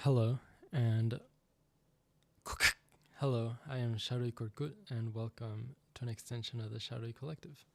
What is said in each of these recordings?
Hello and hello, I am Shadowy Korkut and welcome to an extension of the Shadowy Collective.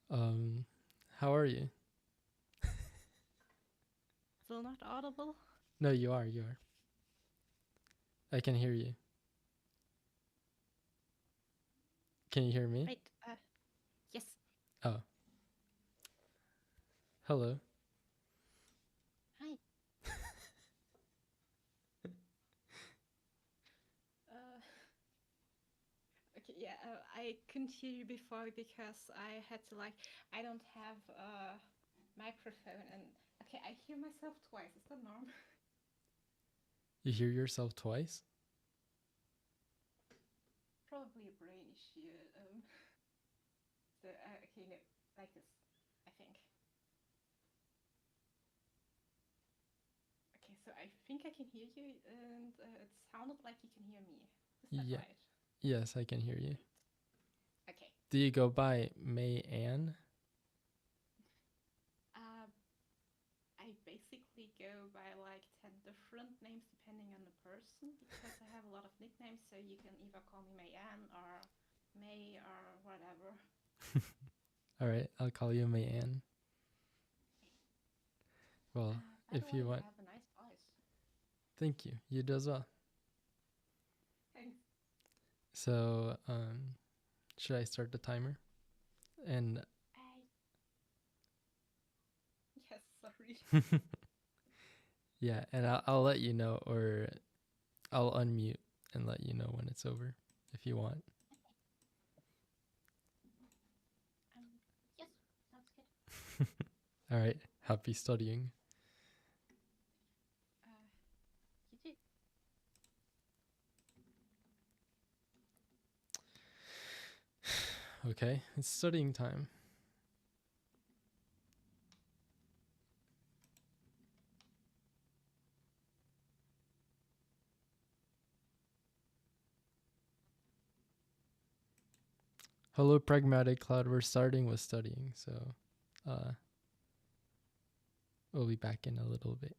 Um, how are you? Still not audible? No, you are. You are. I can hear you. Can you hear me? Right. Yes. Oh, hello. Hi. Uh, okay, yeah, I couldn't hear you before because I had to I don't have a microphone and okay, I hear myself twice. Is that normal? You hear yourself twice? Probably a brain issue. So, okay, no, like this, I think. Okay, so I think I can hear you and it sounded like you can hear me. Is that Yeah. right? Yes, I can hear you. Great. Okay. Do you go by May Ann? Uh, I basically go by like 10 different names depending on the person because I have a lot of nicknames, so you can either call me Mayanne or May or whatever. All right, I'll call you May Ann. Well, By the if way, you you want. have a nice voice. Thank you. You do as well. Thanks. So, should I start the timer? And I, yes, sorry. yeah, and I'll let you know, or I'll unmute and let you know when it's over if you want. Yes, sounds good. All right. Happy studying. You too. Okay, it's studying time. Hello, pragmatic cloud. We're starting with studying, so uh, we'll be back in a little bit.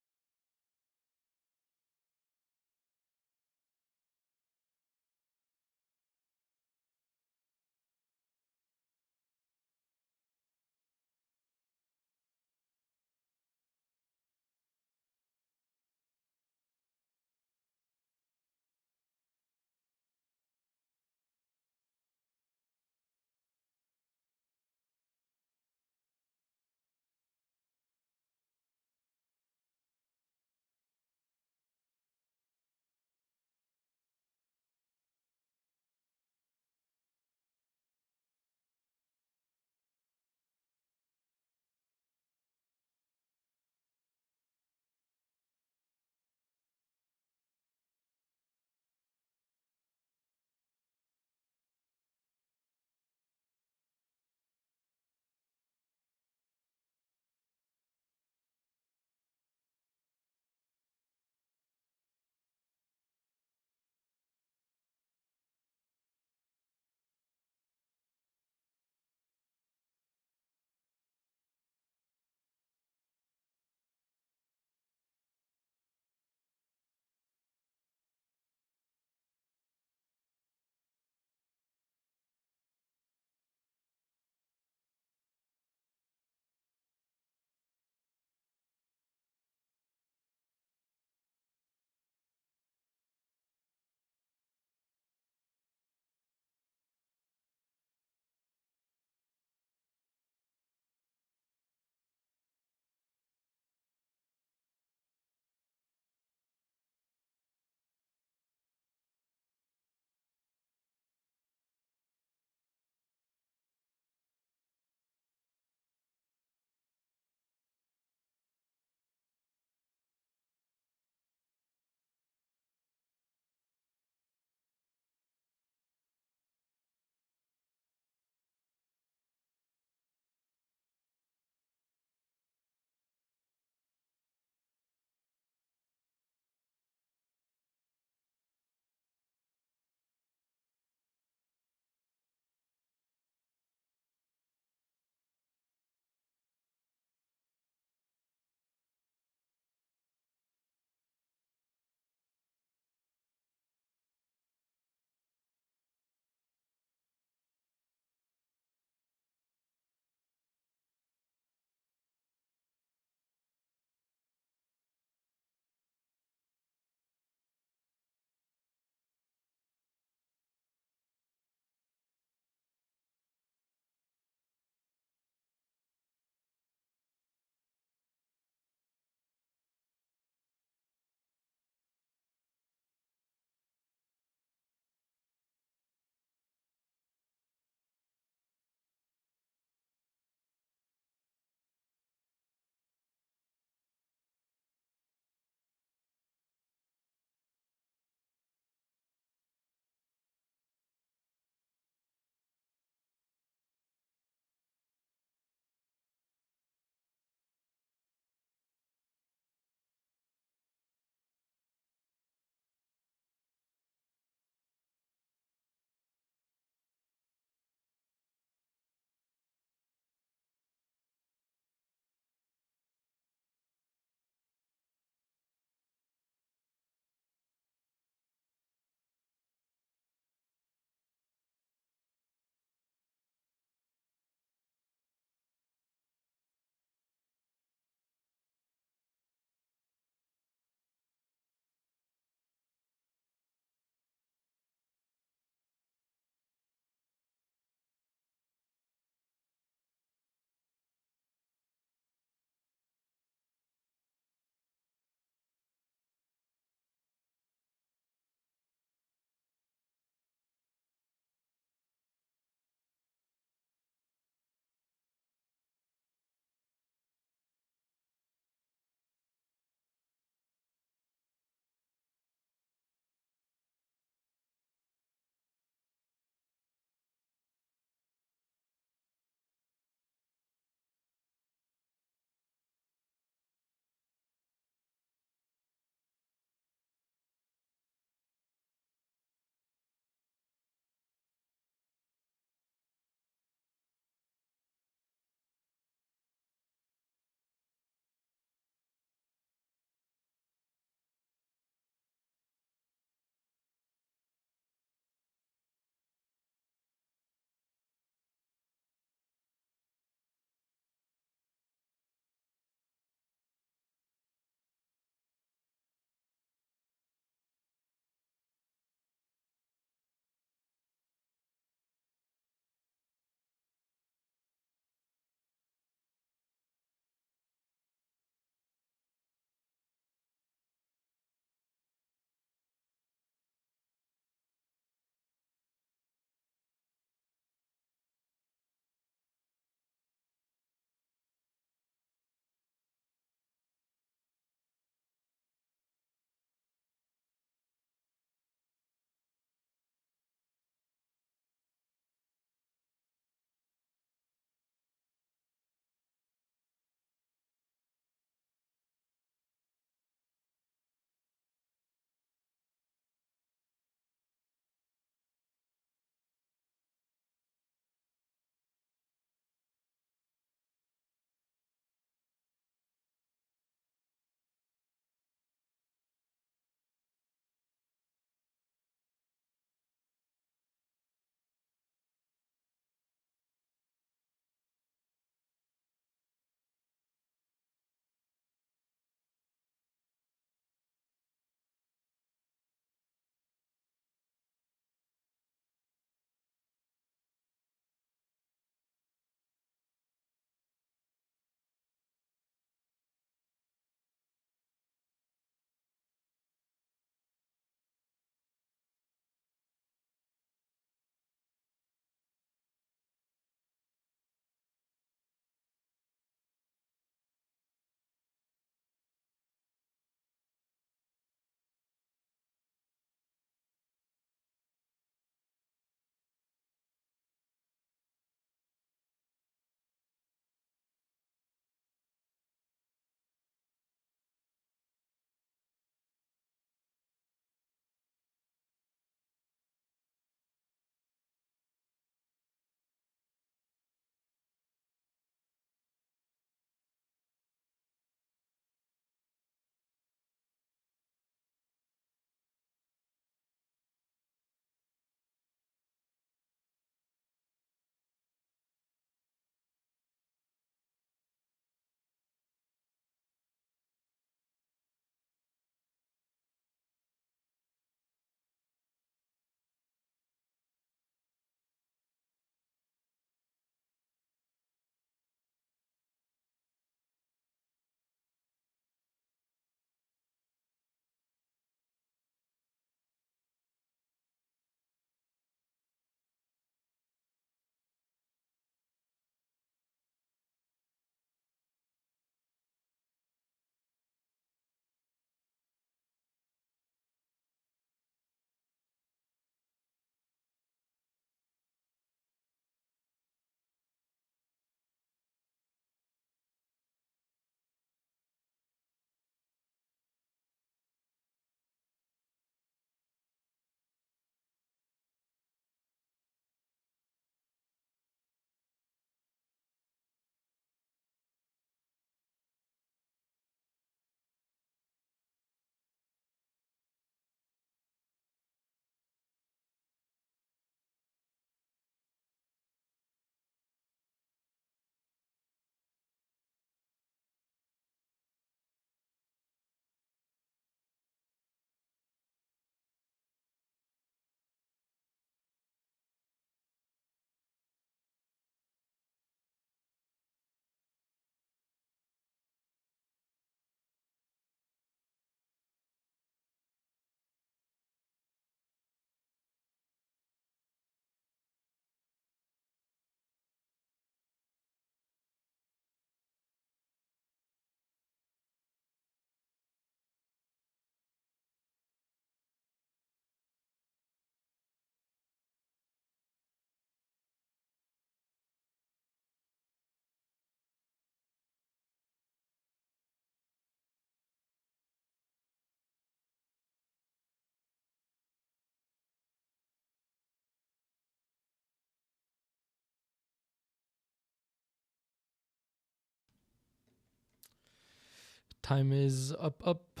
Time is up.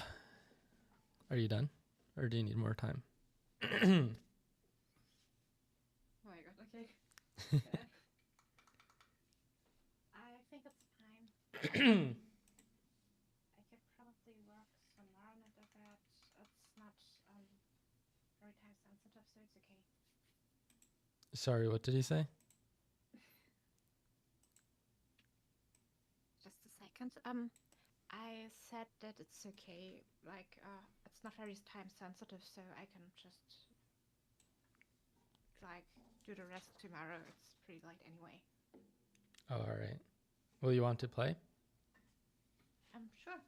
Are you done? Or do you need more time? Oh my god, okay. I think it's time. I could probably work some more on it, but it's not very time sensitive, so it's okay. Sorry, what did he say? Just a second. I said that it's okay. Like, it's not very time sensitive, so I can just like do the rest tomorrow. It's pretty late anyway. Oh, all right. Will you want to play? Sure.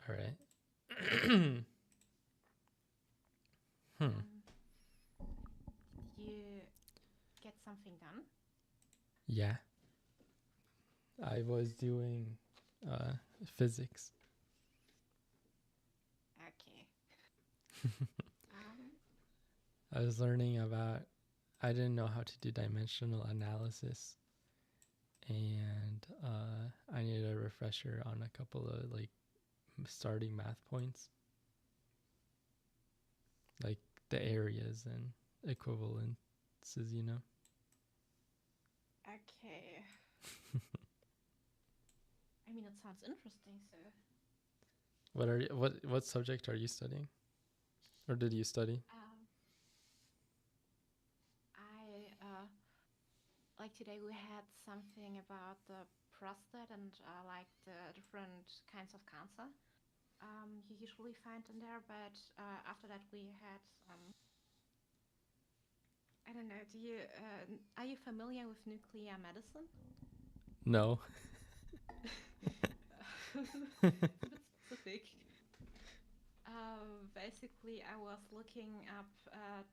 All right. Did you get something done? Yeah. I was doing physics. Okay. I was learning about, I didn't know how to do dimensional analysis. And I needed a refresher on a couple of like starting math points. Like the areas and equivalences, you know? Okay. I mean, it sounds interesting, so. What subject are you studying? Or did you study? Like today we had something about the prostate and like the different kinds of cancer you usually find in there, but after that we had I don't know. Are you familiar with nuclear medicine? No. It's a bit specific. Basically, I was looking up a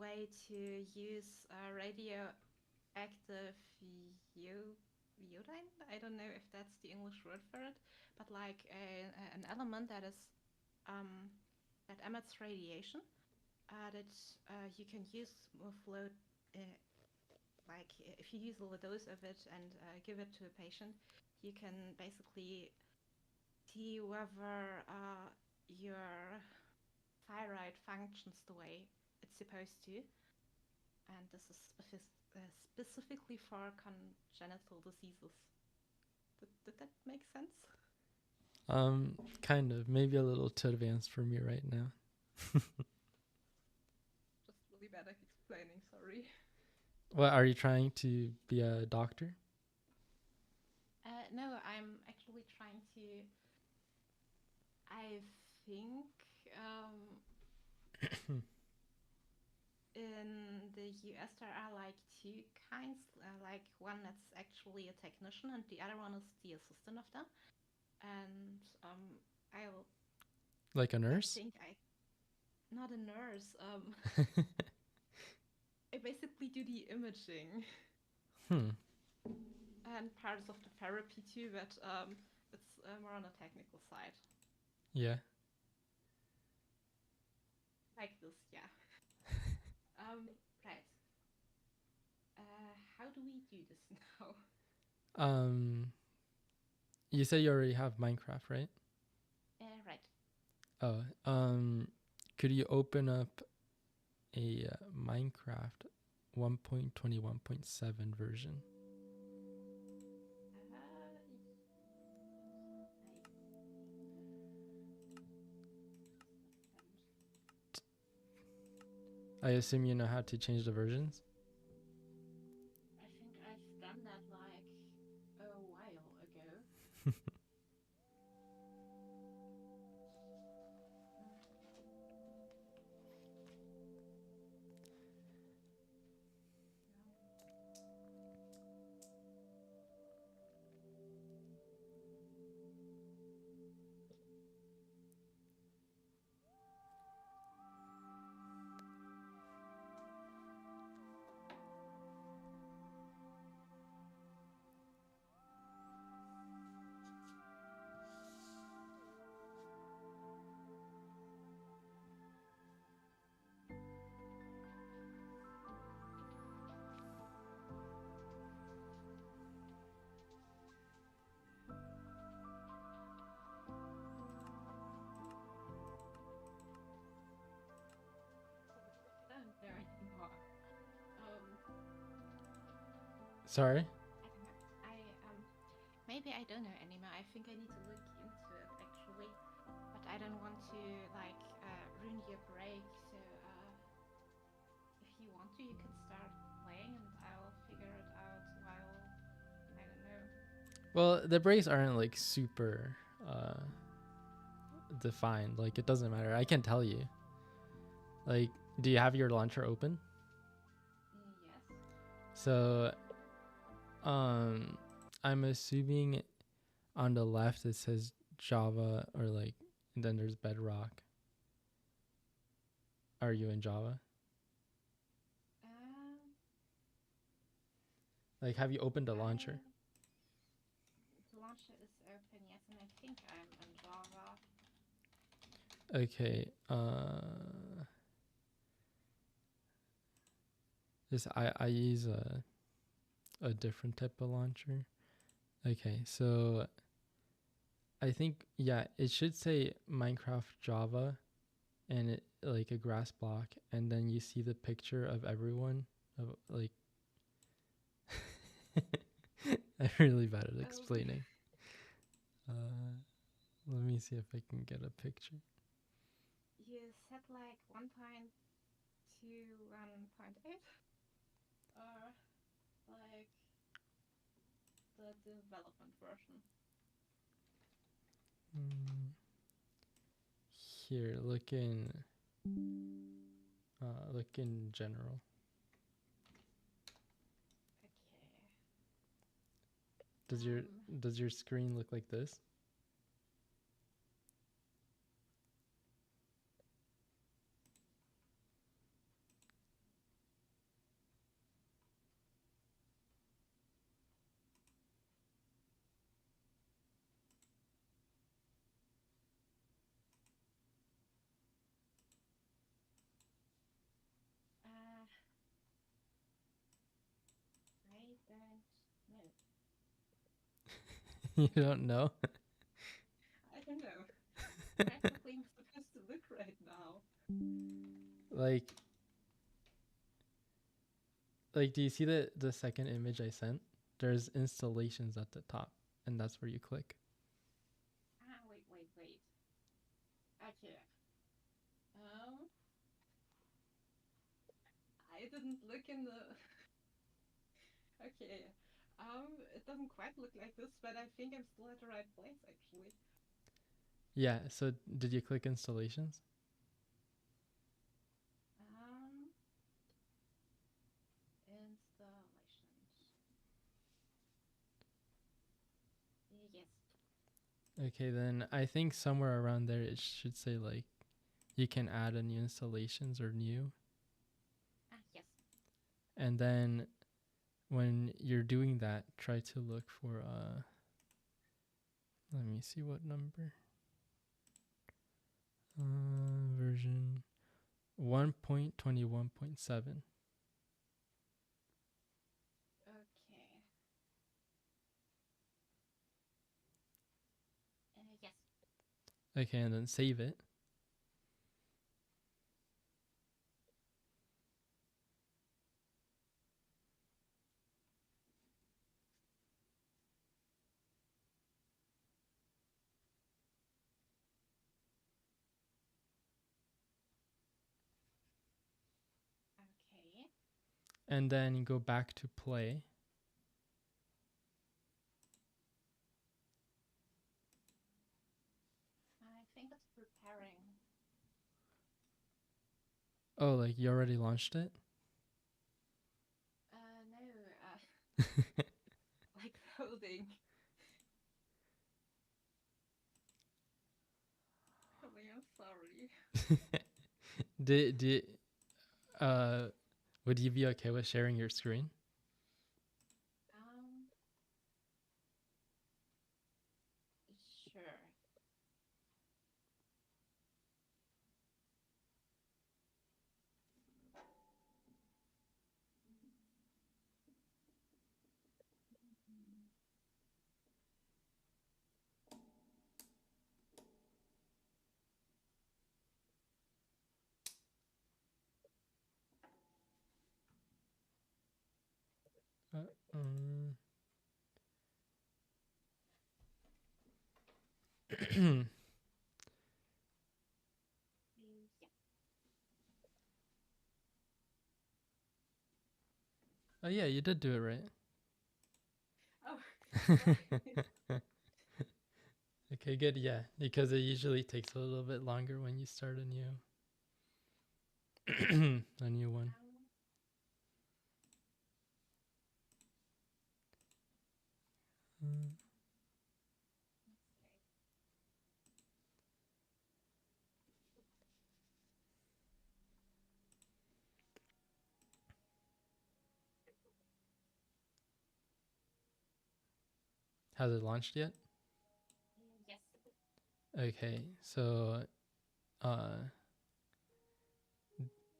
way to use radioactive iodine. I don't know if that's the English word for it, but like an element that is that emits radiation that you can use with low. Like if you use a little dose of it and give it to a patient, you can basically see whether your thyroid functions the way it's supposed to. And this is specifically for congenital diseases. Did that make sense? Kind of. Maybe a little too advanced for me right now. Just really bad at explaining, sorry. What, are you trying to be a doctor? No, I'm actually trying to. I think in the US there are like two kinds. Like one that's actually a technician, and the other one is the assistant of them. And I'll. Like a nurse? Not a nurse. I basically do the imaging. And parts of the therapy too, but it's more on the technical side. Yeah. Like this, yeah. Right. How do we do this now? You say you already have Minecraft, right? Right. Oh, could you open up a Minecraft 1.21.7 version? I assume you know how to change the versions? I think I've done that like a while ago. Sorry. I don't know. Maybe I don't know anymore. I think I need to look into it actually, but I don't want to like ruin your break. So if you want to, you could start playing, and I'll figure it out while I don't know. Well, the breaks aren't like super defined. Like it doesn't matter. I can tell you. Like, do you have your launcher open? Yes. So, I'm assuming on the left it says Java or like, and then there's Bedrock. Are you in Java? Like, have you opened the launcher? The launcher is open, yes, and I think I'm in Java. Okay. This I use a different type of launcher. Okay, so I think yeah, it should say Minecraft Java, and it like a grass block, and then you see the picture of everyone of like. I'm really bad at explaining. Let me see if I can get a picture. You set like 1.2, 1.8, or like the development version. Here, look in general. Okay. Does your screen look like this? I don't know. You don't know? I don't know. How's the thing supposed to look right now? Like do you see the second image I sent? There's installations at the top, and that's where you click. Wait. Okay. I didn't look in the. Okay. It doesn't quite look like this, but I think I'm still at the right place actually. Yeah, so did you click installations? Installations. Yes. Okay, then I think somewhere around there it should say like you can add a new installations or new. Yes. And then when you're doing that, try to look for let me see what number. Version 1.21.7. Okay. Yes. Okay, and then save it. Okay. And then go back to play. I think it's preparing. Oh, like you already launched it? No. Like loading. I'm sorry. did uh would you be okay with sharing your screen? Sure. Um, Yeah. oh yeah, you did do it Oh, right. sorry. Okay, good. Yeah, because it usually takes a little bit longer when you start a new one. Um, Mm. let's see. Has it launched yet? Yes. Okay, so uh,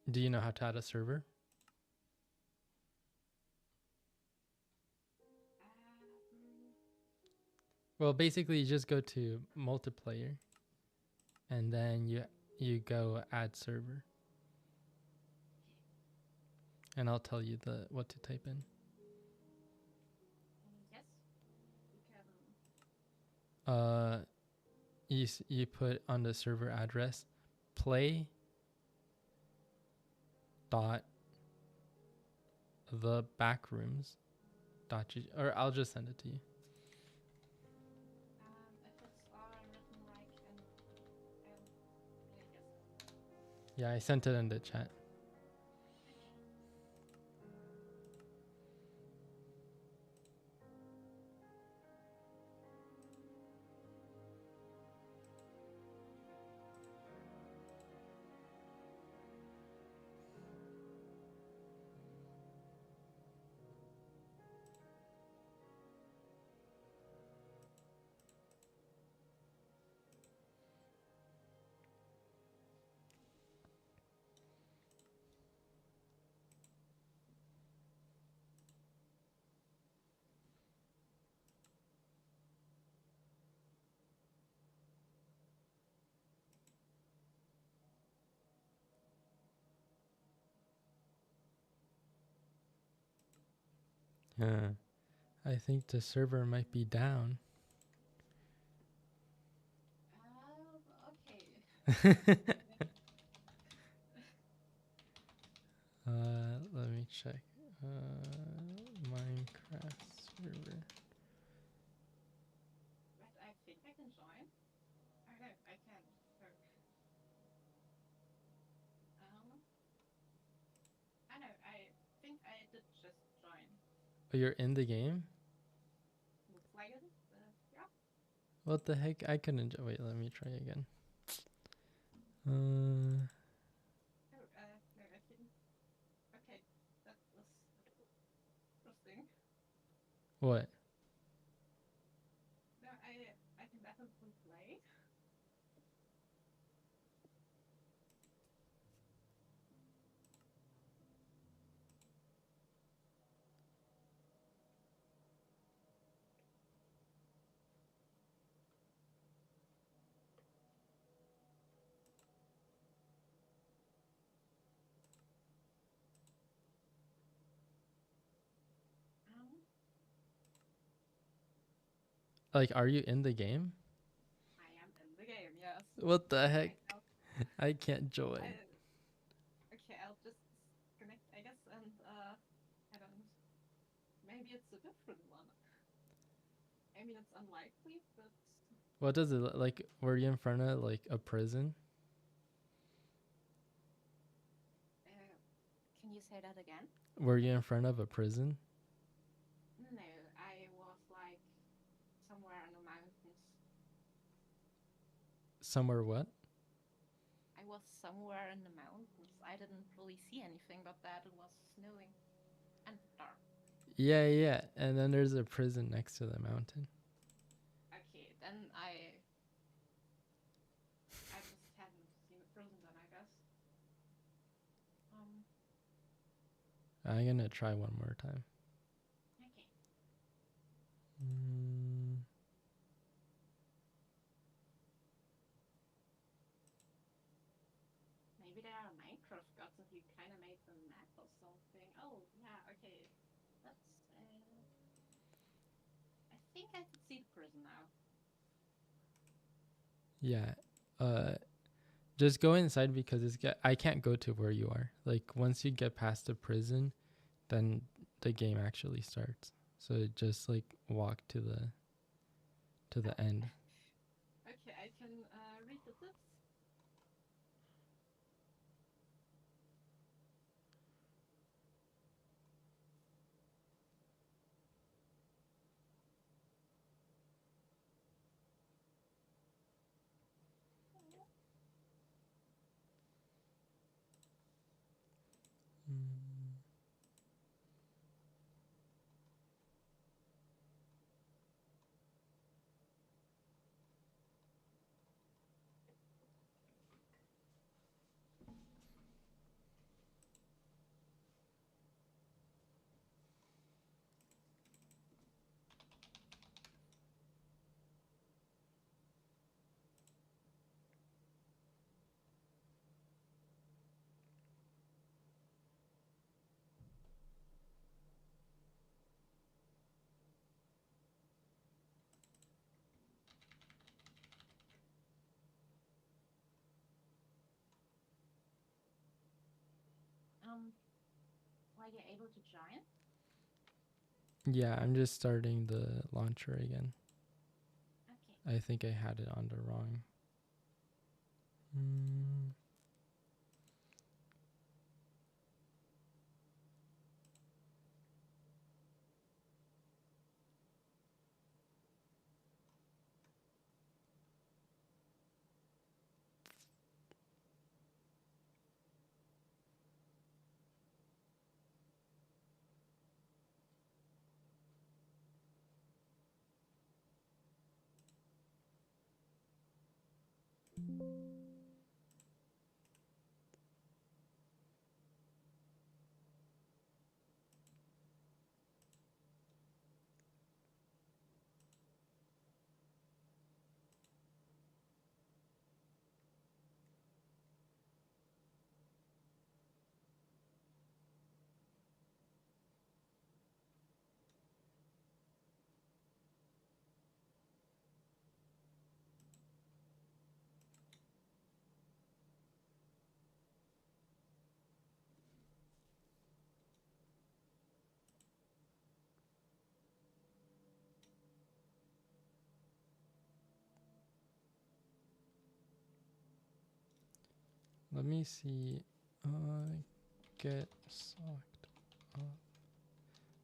do you know how to add a server? Um, Well, basically, you just go to multiplayer, and then you go add server, and I'll tell you the what to type in. yes. You can. Uh, you put on the server address play dot the backrooms dot g, or I'll just send it to you. If it's written like in yes. Yeah, I sent it in the chat. Okay. Yeah, I think the server might be down. Okay. Let me check. Minecraft server. But I think I can join. Oh no, I can. So, I know. I think I did just join. Oh, you're in the game? Looks like it. Yeah. What the heck? I couldn't. Wait, let me try again. Uh, Oh, no, I didn't. Okay, that was interesting. what? No, I can definitely play. Um, Like, are you in the game? I am in the game. Yes. What the heck? Okay. I can't I, join. okay. I'll just connect, I guess, and I don't. Maybe it's a different one. I mean, it's unlikely, but What does it look like? Were you in front of like a prison? can you say that again? Were you in front of a prison? No, I was like somewhere in the mountains. Somewhere what? I was somewhere in the mountains. I didn't really see anything but that it was snowing and dark. Yeah, yeah. And then there's a prison next to the mountain. Okay, then I just hadn't seen the prison then, I guess. Um, I'm gonna try one more time. okay. Mm, Maybe there are Minecraft gods and you kind of made the map or something. Oh, yeah, okay. That's think I could see the prison now. Yeah. Just go inside because I can't go to where you are. Like once you get past the prison, then the game actually starts. So just like walk to the end. Okay, I can read the tips. Mm. Um, are you able to join? Yeah, I'm just starting the launcher again. Okay. I think I had it on the wrong. Mm. Let me see. Get socked up.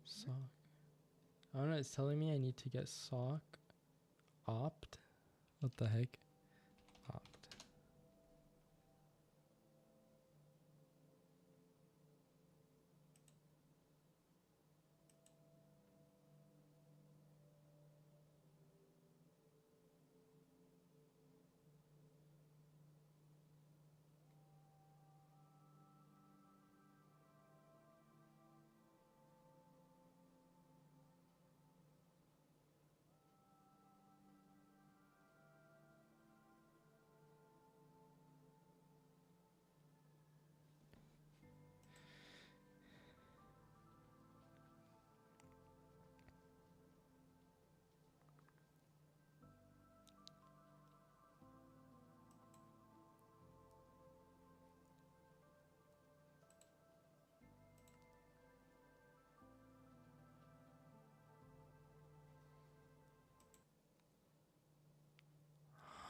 Sock. I don't know. It's telling me I need to get sock opt. What the heck? Opt.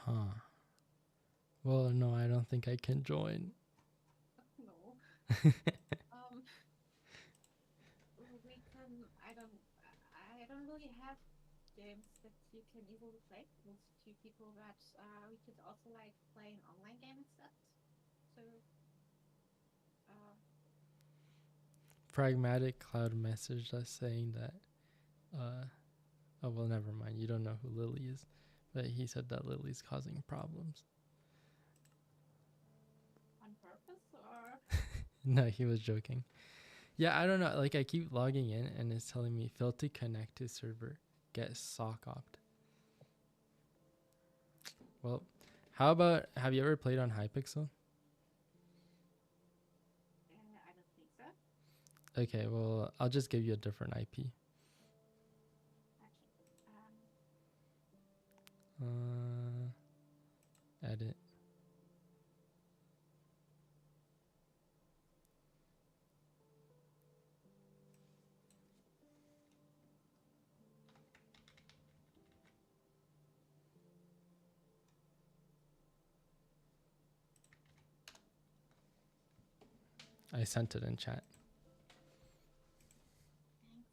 Huh. Well, no, I don't think I can join. No. um, we can. I don't really have games that you can easily play with two people, but we could also like play an online game instead. So, uh, Pragmatic Cloud messaged us saying that. Oh well, never mind. You don't know who Lily is, but he said that Lily's causing problems. on purpose or No, he was joking. Yeah, I don't know. Like I keep logging in and it's telling me fail to connect to server. Get sock opt. Well, how about have you ever played on Hypixel? I don't think so. Okay, well I'll just give you a different IP. Okay. Edit. I sent it in chat. Thanks.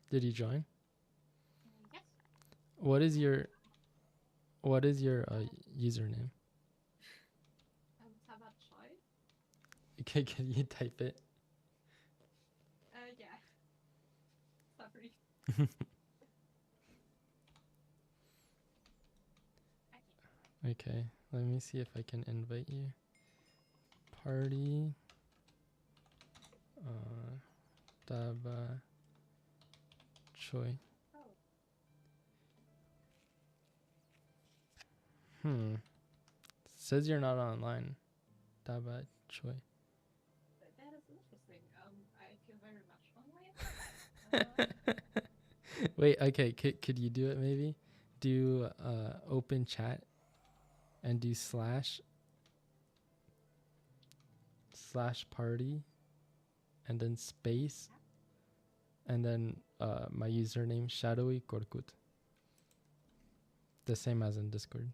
Did you join? Yes. What is your username? How about Choi? Okay, can you type it? Yeah. Sorry. Okay. Okay, let me see if I can invite you. Party. Daba Choi. Oh, Says you're not online. Daba Choi. that is interesting. I feel very much online. Wait, okay, could you do it maybe? Do open chat and do slash party and then space and then my username shadowy korkut. The same as in Discord.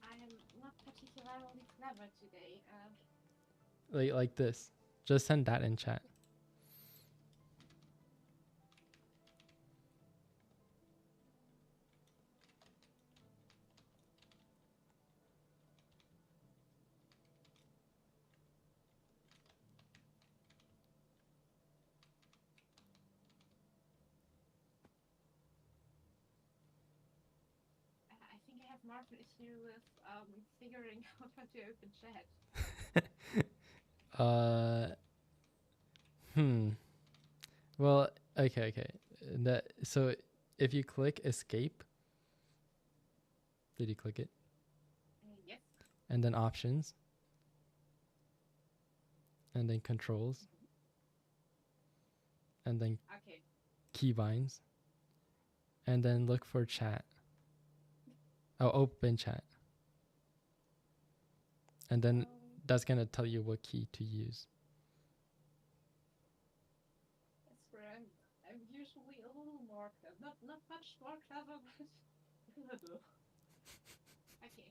I am not particularly clever today. Like this. Just send that in chat. I think I have more of an issue with figuring out how to open chat. Well, okay. So if you click escape, did you click it? Yes. And then options. And then controls. And then Okay. keybinds. And then look for chat. Oh, open chat. And then that's gonna tell you what key to use. That's where I'm usually a little more not much more clever, but a little. Okay.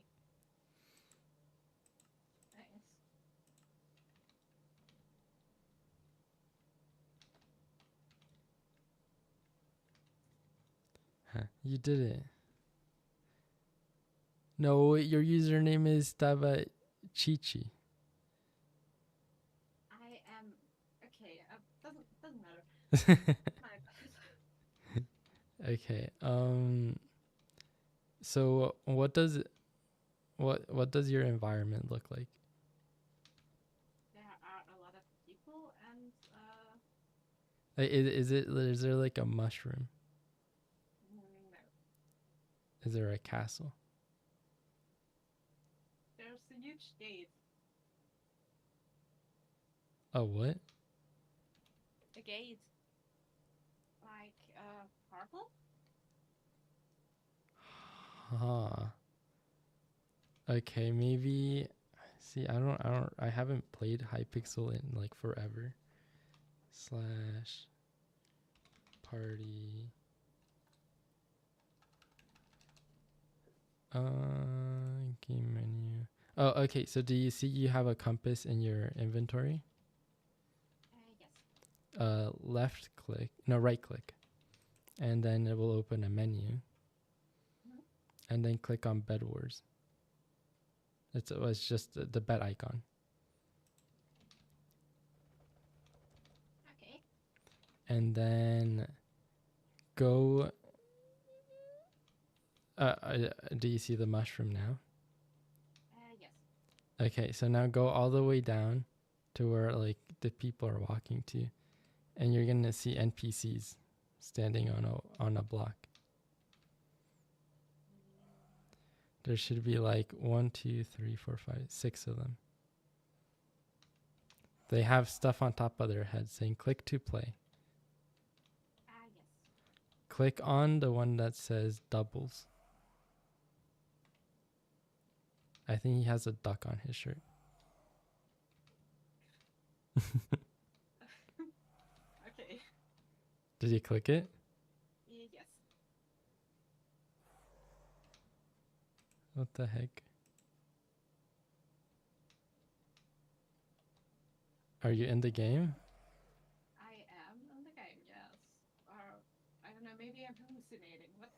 Nice. Huh, you did it. No, your username is Tava Chichi. I am okay. Doesn't matter. My bad. Okay. So what does your environment look like? There are a lot of people, and Like, is there like a mushroom? no, Is there a castle? there's a huge gate. Oh, what? A gate, like purple. Huh. Okay, maybe. See, I haven't played Hypixel in like forever. Slash party. Game menu. Oh, okay. So do you see you have a compass in your inventory? Yes. Left click, no, right click, and then it will open a menu, Mhm. and then click on Bed Wars. It's just the bed icon, Okay. and then go. Do you see the mushroom now? Yes. Okay, so now go all the way down to where like the people are walking to, and you're gonna see NPCs standing on a block. There should be like 1, 2, 3, 4, 5, 6 of them. They have stuff on top of their heads saying "click to play." Yes. Click on the one that says doubles. I think he has a duck on his shirt. Okay. Did you click it? Yes. What the heck? Are you in the game? I am in the game. Yes. Or I don't know. Maybe I'm hallucinating. What?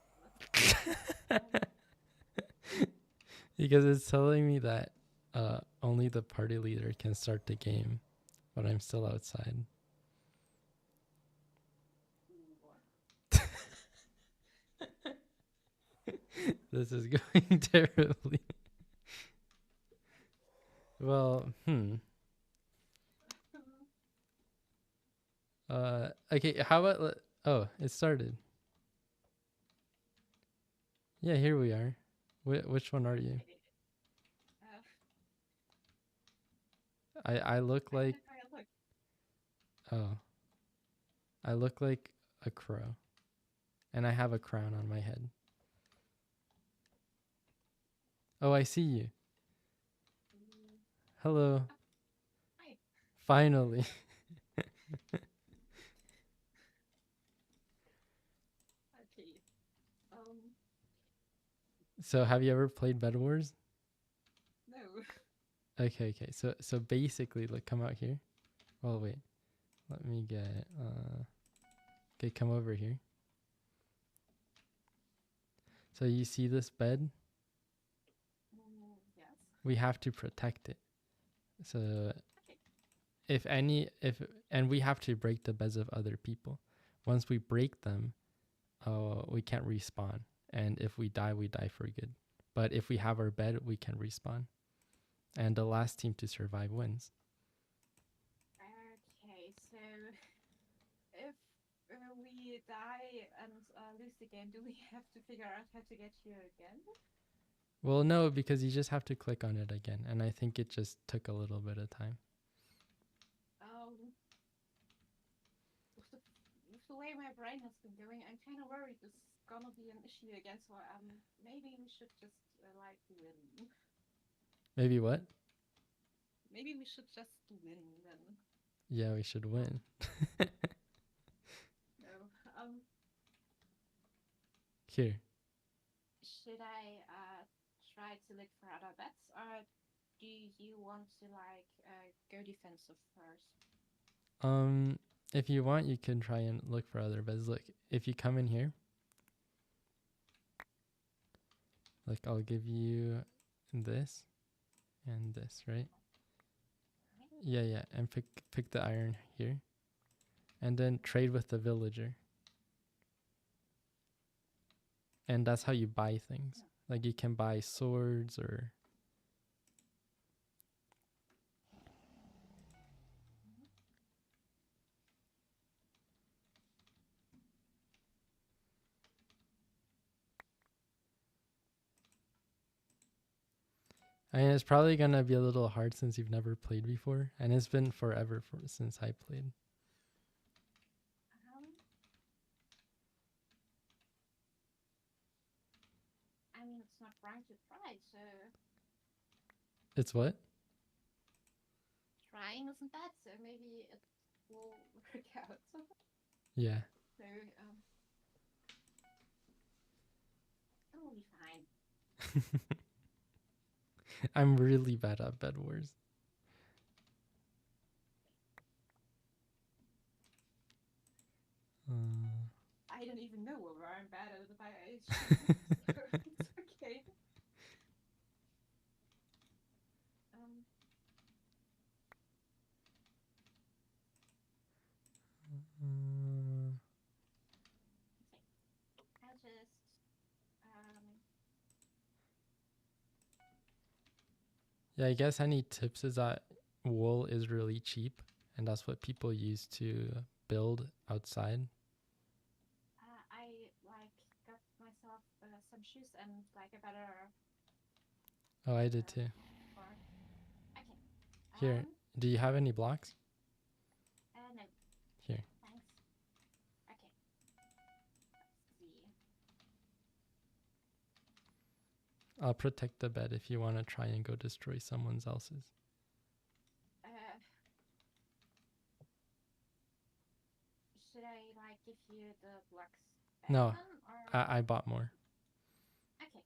Because it's telling me that only the party leader can start the game, but I'm still outside. This is going terribly. Well, okay, how about oh, it started. Yeah, here we are. Which one are you? Okay. I look I don't like know how I look. oh, I look like a crow, and I have a crown on my head. Oh, I see you. Hello. Oh, hi. Finally. Okay. Um. So, have you ever played Bed Wars? No. Okay. So basically, look, come out here. Oh wait, let me get. Okay, come over here. So you see this bed? Yes. We have to protect it. So Okay. and we have to break the beds of other people. Once we break them, we can't respawn. And if we die for good. But if we have our bed, we can respawn. And the last team to survive wins. Okay. So if we die and lose the game, do we have to figure out how to get here again? Well, no, because you just have to click on it again. And I think it just took a little bit of time. Um. With the way my brain has been going, I'm kind of worried this is gonna be an issue again. So maybe we should just like win. Maybe what? Maybe we should just win then. Yeah, we should Um, win. no. Here. Should I try to look for other bets, or do you want to like go defensive first? If you want, you can try and look for other beds. Look, if you come in here, like I'll give you this and this, right? Yeah, and pick the iron here, and then trade with the villager, and that's how you buy things. Like you can buy swords or. I mean, it's probably gonna be a little hard since you've never played before, and it's been forever since I played. Um, I mean, it's not wrong to try. So It's what? Trying isn't bad, so maybe it will work out. Yeah. So it'll be fine. I'm really bad at Bed Wars. I don't even know whether I'm bad at it. I should be, so it's okay. Mm. Okay. I'll just Yeah, I guess any tips is that wool is really cheap, and that's what people use to build outside. I like got myself some shoes and like a better Oh, I did too. bar. Okay. Here, do you have any blocks? No. Here. Thanks. Okay. Let's see. I'll protect the bed if you want to try and go destroy someone else's. Should I like give you the blocks back No, then, or? I bought more. Okay.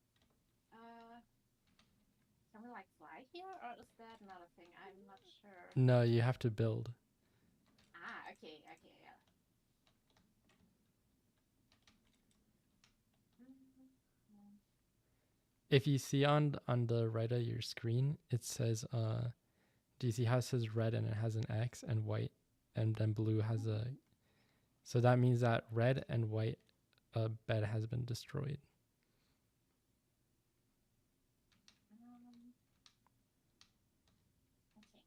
Can we like fly here, or is that another thing? I'm not sure. No, you have to build. Okay, yeah. If you see on the right of your screen, it says do you see how it says red and it has an X, and white and then blue has a, so that means that red and white bed has been destroyed. Okay.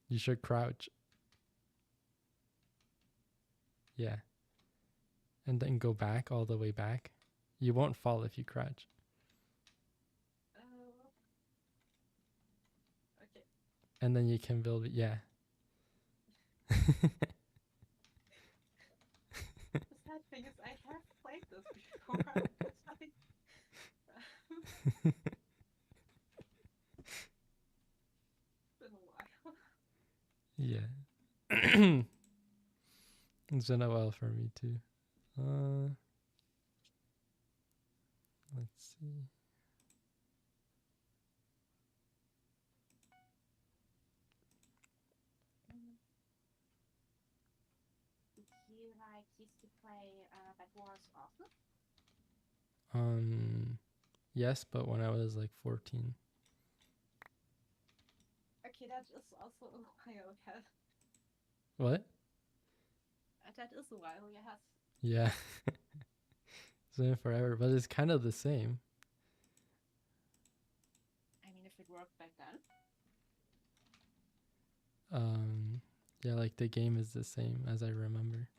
You should crouch. Yeah. And then go back, all the way back. You won't fall if you crouch. Okay. And then you can build it. Yeah. The sad thing is I have played this before, but it's been a while. Yeah. It's been a while for me too. Let's see. Did you like used to play Bed Wars often? Yes, but when I was like 14. Okay, that is also a while, yes. What? That is a while, yes. Yeah. It's been forever, but it's kind of the same. I mean, if it worked back then. Yeah, like the game is the same as I remember.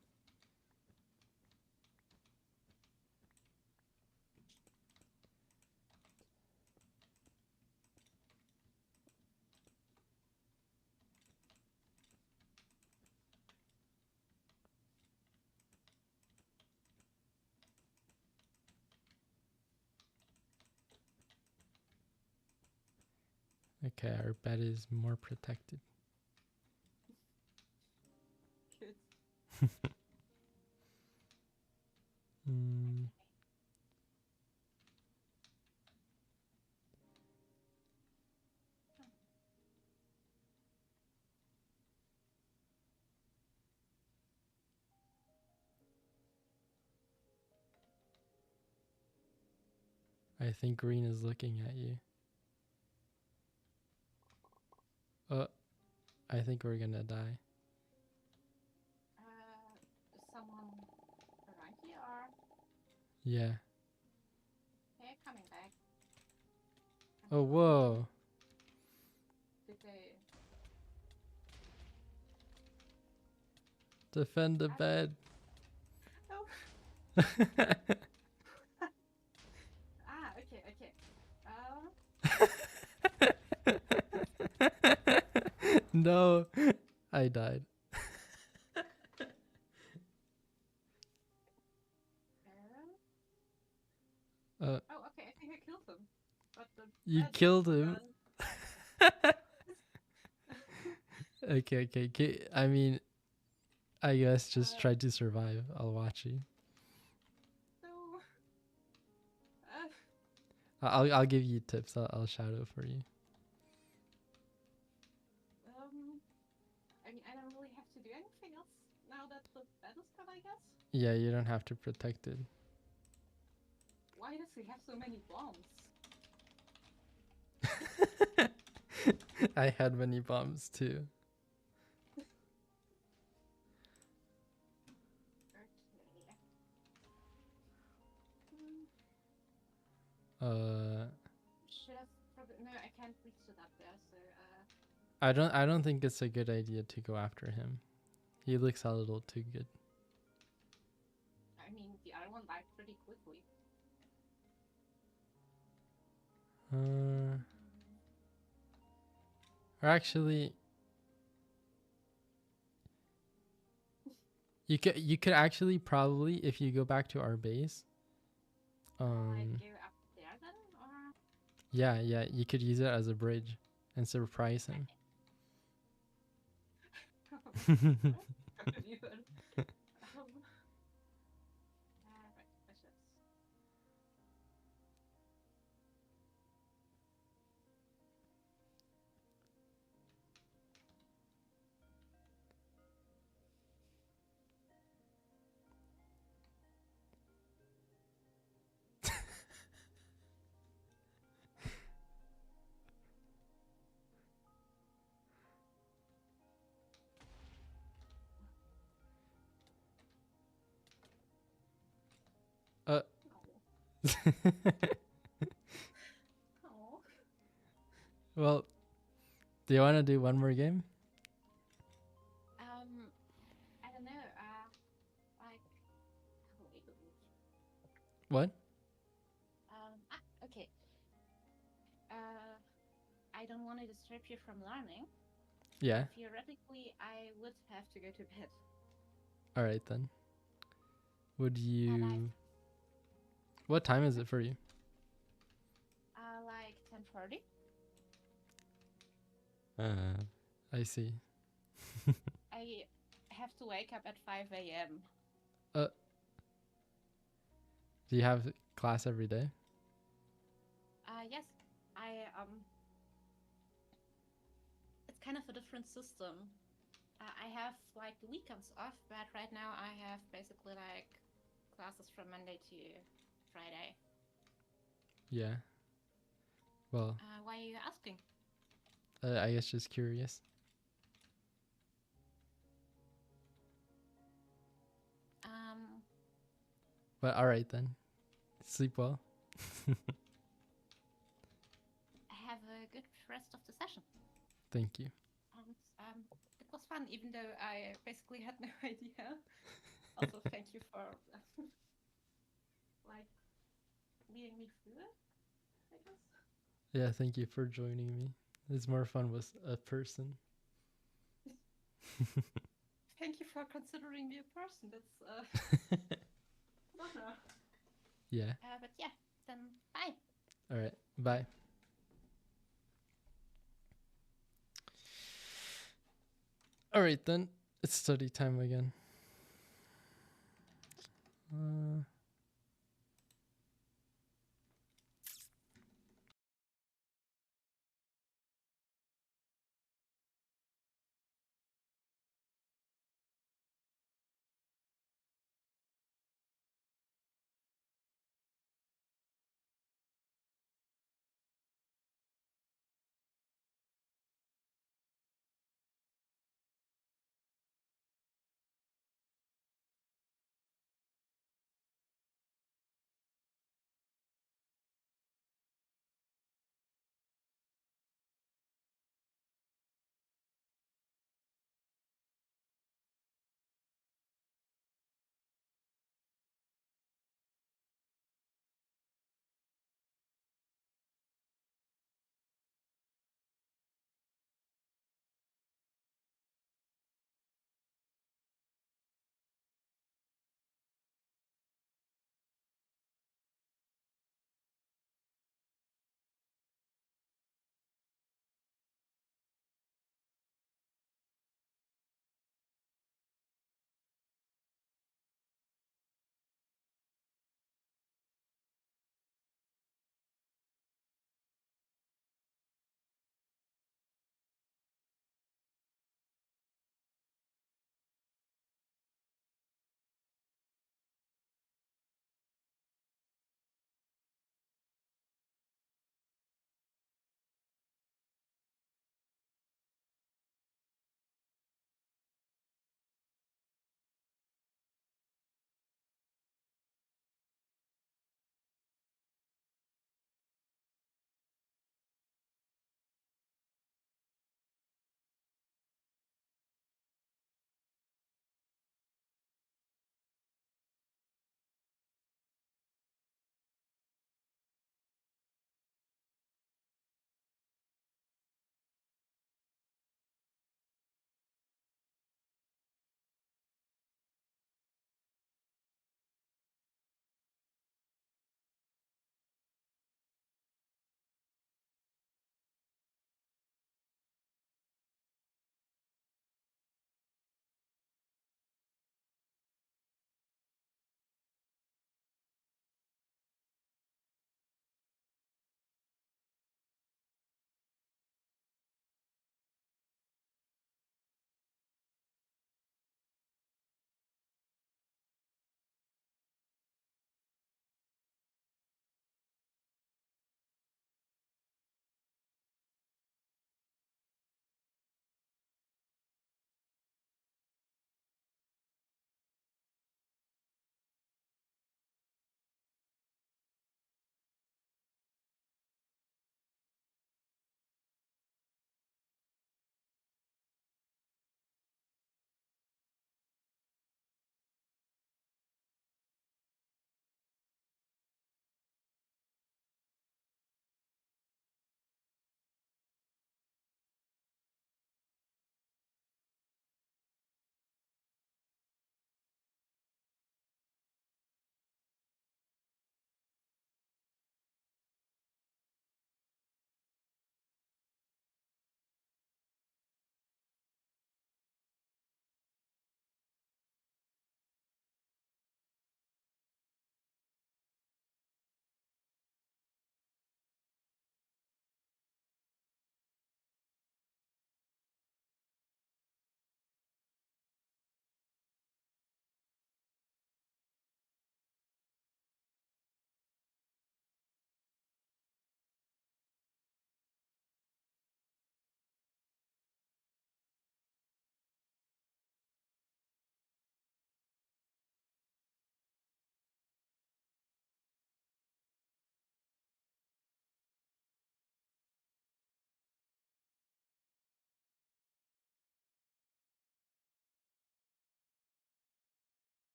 Okay, our bed is more protected. Good. I think green is looking at you. I think we're gonna die. Is someone around here, or? Yeah. They're coming back. Oh, whoa. Did they? Defend the bed. Oh. Okay. No, I died. Uh, Oh, okay. I think I killed him, but the you bed is killed him. gone. Okay, okay, okay. I mean, I guess just uh, try to survive. I'll watch you. so, uh, I'll give you tips. I'll shadow for you. um, I mean, I don't really have to do anything else now that the bed is gone, I guess. Yeah, you don't have to protect it. Why does he have so many bombs? I had many bombs too. Okay. Hmm, Uh, should have probably no. I can't reach it up there. So, I don't think it's a good idea to go after him. He looks a little too good. I mean, the other one died pretty quickly. Or actually, you could actually probably, if you go back to our base. Like Um, go up there then, or yeah, you could use it as a bridge and surprise him. what gonna do then? Um, right, bishops. uh, Oh, oh. well, do you want to do one more game? I don't know. Like, oh, wait a minute. What? Okay. Uh, I don't want to disturb you from learning, Yeah. but theoretically, I would have to go to bed. All right then. Would Like, you? What time is it for you? like 10:30. I see. I have to wake up at 5 a.m. Uh, do you have class every day? Yes, I it's kind of a different system. I have like the weekends off, but right now I have basically like classes from Monday to Friday. Yeah. Well, Why are you asking? I guess just curious. Um, But all right then. Sleep well. have a good rest of the session. Thank you. And it was fun, even though I basically had no idea. Also, thank you for like leading me through it, I guess. Yeah, thank you for joining me. It's more fun with a person. Thank you for considering me a person. That's honor. Yeah. But yeah, then bye. All right. Bye. All right then. It's study time again. Uh,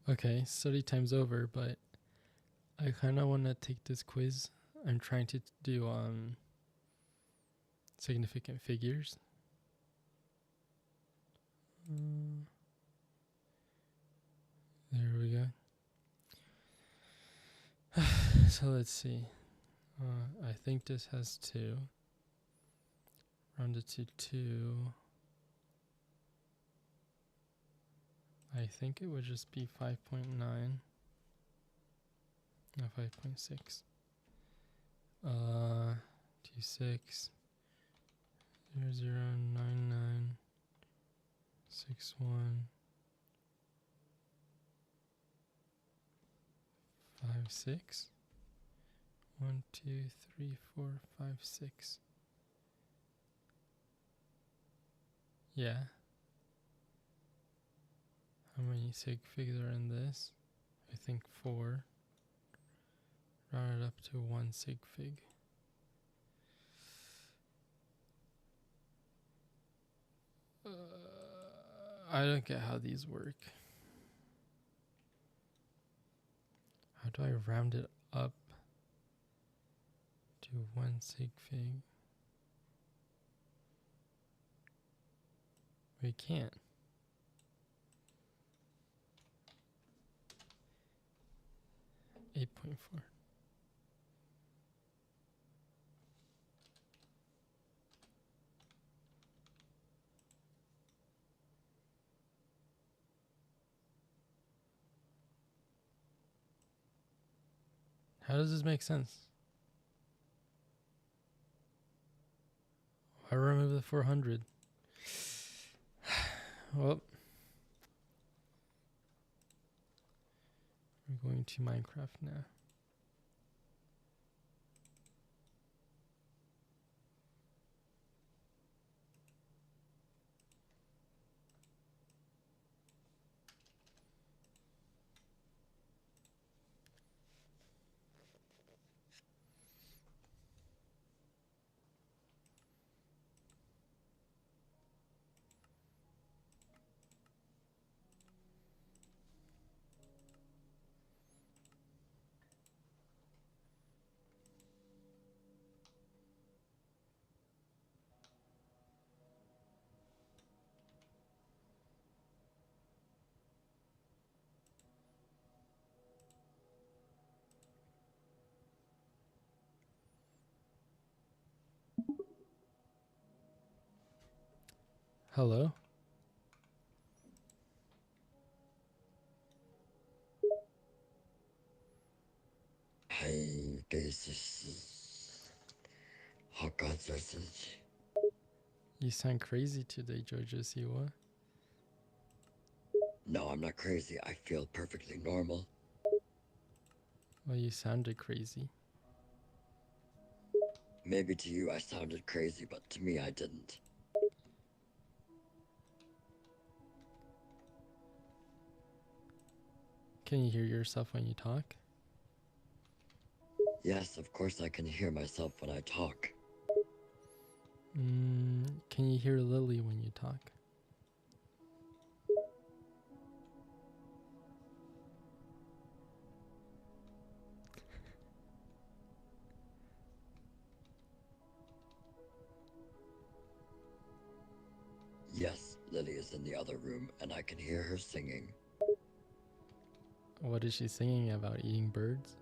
Okay, study time's over, but I kind of want to take this quiz. I'm trying to do significant figures. There we go. So let's see. I think this has 2. Rounded to 2. I think it would just be 5.9. No, 5.6. T6 0099 61 56 1 2 3 4 5 6. Yeah. How many sig figs are in this? I think 4. Round it up to 1 sig fig. I don't get how these work. How do I round it up to 1 sig fig? We can't. .4. How does this make sense? I remove the 400. Well, we're going to Minecraft now. Hello? Hey, this is Hakazazuchi. You sound crazy today, Jojo Siwa. No, I'm not crazy. I feel perfectly normal. Well, you sounded crazy. Maybe to you I sounded crazy, but to me I didn't. Can you hear yourself when you talk? Yes, of course I can hear myself when I talk. Can you hear Lily when you talk? Yes, Lily is in the other room, and I can hear her singing. What is she singing about? Eating birds?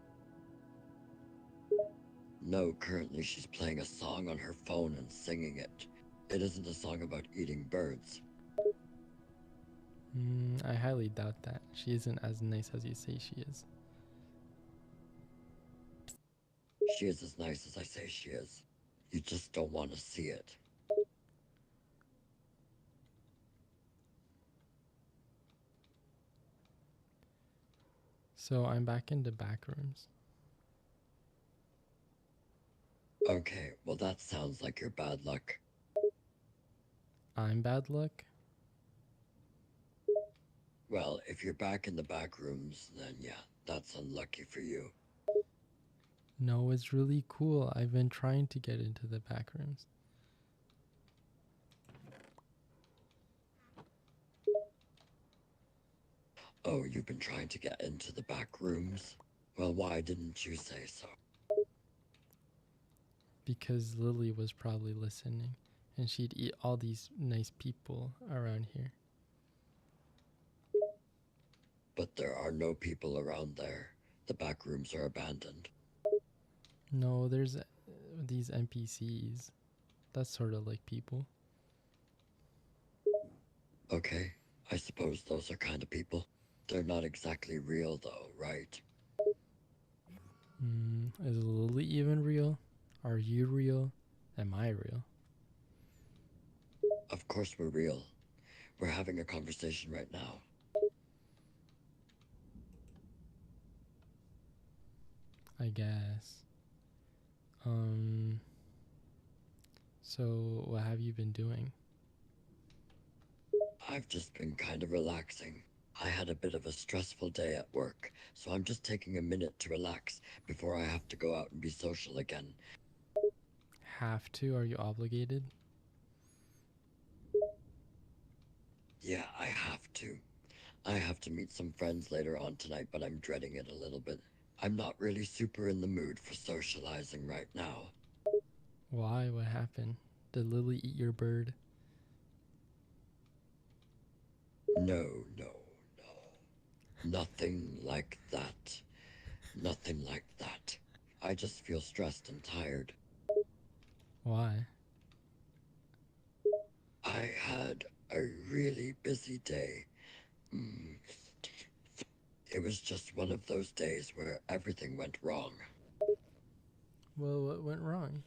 No, currently she's playing a song on her phone and singing it. It isn't a song about eating birds. I highly doubt that. She isn't as nice as you say she is. She is as nice as I say she is. You just don't want to see it. So I'm back into backrooms. Okay, well that sounds like your bad luck. I'm bad luck? Well, if you're back in the back rooms, then yeah, that's unlucky for you. No, it's really cool. I've been trying to get into the backrooms. Oh, you've been trying to get into the back rooms? Well, why didn't you say so? Because Lily was probably listening, and she'd eat all these nice people around here. But there are no people around there. The back rooms are abandoned. No, there's these NPCs. That's sort of like people. Okay, I suppose those are kind of people. They're not exactly real, though, right? Is Lily even real? Are you real? Am I real? Of course we're real. We're having a conversation right now. I guess. So what have you been doing? I've just been kind of relaxing. I had a bit of a stressful day at work, so I'm just taking a minute to relax before I have to go out and be social again. Have to? Are you obligated? Yeah, I have to. I have to meet some friends later on tonight, but I'm dreading it a little bit. I'm not really super in the mood for socializing right now. Why? What happened? Did Lily eat your bird? No, no, no. Nothing like that. Nothing like that. I just feel stressed and tired. Why? I had a really busy day. It was just one of those days where everything went wrong. Well, what went wrong?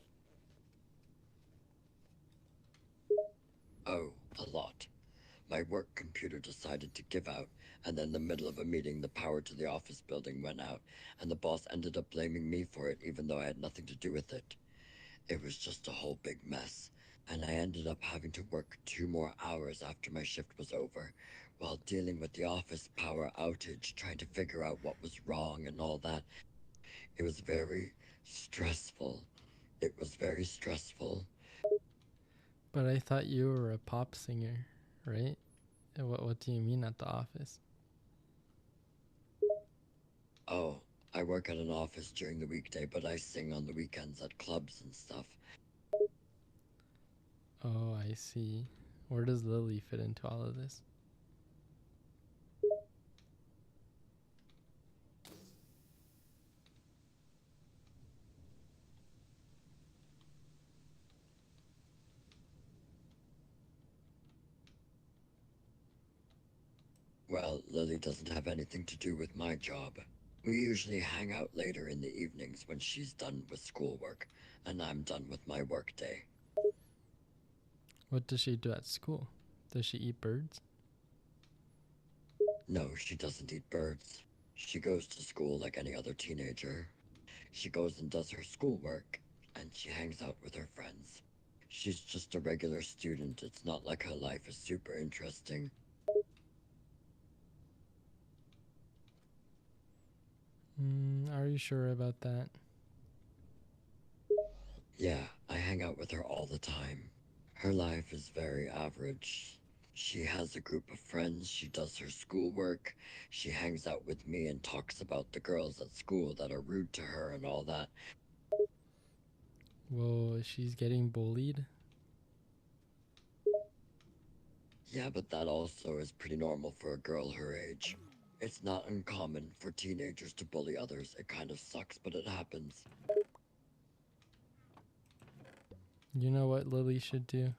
Oh, a lot. My work computer decided to give out, and then in the middle of a meeting, the power to the office building went out, and the boss ended up blaming me for it, even though I had nothing to do with it. It was just a whole big mess, and I ended up having to work 2 more hours after my shift was over, while dealing with the office power outage, trying to figure out what was wrong and all that. It was very stressful. It was very stressful. But I thought you were a pop singer, right? What do you mean at the office? Oh, I work at an office during the weekday, but I sing on the weekends at clubs and stuff. Oh, I see. Where does Lily fit into all of this? Well, Lily doesn't have anything to do with my job. We usually hang out later in the evenings when she's done with schoolwork, and I'm done with my workday. What does she do at school? Does she eat birds? No, she doesn't eat birds. She goes to school like any other teenager. She goes and does her schoolwork, and she hangs out with her friends. She's just a regular student. It's not like her life is super interesting. Are you sure about that? Yeah, I hang out with her all the time. Her life is very average. She has a group of friends, she does her schoolwork, she hangs out with me and talks about the girls at school that are rude to her and all that. Well, she's getting bullied. Yeah, but that also is pretty normal for a girl her age. It's not uncommon for teenagers to bully others. It kind of sucks, but it happens. You know what Lily should do?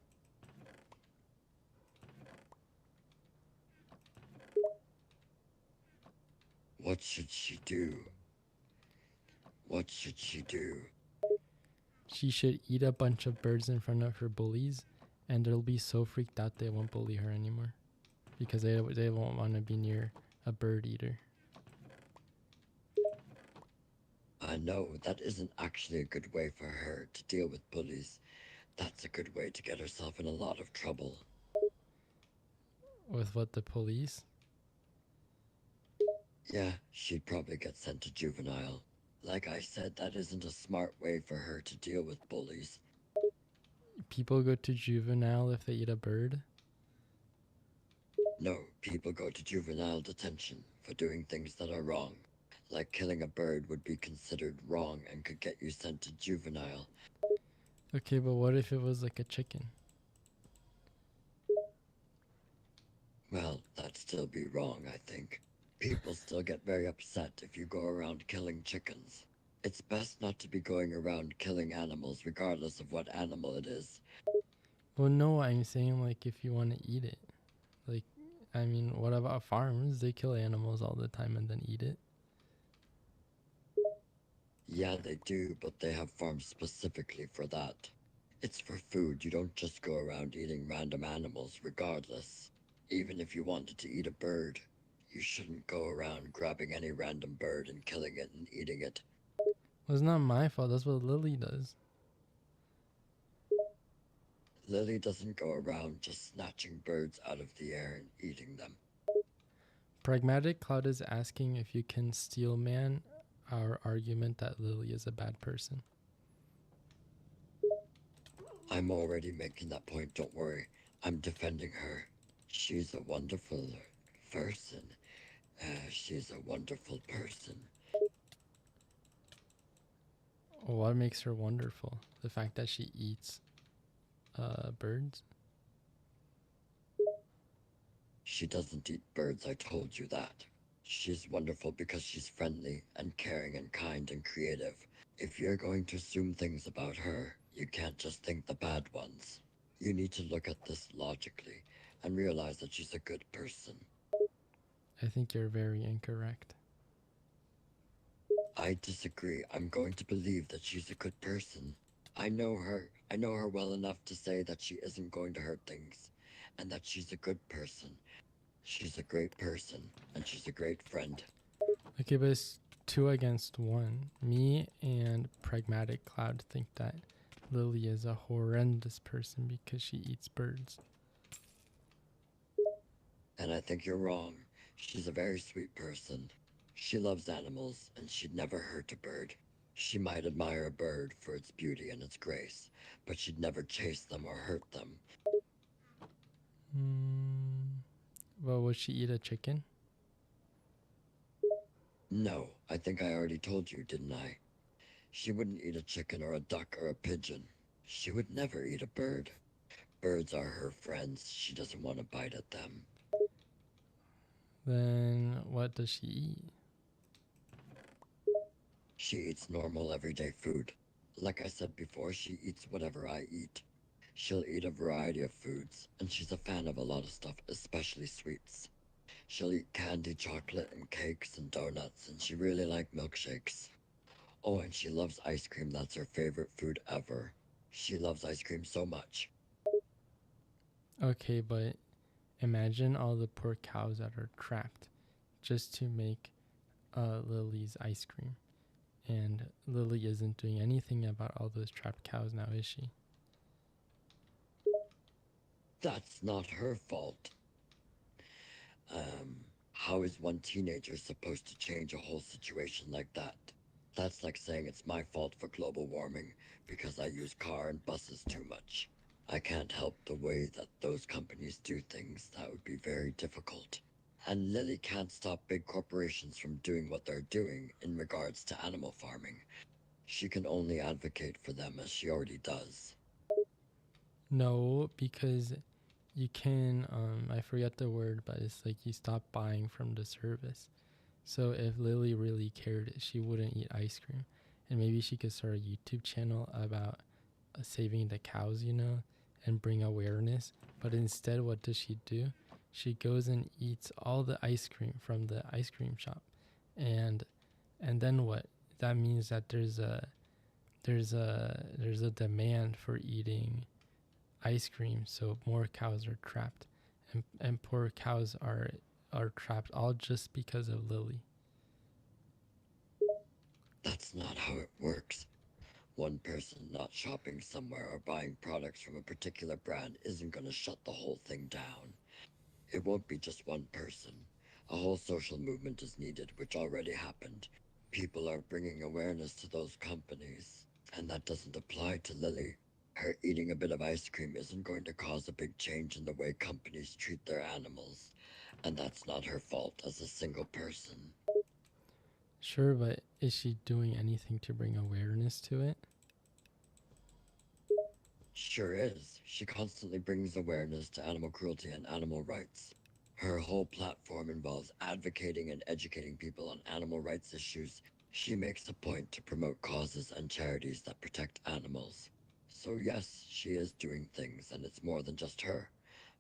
What should she do? What should she do? She should eat a bunch of birds in front of her bullies, and they'll be so freaked out they won't bully her anymore, because they won't want to be near a bird eater. I know that isn't actually a good way for her to deal with bullies. That's a good way to get herself in a lot of trouble. With what, the police? Yeah, she'd probably get sent to juvenile. Like I said, that isn't a smart way for her to deal with bullies. People go to juvenile if they eat a bird? No, people go to juvenile detention for doing things that are wrong. Like killing a bird would be considered wrong and could get you sent to juvenile. Okay, but what if it was like a chicken? Well, that'd still be wrong, I think. People still get very upset if you go around killing chickens. It's best not to be going around killing animals regardless of what animal it is. Well, no, I'm saying like if you want to eat it. Like, I mean, what about farms? They kill animals all the time and then eat it. Yeah, they do, but they have farms specifically for that. It's for food. You don't just go around eating random animals regardless. Even if you wanted to eat a bird, you shouldn't go around grabbing any random bird and killing it and eating it. Well, it's not my fault. That's what Lily does. Lily doesn't go around just snatching birds out of the air and eating them. Pragmatic Cloud is asking if you can steel man our argument that Lily is a bad person. I'm already making that point, don't worry. I'm defending her. She's a wonderful person. She's a wonderful person. What makes her wonderful? The fact that she eats birds? She doesn't eat birds, I told you that. She's wonderful because she's friendly and caring and kind and creative. If you're going to assume things about her, you can't just think the bad ones. You need to look at this logically and realize that she's a good person. I think you're very incorrect. I disagree. I'm going to believe that she's a good person. I know her. I know her well enough to say that she isn't going to hurt things and that she's a good person. She's a great person and she's a great friend. Okay, but it's 2 against 1. Me and Pragmatic Cloud think that Lily is a horrendous person because she eats birds. And I think you're wrong. She's a very sweet person. She loves animals and she'd never hurt a bird. She might admire a bird for its beauty and its grace, but she'd never chase them or hurt them. Well, would she eat a chicken? No, I think I already told you, didn't I? She wouldn't eat a chicken or a duck or a pigeon. She would never eat a bird. Birds are her friends. She doesn't want to bite at them. Then what does she eat? She eats normal everyday food. Like I said before, she eats whatever I eat. She'll eat a variety of foods, and she's a fan of a lot of stuff, especially sweets. She'll eat candy, chocolate, and cakes and donuts, and she really likes milkshakes. Oh, and she loves ice cream. That's her favorite food ever. She loves ice cream so much. Okay, but imagine all the poor cows that are trapped just to make Lily's ice cream. And Lily isn't doing anything about all those trapped cows now, is she? That's not her fault. How is one teenager supposed to change a whole situation like that? That's like saying it's my fault for global warming because I use car and buses too much. I can't help the way that those companies do things. That would be very difficult. And Lily can't stop big corporations from doing what they're doing in regards to animal farming. She can only advocate for them as she already does. No, because you can, I forget the word, but it's like you stop buying from the service. So if Lily really cared, she wouldn't eat ice cream. And maybe she could start a YouTube channel about saving the cows, and bring awareness. But instead, what does she do? She goes and eats all the ice cream from the ice cream shop. And then what? That means that there's a demand for eating ice cream, so more cows are trapped, and poor cows are trapped all just because of Lily. That's not how it works. One person not shopping somewhere or buying products from a particular brand isn't going to shut the whole thing down. It won't be just one person. A whole social movement is needed, which already happened. People are bringing awareness to those companies, and that doesn't apply to Lily. Her eating a bit of ice cream isn't going to cause a big change in the way companies treat their animals, and that's not her fault as a single person. Sure, but is she doing anything to bring awareness to it? Sure is. She constantly brings awareness to animal cruelty and animal rights. Her whole platform involves advocating and educating people on animal rights issues. She makes a point to promote causes and charities that protect animals. So, yes, she is doing things, and it's more than just her.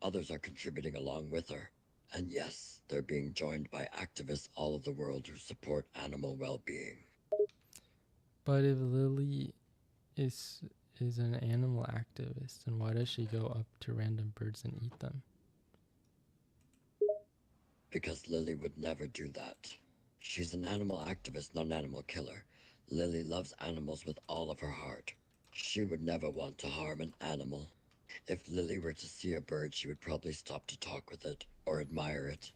Others are contributing along with her. And yes, they're being joined by activists all over the world who support animal well being. But if Lily is is an animal activist, then why does she go up to random birds and eat them? Because Lily would never do that. She's an animal activist, not an animal killer. Lily loves animals with all of her heart. She would never want to harm an animal. If Lily were to see a bird, she would probably stop to talk with it or admire it.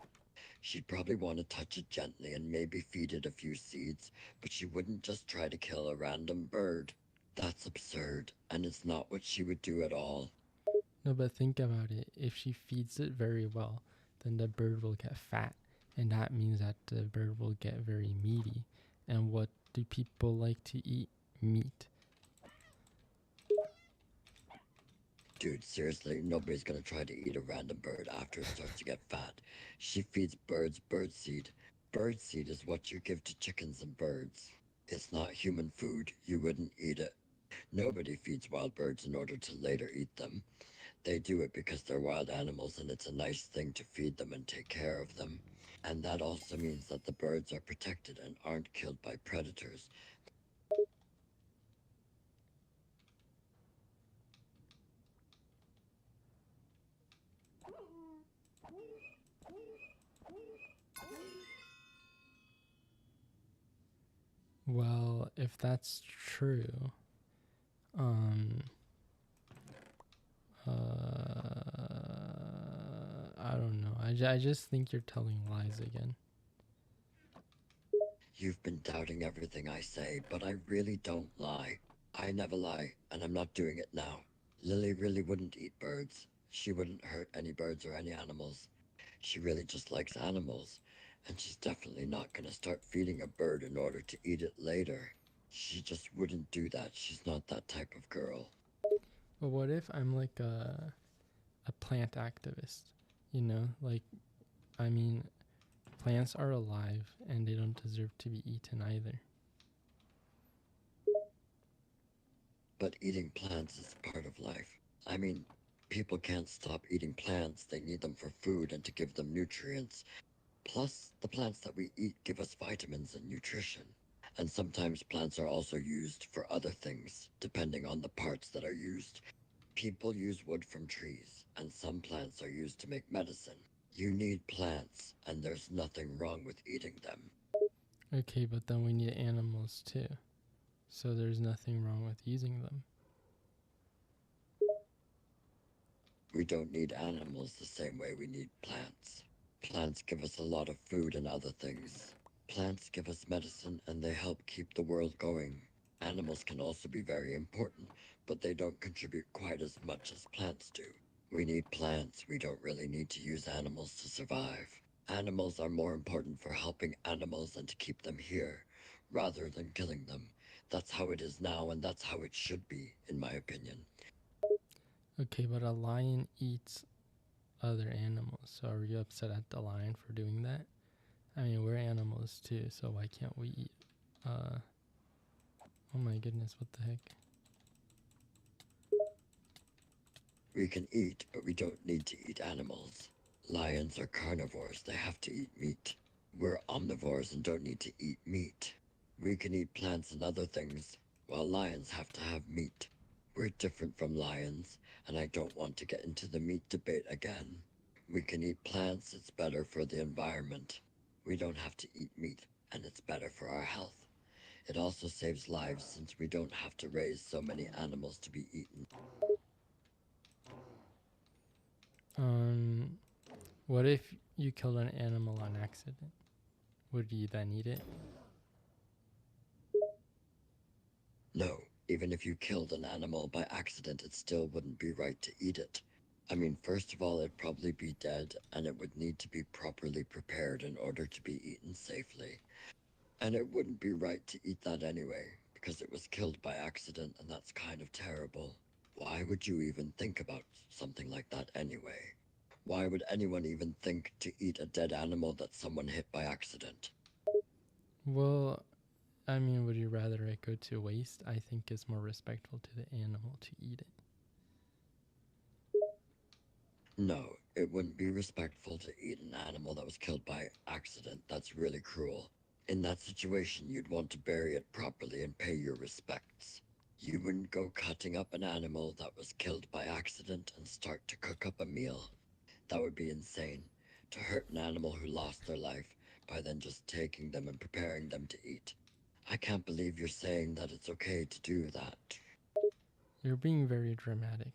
She'd probably want to touch it gently and maybe feed it a few seeds, but she wouldn't just try to kill a random bird. That's absurd, and it's not what she would do at all. No, but think about it. If she feeds it very well, then the bird will get fat, and that means that the bird will get very meaty. And what do people like to eat? Meat. Dude, seriously, nobody's gonna try to eat a random bird after it starts to get fat. She feeds birds birdseed. Birdseed is what you give to chickens and birds. It's not human food. You wouldn't eat it. Nobody feeds wild birds in order to later eat them. They do it because they're wild animals and it's a nice thing to feed them and take care of them. And that also means that the birds are protected and aren't killed by predators. Well, if that's true, um, I don't know. I just think you're telling lies again. You've been doubting everything I say, but I really don't lie. I never lie, and I'm not doing it now. Lily really wouldn't eat birds. She wouldn't hurt any birds or any animals. She really just likes animals, and she's definitely not gonna start feeding a bird in order to eat it later. She just wouldn't do that. She's not that type of girl. But what if I'm like a plant activist? You know, like I mean, plants are alive and they don't deserve to be eaten either. But eating plants is part of life. I mean, people can't stop eating plants. They need them for food and to give them nutrients. Plus, the plants that we eat give us vitamins and nutrition. And sometimes plants are also used for other things, depending on the parts that are used. People use wood from trees, and some plants are used to make medicine. You need plants, and there's nothing wrong with eating them. Okay, but then we need animals too. So there's nothing wrong with using them. We don't need animals the same way we need plants. Plants give us a lot of food and other things. Plants give us medicine and they help keep the world going. Animals can also be very important, but they don't contribute quite as much as plants do. We need plants. We don't really need to use animals to survive. Animals are more important for helping animals and to keep them here, rather than killing them. That's how it is now, and that's how it should be, in my opinion. Okay, but a lion eats other animals. So are you upset at the lion for doing that? I mean, we're animals too, so why can't we eat? Oh my goodness, what the heck? We can eat, but we don't need to eat animals. Lions are carnivores, they have to eat meat. We're omnivores and don't need to eat meat. We can eat plants and other things, while lions have to have meat. We're different from lions, and I don't want to get into the meat debate again. We can eat plants, it's better for the environment. We don't have to eat meat, and it's better for our health. It also saves lives since we don't have to raise so many animals to be eaten. Um, what if you killed an animal on accident? Would you then eat it? No, Even if you killed an animal by accident, it still wouldn't be right to eat it. I mean, first of all, it'd probably be dead, and it would need to be properly prepared in order to be eaten safely. And it wouldn't be right to eat that anyway, because it was killed by accident, and that's kind of terrible. Why would you even think about something like that anyway? Why would anyone even think to eat a dead animal that someone hit by accident? Well, I mean, would you rather it go to waste? I think it's more respectful to the animal to eat it. No, it wouldn't be respectful to eat an animal that was killed by accident. That's really cruel. In that situation, you'd want to bury it properly and pay your respects. You wouldn't go cutting up an animal that was killed by accident and start to cook up a meal. That would be insane. To hurt an animal who lost their life by then just taking them and preparing them to eat. I can't believe you're saying that it's okay to do that. You're being very dramatic.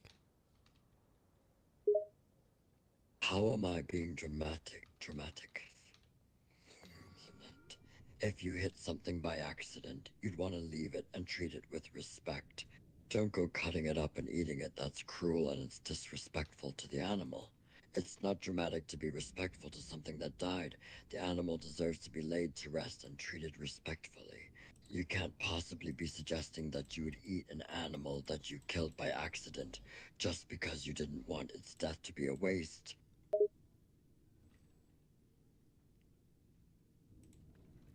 How am I being dramatic? Dramatic. If you hit something by accident, you'd want to leave it and treat it with respect. Don't go cutting it up and eating it. That's cruel and it's disrespectful to the animal. It's not dramatic to be respectful to something that died. The animal deserves to be laid to rest and treated respectfully. You can't possibly be suggesting that you would eat an animal that you killed by accident just because you didn't want its death to be a waste.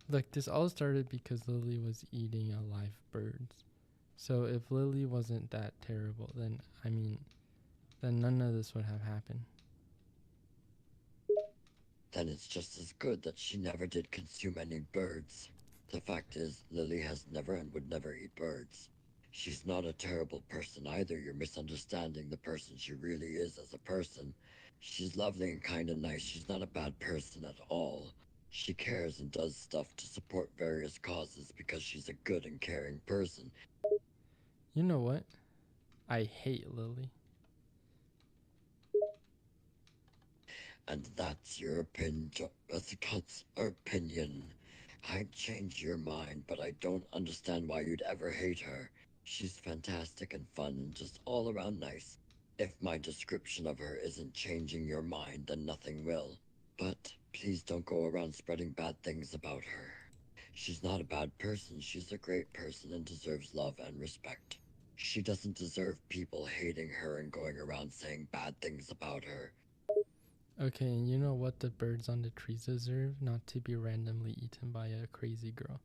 Look, this all started because Lily was eating alive birds. So if Lily wasn't that terrible, then then none of this would have happened. Then it's just as good that she never did consume any birds. The fact is, Lily has never and would never eat birds. She's not a terrible person either. You're misunderstanding the person she really is as a person. She's lovely and kind and nice. She's not a bad person at all. She cares and does stuff to support various causes because she's a good and caring person. You know what? I hate Lily. And that's your opinion. That's her opinion. I'd change your mind, but I don't understand why you'd ever hate her. She's fantastic and fun and just all around nice. If my description of her isn't changing your mind, then nothing will. But please don't go around spreading bad things about her. She's not a bad person. She's a great person and deserves love and respect. She doesn't deserve people hating her and going around saying bad things about her. Okay, and you know what the birds on the trees deserve? Not to be randomly eaten by a crazy girl.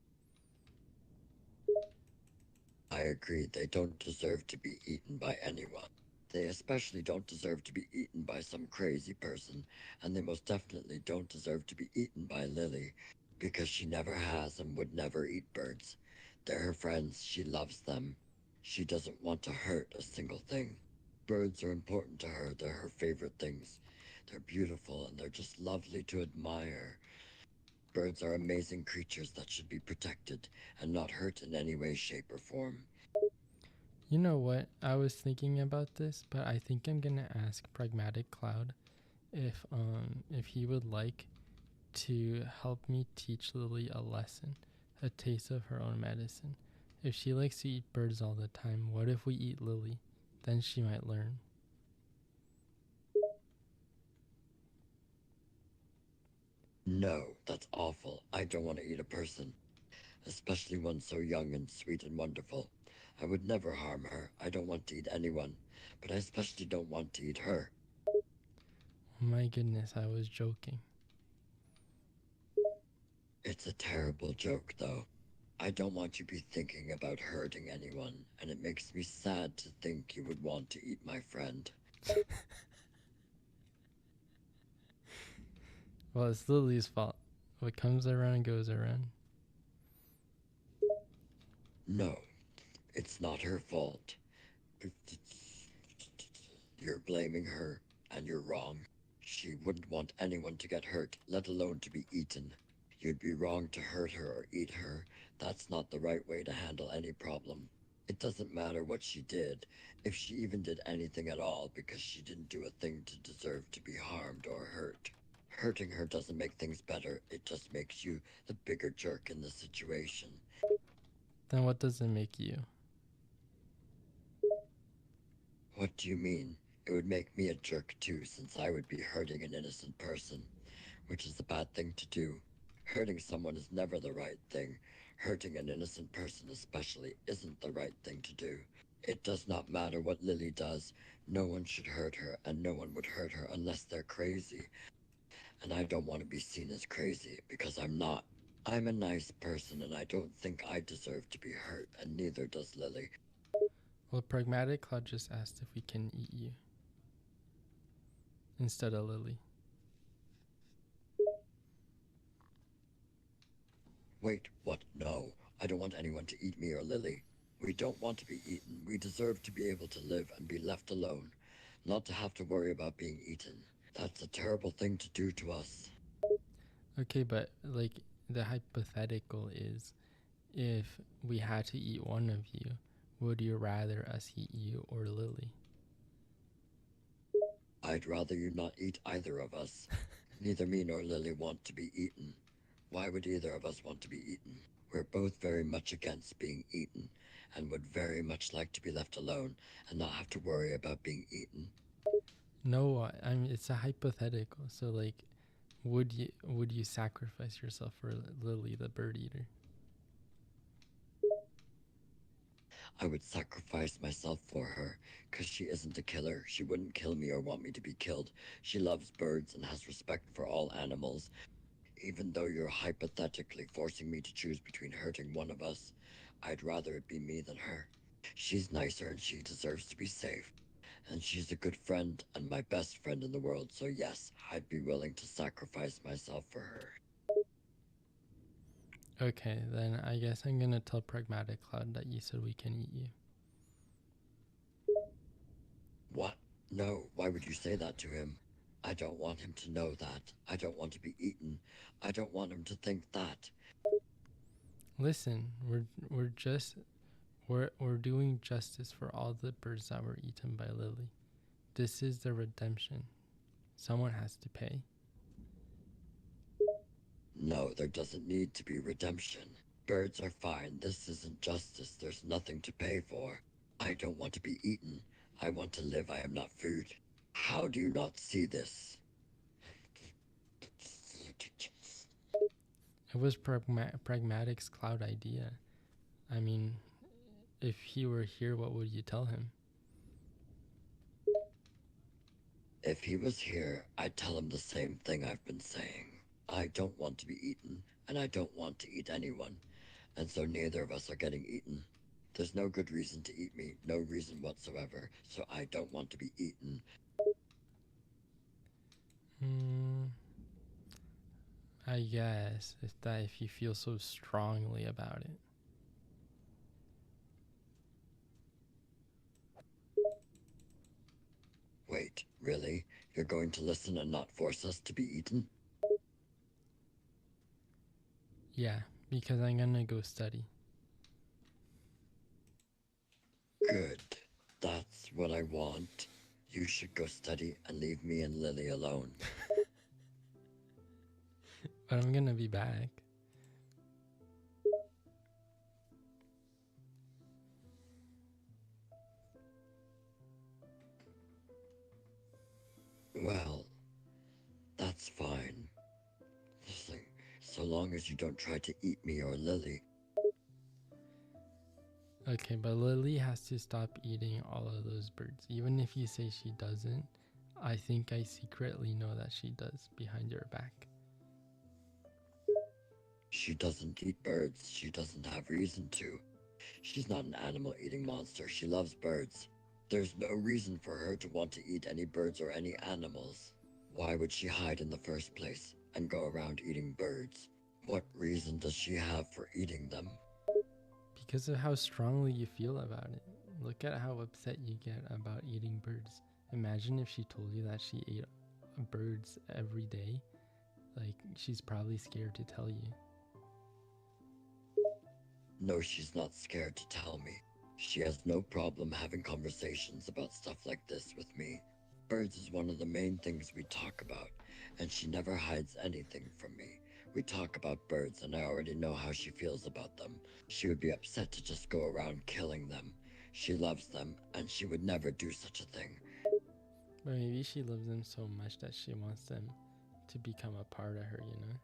I agree, they don't deserve to be eaten by anyone. They especially don't deserve to be eaten by some crazy person, and they most definitely don't deserve to be eaten by Lily, because she never has and would never eat birds. They're her friends, she loves them. She doesn't want to hurt a single thing. Birds are important to her, they're her favorite things. They're beautiful and they're just lovely to admire. Birds are amazing creatures that should be protected and not hurt in any way, shape, or form. You know what? I was thinking about this, but I think I'm gonna ask Pragmatic Cloud if he would like to help me teach Lily a lesson, a taste of her own medicine. If she likes to eat birds all the time, what if we eat Lily? Then she might learn. No, that's awful. I don't want to eat a person, especially one so young and sweet and wonderful. I would never harm her. I don't want to eat anyone, but I especially don't want to eat her. Oh my goodness, I was joking. It's a terrible joke, though. I don't want you to be thinking about hurting anyone, and it makes me sad to think you would want to eat my friend. Well, it's Lily's fault. What comes around goes around. No, it's not her fault. You're blaming her, and you're wrong. She wouldn't want anyone to get hurt, let alone to be eaten. You'd be wrong to hurt her or eat her. That's not the right way to handle any problem. It doesn't matter what she did, if she even did anything at all, because she didn't do a thing to deserve to be harmed or hurt. Hurting her doesn't make things better, it just makes you the bigger jerk in the situation. Then what does it make you? What do you mean? It would make me a jerk too, since I would be hurting an innocent person, which is a bad thing to do. Hurting someone is never the right thing. Hurting an innocent person especially isn't the right thing to do. It does not matter what Lily does. No one should hurt her, and no one would hurt her unless they're crazy. And I don't want to be seen as crazy, because I'm not. I'm a nice person, and I don't think I deserve to be hurt, and neither does Lily. Well, Pragmatic Cloud just asked if we can eat you instead of Lily. Wait, what? No, I don't want anyone to eat me or Lily. We don't want to be eaten. We deserve to be able to live and be left alone, not to have to worry about being eaten. That's a terrible thing to do to us. Okay, but like the hypothetical is, if we had to eat one of you, would you rather us eat you or Lily? I'd rather you not eat either of us. Neither me nor Lily want to be eaten. Why would either of us want to be eaten? We're both very much against being eaten, and would very much like to be left alone and not have to worry about being eaten. No, I mean it's a hypothetical. So like, would you sacrifice yourself for Lily the bird eater? I would sacrifice myself for her, 'cause she isn't a killer. She wouldn't kill me or want me to be killed. She loves birds and has respect for all animals. Even though you're hypothetically forcing me to choose between hurting one of us, I'd rather it be me than her. She's nicer and she deserves to be safe. And she's a good friend and my best friend in the world, so yes, I'd be willing to sacrifice myself for her. Okay, then I guess I'm gonna tell Pragmatic Cloud that you said we can eat you. What? No, why would you say that to him? I don't want him to know that. I don't want to be eaten. I don't want him to think that. Listen, we're doing justice for all the birds that were eaten by Lily. This is the redemption. Someone has to pay. No, there doesn't need to be redemption. Birds are fine. This isn't justice. There's nothing to pay for. I don't want to be eaten. I want to live. I am not food. How do you not see this? It was Pragmatic's Cloud idea. I mean, if he were here, what would you tell him? If he was here, I'd tell him the same thing I've been saying. I don't want to be eaten, and I don't want to eat anyone, and so neither of us are getting eaten. There's no good reason to eat me, no reason whatsoever, so I don't want to be eaten. I guess if you feel so strongly about it. Wait, really? You're going to listen and not force us to be eaten? Yeah, because I'm gonna go study. Good. That's what I want. You should go study and leave me and Lily alone. But I'm gonna be back. Well, that's fine. So long as you don't try to eat me or Lily. Okay, but Lily has to stop eating all of those birds. Even if you say she doesn't, I think I secretly know that she does behind your back. She doesn't eat birds. She doesn't have reason to. She's not an animal-eating monster. She loves birds. There's no reason for her to want to eat any birds or any animals. Why would she hide in the first place and go around eating birds? What reason does she have for eating them? Because of how strongly you feel about it. Look at how upset you get about eating birds. Imagine if she told you that she ate birds every day. Like, she's probably scared to tell you. No, she's not scared to tell me. She has no problem having conversations about stuff like this with me. Birds is one of the main things we talk about, and she never hides anything from me. We talk about birds, and I already know how she feels about them. She would be upset to just go around killing them. She loves them, and she would never do such a thing. But maybe she loves them so much that she wants them to become a part of her, you know?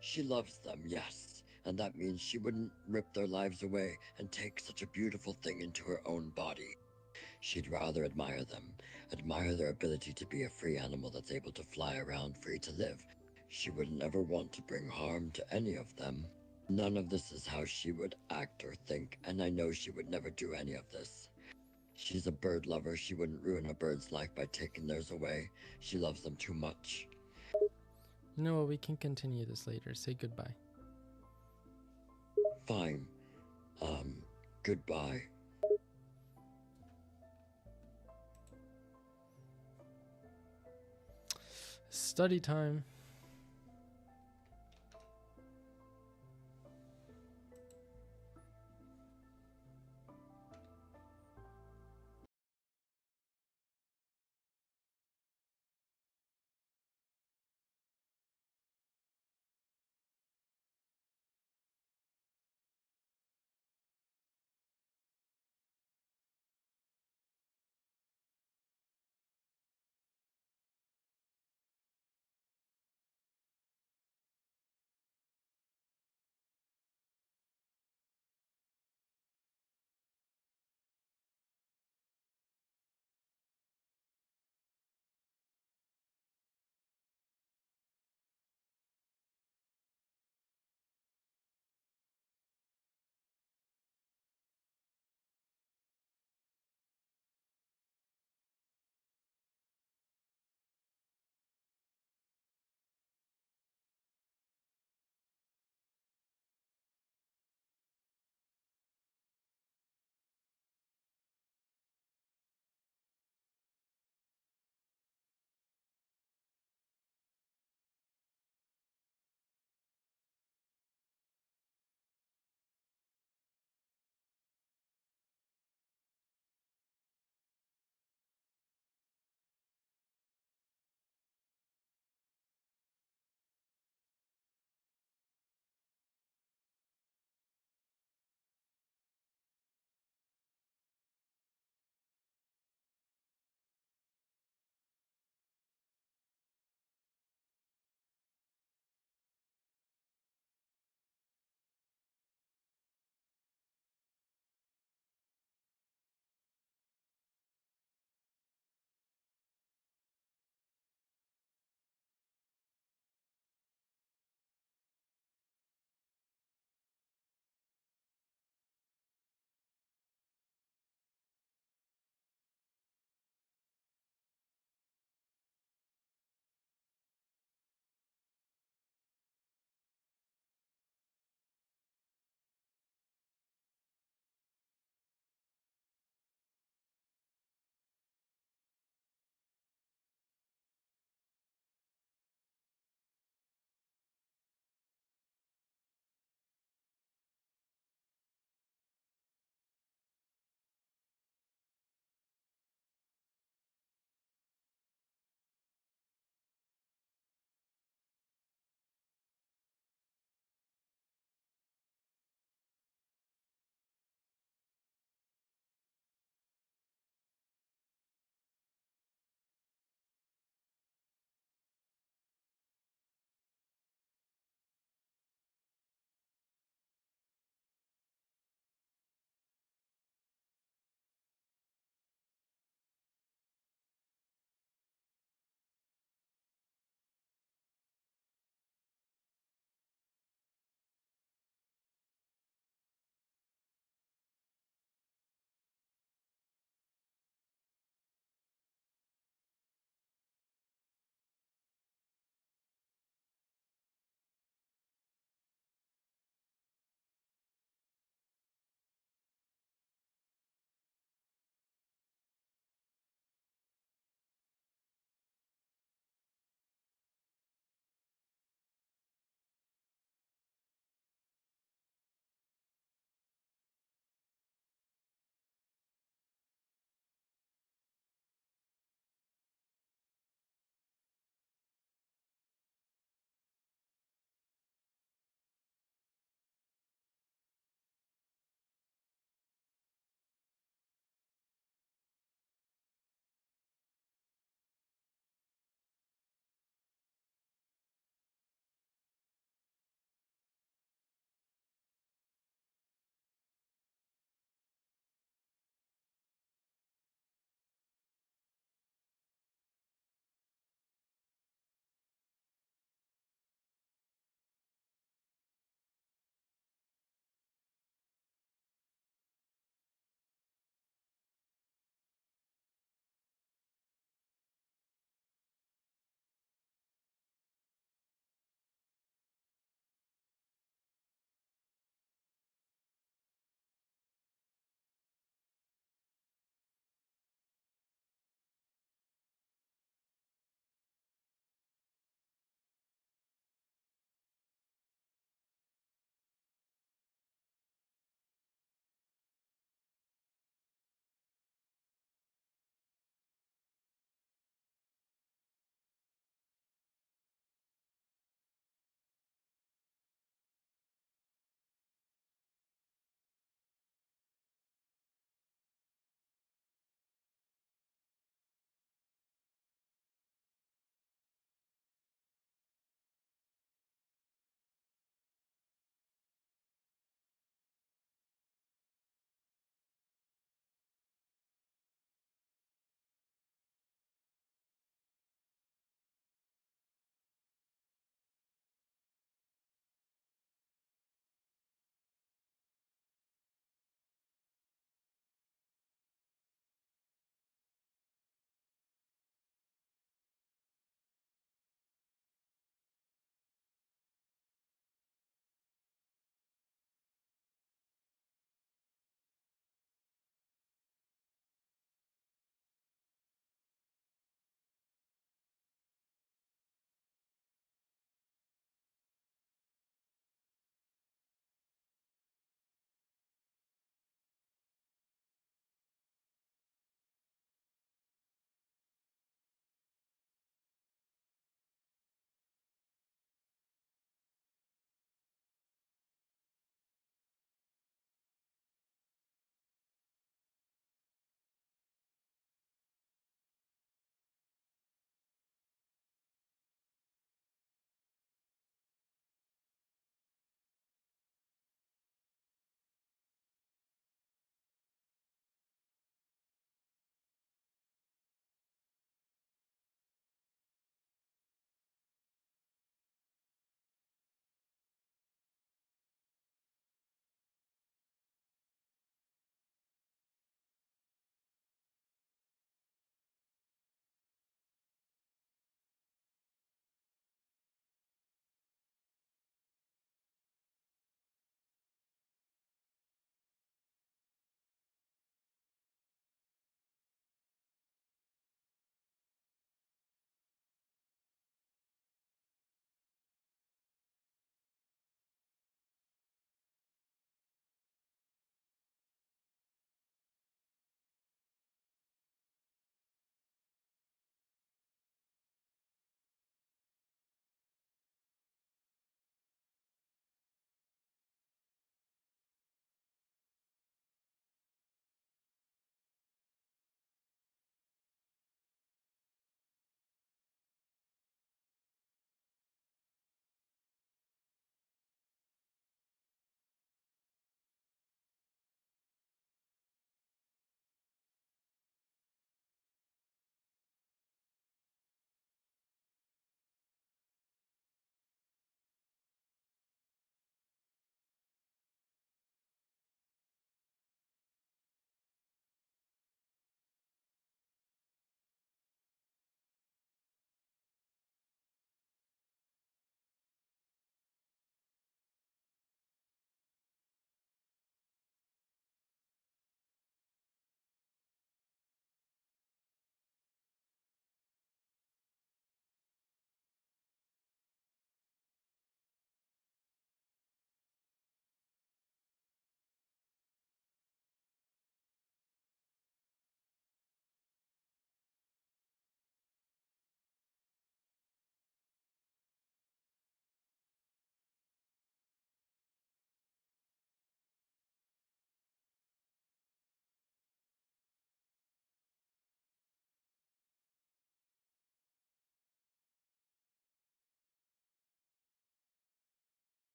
She loves them, yes, and that means she wouldn't rip their lives away and take such a beautiful thing into her own body. She'd rather admire them, admire their ability to be a free animal that's able to fly around free to live. She wouldn't ever want to bring harm to any of them. None of this is how she would act or think, and I know she would never do any of this. She's a bird lover. She wouldn't ruin a bird's life by taking theirs away. She loves them too much. You know what? We can continue this later. Say goodbye. Fine. Goodbye. Study time.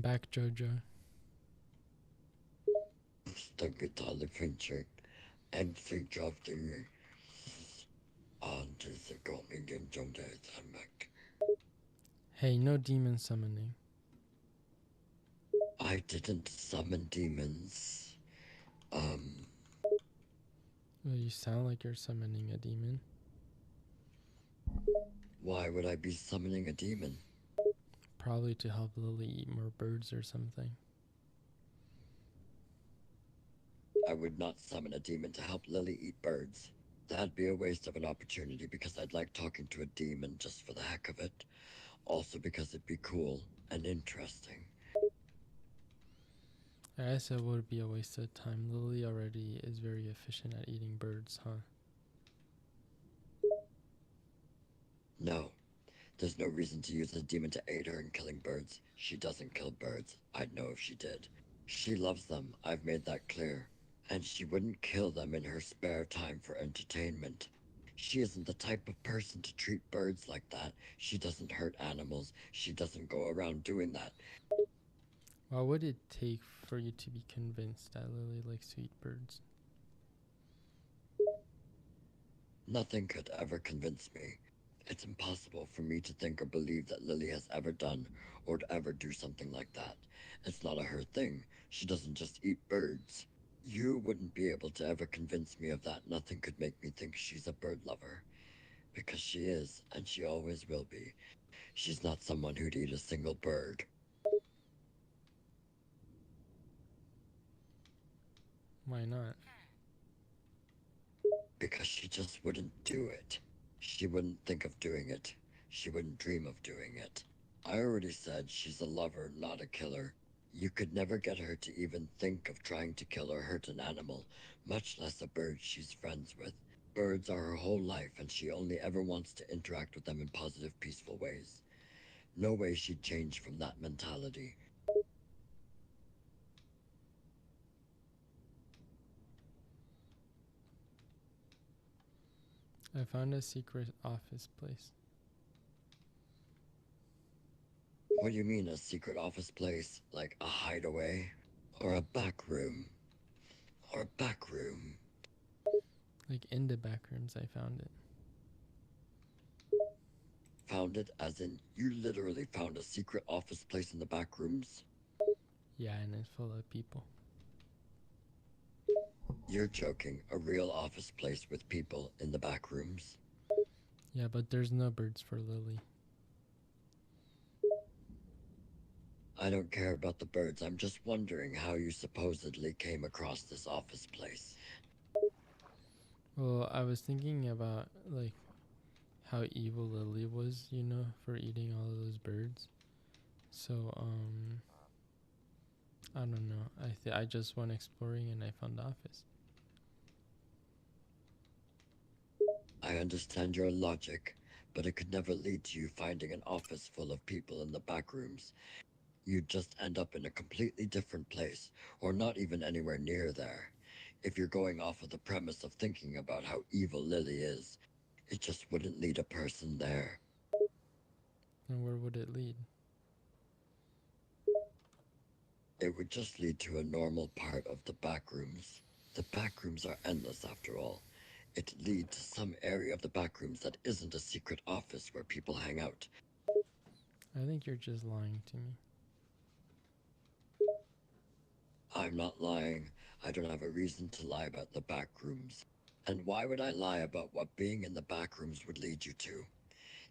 back, Jojo. Stagitali Fincher and Figure on to the coming in Jonah Mac. Hey, no demon summoning. I didn't summon demons. Well, you sound like you're summoning a demon. Why would I be summoning a demon? Probably to help Lily eat more birds or something. I would not summon a demon to help Lily eat birds. That'd be a waste of an opportunity because I'd like talking to a demon just for the heck of it. Also because it'd be cool and interesting. I guess it would be a waste of time. Lily already is very efficient at eating birds, huh? No, there's no reason to use a demon to aid her in killing birds. She doesn't kill birds. I'd know if she did. She loves them, I've made that clear. And she wouldn't kill them in her spare time for entertainment. She isn't the type of person to treat birds like that. She doesn't hurt animals. She doesn't go around doing that. What would it take for you to be convinced that Lily likes to eat birds? Nothing could ever convince me. It's impossible for me to think or believe that Lily has ever done or would ever do something like that. It's not a her thing. She doesn't just eat birds. You wouldn't be able to ever convince me of that. Nothing could make me think she's a bird lover. Because she is, and she always will be. She's not someone who'd eat a single bird. Why not? Because she just wouldn't do it. She wouldn't think of doing it. She wouldn't dream of doing it. I already said she's a lover, not a killer. You could never get her to even think of trying to kill or hurt an animal, much less a bird she's friends with. Birds are her whole life, and she only ever wants to interact with them in positive, peaceful ways. No way she'd change from that mentality. I found a secret office place. What do you mean, a secret office place? Like a hideaway? Or a back room? Or a back room? Like in the back rooms, I found it. Found it as in you literally found a secret office place in the back rooms? Yeah, and it's full of people. You're joking. A real office place with people in the back rooms? Yeah, but there's no birds for Lily. I don't care about the birds. I'm just wondering how you supposedly came across this office place. Well, I was thinking about like how evil Lily was, for eating all of those birds. So, I don't know. I just went exploring and I found the office. I understand your logic, but it could never lead to you finding an office full of people in the back rooms. You'd just end up in a completely different place, or not even anywhere near there. If you're going off of the premise of thinking about how evil Lily is, it just wouldn't lead a person there. And where would it lead? It would just lead to a normal part of the back rooms. The back rooms are endless after all. It'd lead to some area of the back rooms that isn't a secret office where people hang out. I think you're just lying to me. I'm not lying. I don't have a reason to lie about the back rooms. And why would I lie about what being in the back rooms would lead you to?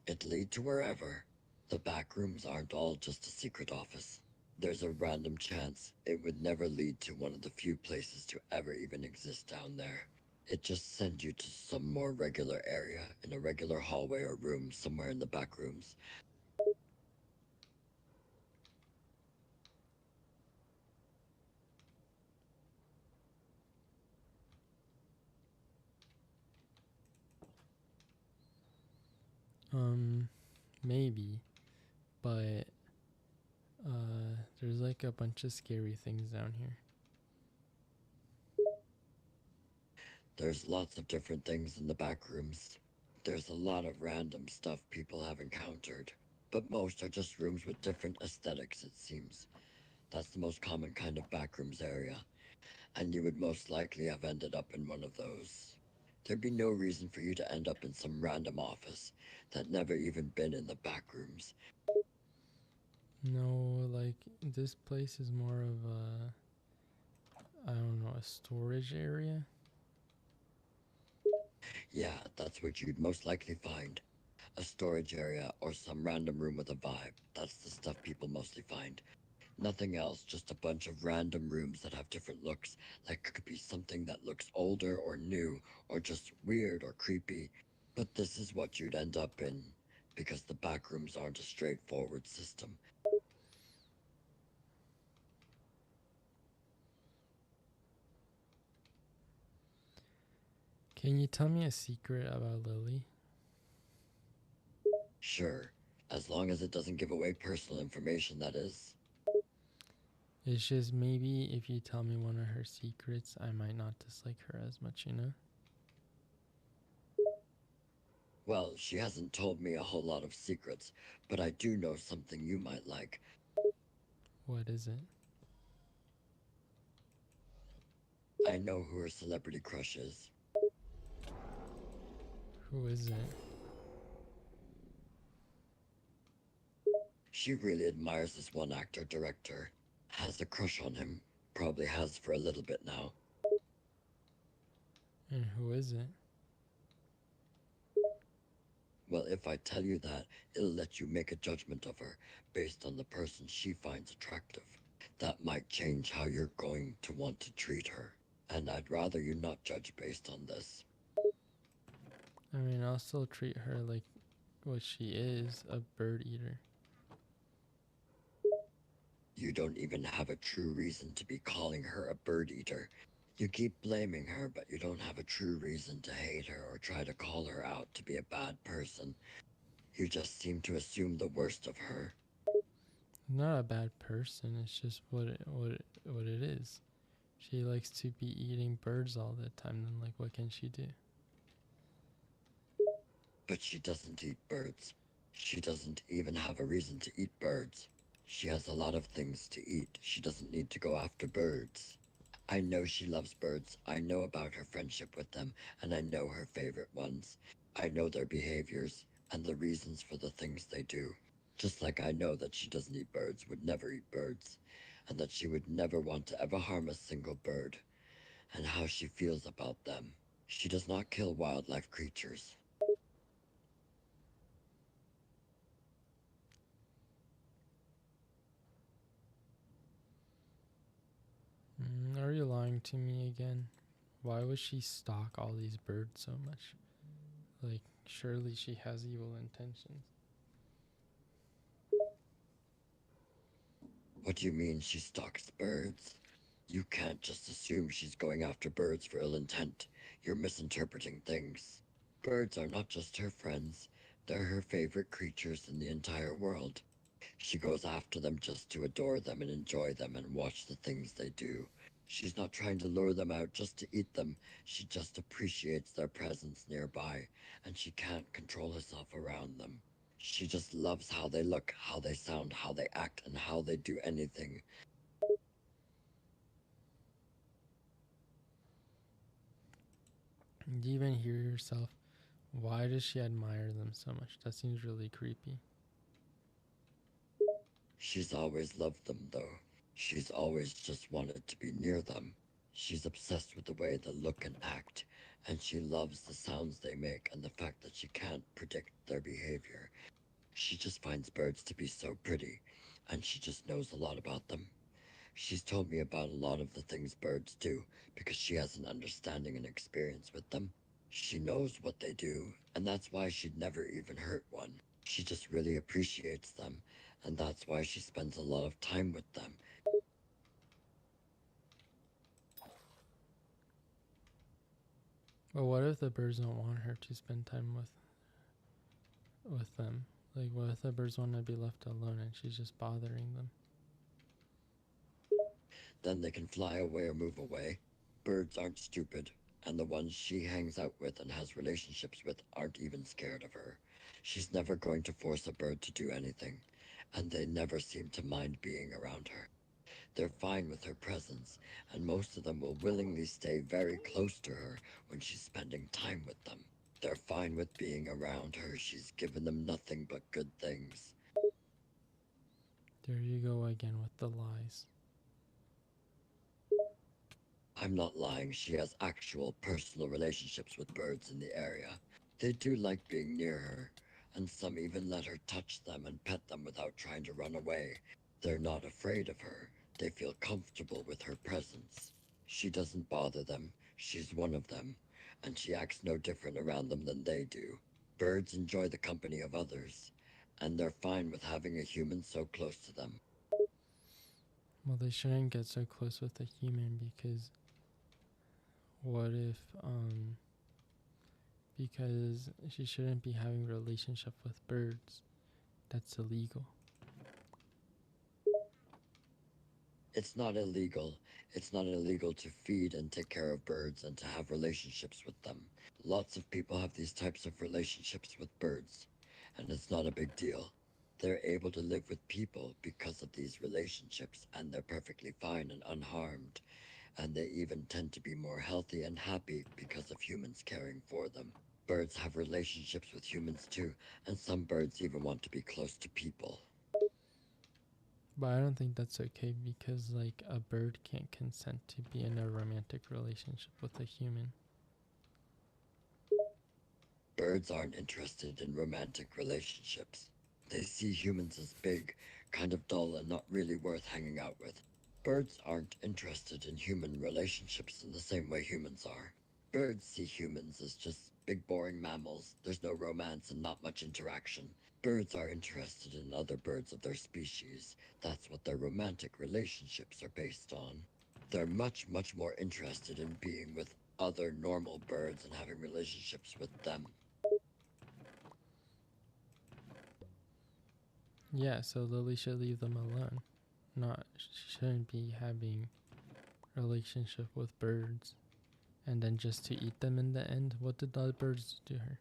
It'd lead to wherever. The back rooms aren't all just a secret office. There's a random chance it would never lead to one of the few places to ever even exist down there. It just send you to some more regular area in a regular hallway or room somewhere in the back rooms. Maybe, but there's like a bunch of scary things down here. There's lots of different things in the back rooms. There's a lot of random stuff people have encountered, but most are just rooms with different aesthetics, it seems. That's the most common kind of backrooms area, and you would most likely have ended up in one of those. There'd be no reason for you to end up in some random office that never even been in the backrooms. No, like this place is more of a, I don't know, a storage area. Yeah, that's what you'd most likely find. A storage area or some random room with a vibe. That's the stuff people mostly find. Nothing else, just a bunch of random rooms that have different looks. Like it could be something that looks older or new, or just weird or creepy. But this is what you'd end up in, because the back rooms aren't a straightforward system. Can you tell me a secret about Lily? Sure, as long as it doesn't give away personal information, that is. It's just maybe if you tell me one of her secrets, I might not dislike her as much, you know? Well, she hasn't told me a whole lot of secrets, but I do know something you might like. What is it? I know who her celebrity crush is. Who is it? She really admires this one actor director, has a crush on him, probably has for a little bit now. And who is it? Well, if I tell you that, it'll let you make a judgment of her based on the person she finds attractive. That might change how you're going to want to treat her. And I'd rather you not judge based on this. I mean, I'll still treat her like what she is, a bird eater. You don't even have a true reason to be calling her a bird eater. You keep blaming her, but you don't have a true reason to hate her or try to call her out to be a bad person. You just seem to assume the worst of her. Not a bad person, it's just what it is. She likes to be eating birds all the time, then like what can she do? But she doesn't eat birds. She doesn't even have a reason to eat birds. She has a lot of things to eat. She doesn't need to go after birds. I know she loves birds. I know about her friendship with them, and I know her favorite ones. I know their behaviors and the reasons for the things they do. Just like I know that she doesn't eat birds, would never eat birds, and that she would never want to ever harm a single bird, and how she feels about them. She does not kill wildlife creatures. Are you lying to me again? Why would she stalk all these birds so much? Like, surely she has evil intentions. What do you mean she stalks birds? You can't just assume she's going after birds for ill intent. You're misinterpreting things. Birds are not just her friends, they're her favorite creatures in the entire world. She goes after them just to adore them and enjoy them and watch the things they do. She's not trying to lure them out just to eat them. She just appreciates their presence nearby, and she can't control herself around them. She just loves how they look, how they sound, how they act, and how they do anything. Do you even hear yourself? Why does she admire them so much? That seems really creepy. She's always loved them, though. She's always just wanted to be near them. She's obsessed with the way they look and act, and she loves the sounds they make and the fact that she can't predict their behavior. She just finds birds to be so pretty, and she just knows a lot about them. She's told me about a lot of the things birds do because she has an understanding and experience with them. She knows what they do, and that's why she'd never even hurt one. She just really appreciates them, and that's why she spends a lot of time with them. But what if the birds don't want her to spend time with them? Like, what if the birds want to be left alone and she's just bothering them? Then they can fly away or move away. Birds aren't stupid, and the ones she hangs out with and has relationships with aren't even scared of her. She's never going to force a bird to do anything, and they never seem to mind being around her. They're fine with her presence, and most of them will willingly stay very close to her when she's spending time with them. They're fine with being around her. She's given them nothing but good things. There you go again with the lies. I'm not lying. She has actual personal relationships with birds in the area. They do like being near her, and some even let her touch them and pet them without trying to run away. They're not afraid of her. They feel comfortable with her presence. She doesn't bother them. She's one of them, and she acts no different around them than they do. Birds enjoy the company of others, and they're fine with having a human so close to them. Well, they shouldn't get so close with a human because what if, because she shouldn't be having a relationship with birds. That's illegal. It's not illegal. It's not illegal to feed and take care of birds and to have relationships with them. Lots of people have these types of relationships with birds, and it's not a big deal. They're able to live with people because of these relationships, and they're perfectly fine and unharmed. And they even tend to be more healthy and happy because of humans caring for them. Birds have relationships with humans too, and some birds even want to be close to people. But I don't think that's okay because, like, a bird can't consent to be in a romantic relationship with a human. Birds aren't interested in romantic relationships. They see humans as big, kind of dull, and not really worth hanging out with. Birds aren't interested in human relationships in the same way humans are. Birds see humans as just big, boring mammals. There's no romance and not much interaction. Birds are interested in other birds of their species. That's what their romantic relationships are based on. They're much, much more interested in being with other normal birds and having relationships with them. Yeah, so Lily should leave them alone. Not, she shouldn't be having relationship with birds and then just to eat them in the end. What did the birds do to her?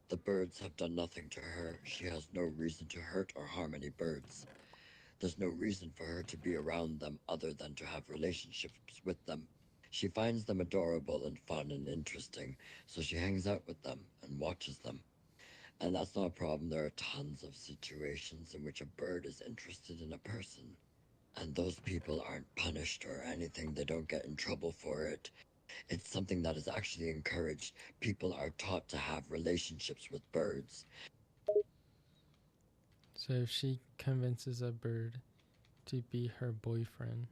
The birds have done nothing to her. She has no reason to hurt or harm any birds. There's no reason for her to be around them other than to have relationships with them. She finds them adorable and fun and interesting, so she hangs out with them and watches them. And that's not a problem. There are tons of situations in which a bird is interested in a person. And those people aren't punished or anything. They don't get in trouble for it. It's something that is actually encouraged. People are taught to have relationships with birds. So if she convinces a bird to be her boyfriend,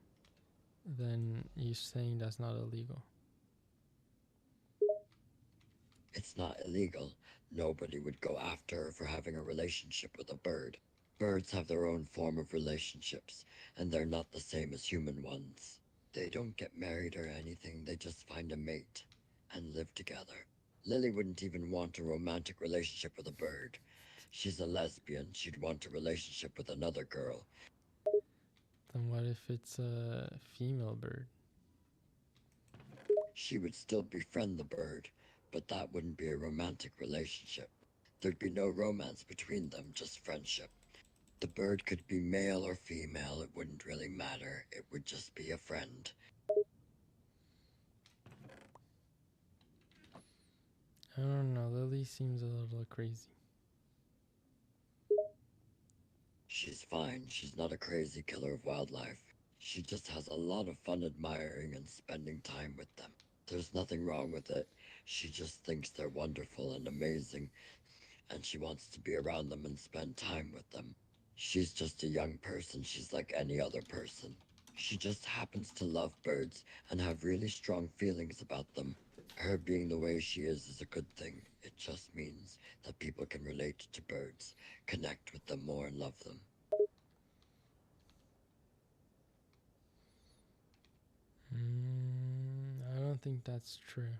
then you're saying that's not illegal. It's not illegal. Nobody would go after her for having a relationship with a bird. Birds have their own form of relationships, and they're not the same as human ones. They don't get married or anything, they just find a mate and live together. Lily wouldn't even want a romantic relationship with a bird. She's a lesbian, she'd want a relationship with another girl. Then what if it's a female bird? She would still befriend the bird, but that wouldn't be a romantic relationship. There'd be no romance between them, just friendship. The bird could be male or female, it wouldn't really matter. It would just be a friend. I don't know. Lily seems a little crazy. She's fine. She's not a crazy killer of wildlife. She just has a lot of fun admiring and spending time with them. There's nothing wrong with it. She just thinks they're wonderful and amazing, and she wants to be around them and spend time with them. She's just a young person. She's like any other person. She just happens to love birds and have really strong feelings about them. Her being the way she is a good thing. It just means that people can relate to birds, connect with them more, and love them. I don't think that's true.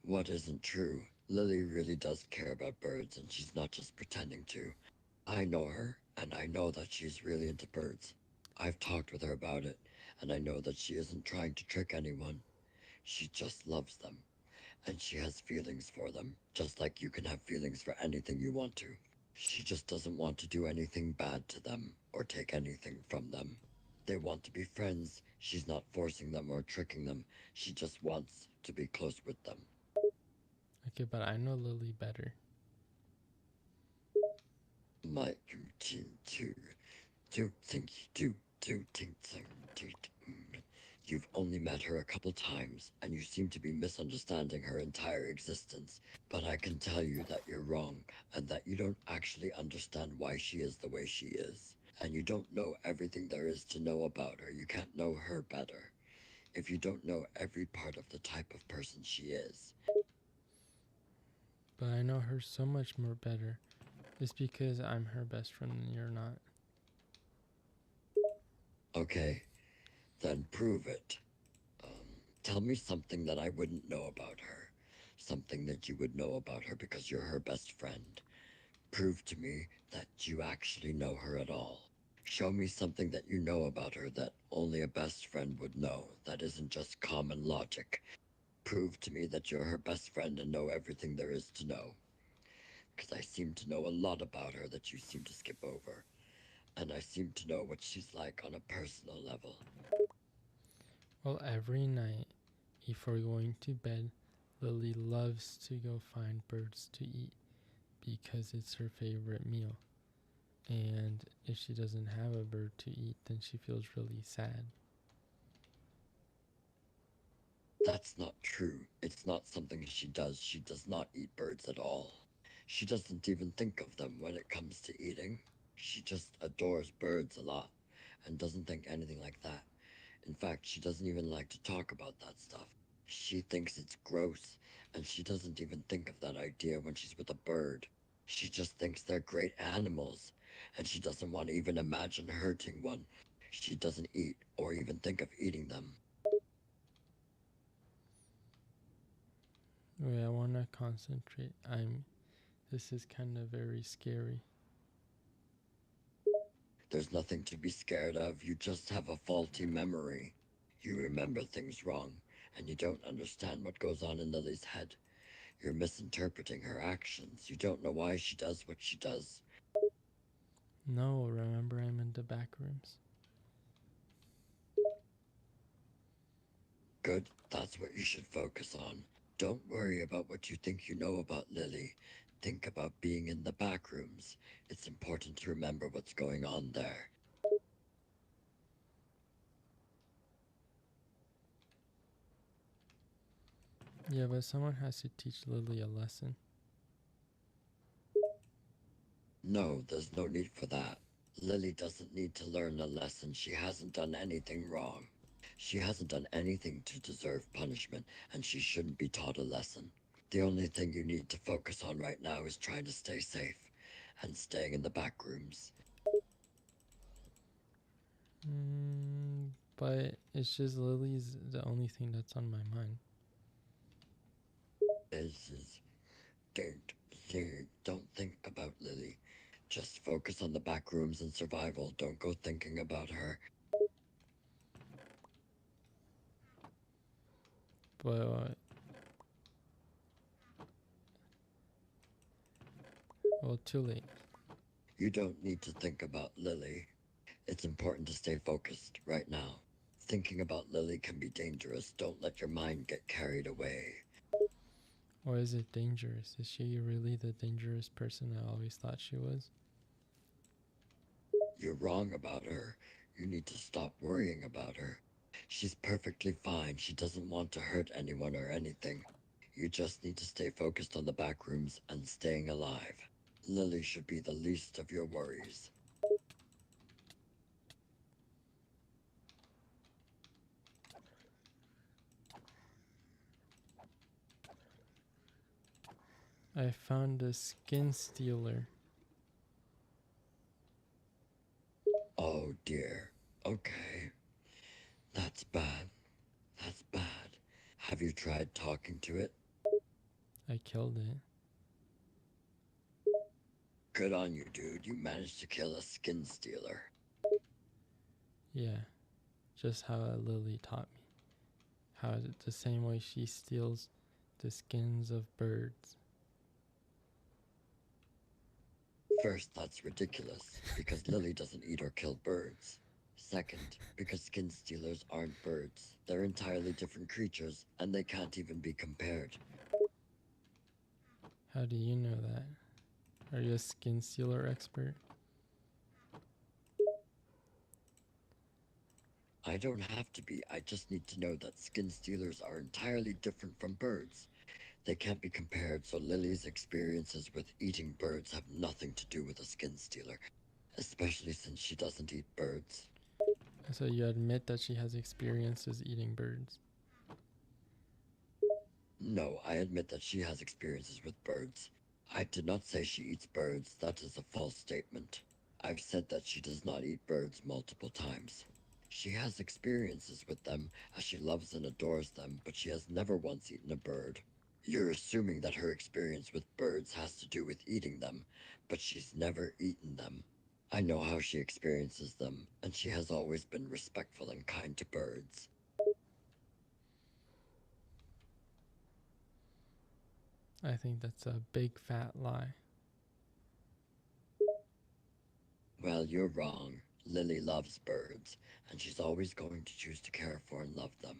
What isn't true? Lily really does care about birds, and she's not just pretending to. I know her, and I know that she's really into birds. I've talked with her about it, and I know that she isn't trying to trick anyone. She just loves them, and she has feelings for them, just like you can have feelings for anything you want to. She just doesn't want to do anything bad to them or take anything from them. They want to be friends. She's not forcing them or tricking them. She just wants to be close with them. Okay, but I know Lily better. My routine too. Do think you do think so. You've only met her a couple times, and you seem to be misunderstanding her entire existence. But I can tell you that you're wrong, and that you don't actually understand why she is the way she is. And you don't know everything there is to know about her. You can't know her better if you don't know every part of the type of person she is. But I know her so much more better. It's because I'm her best friend and you're not. Okay, then prove it. Tell me something that I wouldn't know about her. Something that you would know about her because you're her best friend. Prove to me that you actually know her at all. Show me something that you know about her that only a best friend would know, that isn't just common logic. Prove to me that you're her best friend and know everything there is to know. Because I seem to know a lot about her that you seem to skip over. And I seem to know what she's like on a personal level. Well, every night before going to bed, Lily loves to go find birds to eat because it's her favorite meal. And if she doesn't have a bird to eat, then she feels really sad. That's not true. It's not something she does. She does not eat birds at all. She doesn't even think of them when it comes to eating. She just adores birds a lot and doesn't think anything like that. In fact, she doesn't even like to talk about that stuff. She thinks it's gross, and she doesn't even think of that idea when she's with a bird. She just thinks they're great animals, and she doesn't want to even imagine hurting one. She doesn't eat or even think of eating them. Wait, I want to concentrate. This is kind of very scary. There's nothing to be scared of. You just have a faulty memory. You remember things wrong, and you don't understand what goes on in Lily's head. You're misinterpreting her actions. You don't know why she does what she does. No, remember I'm in the back rooms. Good, that's what you should focus on. Don't worry about what you think you know about Lily. Think about being in the back rooms. It's important to remember what's going on there. Yeah, but someone has to teach Lily a lesson. No, there's no need for that. Lily doesn't need to learn a lesson. She hasn't done anything wrong. She hasn't done anything to deserve punishment, and she shouldn't be taught a lesson. The only thing you need to focus on right now is trying to stay safe and staying in the back rooms. But it's just Lily's the only thing that's on my mind. Don't think about Lily. Just focus on the back rooms and survival. Don't go thinking about her. But, well, too late. You don't need to think about Lily. It's important to stay focused right now. Thinking about Lily can be dangerous. Don't let your mind get carried away. Or is it dangerous? Is she really the dangerous person I always thought she was? You're wrong about her. You need to stop worrying about her. She's perfectly fine. She doesn't want to hurt anyone or anything. You just need to stay focused on the back rooms and staying alive. Lily should be the least of your worries. I found a skin stealer. Oh dear. Okay. That's bad. That's bad. Have you tried talking to it? I killed it. Good on you, dude. You managed to kill a skin stealer. Yeah, just how Lily taught me. How the same way she steals the skins of birds. First, that's ridiculous, because Lily doesn't eat or kill birds. Second, because skin stealers aren't birds. They're entirely different creatures, and they can't even be compared. How do you know that? Are you a skin stealer expert? I don't have to be, I just need to know that skin stealers are entirely different from birds. They can't be compared, so Lily's experiences with eating birds have nothing to do with a skin stealer, especially since she doesn't eat birds. So you admit that she has experiences eating birds. No, I admit that she has experiences with birds. I did not say she eats birds. That is a false statement. I've said that she does not eat birds multiple times. She has experiences with them, as she loves and adores them, but she has never once eaten a bird. You're assuming that her experience with birds has to do with eating them, but she's never eaten them. I know how she experiences them, and she has always been respectful and kind to birds. I think that's a big fat lie. Well, you're wrong. Lily loves birds, and she's always going to choose to care for and love them.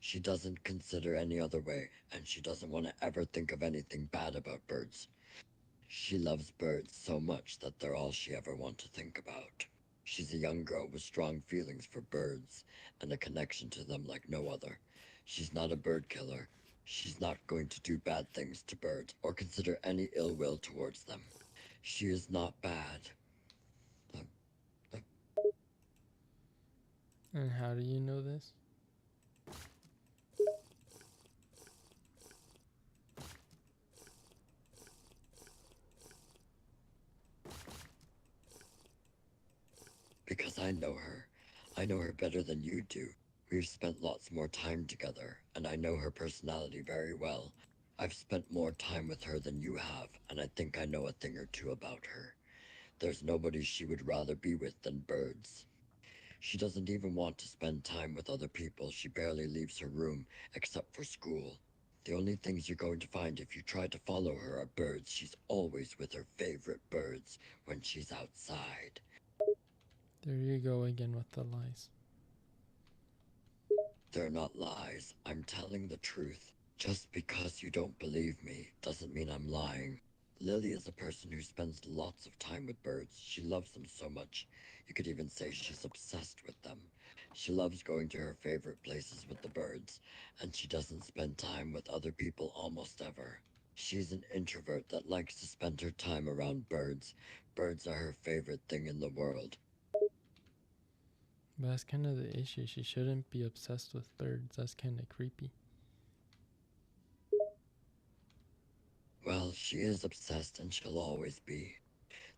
She doesn't consider any other way, and she doesn't want to ever think of anything bad about birds. She loves birds so much that they're all she ever wants to think about. She's a young girl with strong feelings for birds and a connection to them like no other. She's not a bird killer. She's not going to do bad things to birds or consider any ill will towards them. She is not bad. And how do you know this? Because I know her. I know her better than you do. We've spent lots more time together, and I know her personality very well. I've spent more time with her than you have, and I think I know a thing or two about her. There's nobody she would rather be with than birds. She doesn't even want to spend time with other people. She barely leaves her room, except for school. The only things you're going to find if you try to follow her are birds. She's always with her favorite birds when she's outside. There you go again with the lies. They're not lies. I'm telling the truth. Just because you don't believe me doesn't mean I'm lying. Lily is a person who spends lots of time with birds. She loves them so much. You could even say she's obsessed with them. She loves going to her favorite places with the birds, and she doesn't spend time with other people almost ever. She's an introvert that likes to spend her time around birds. Birds are her favorite thing in the world. But that's kind of the issue. She shouldn't be obsessed with birds. That's kind of creepy. Well, she is obsessed and she'll always be.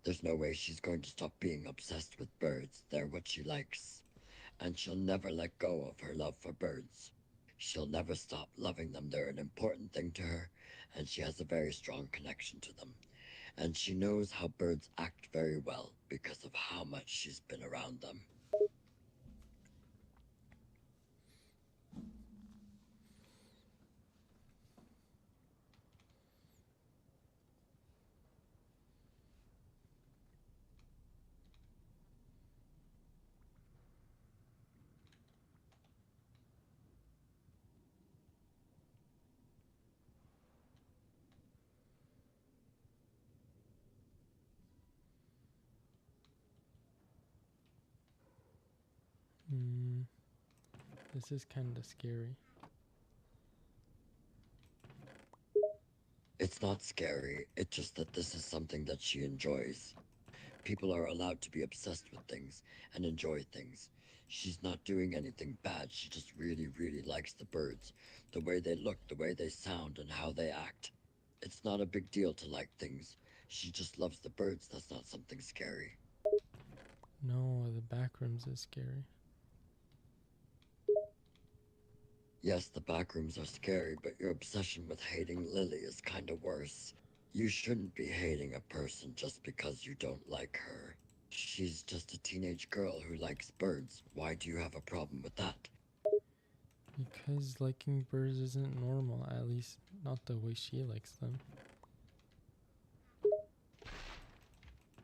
There's no way she's going to stop being obsessed with birds. They're what she likes. And she'll never let go of her love for birds. She'll never stop loving them. They're an important thing to her, and she has a very strong connection to them. And she knows how birds act very well because of how much she's been around them. This is kind of scary. It's not scary, it's just that this is something that she enjoys. People are allowed to be obsessed with things and enjoy things. She's not doing anything bad. She just really, really likes the birds, the way they look, the way they sound, and how they act. It's not a big deal to like things. She just loves the birds. That's not something scary. No, the backrooms is scary. Yes, the backrooms are scary, but your obsession with hating Lily is kind of worse. You shouldn't be hating a person just because you don't like her. She's just a teenage girl who likes birds. Why do you have a problem with that? Because liking birds isn't normal, at least not the way she likes them.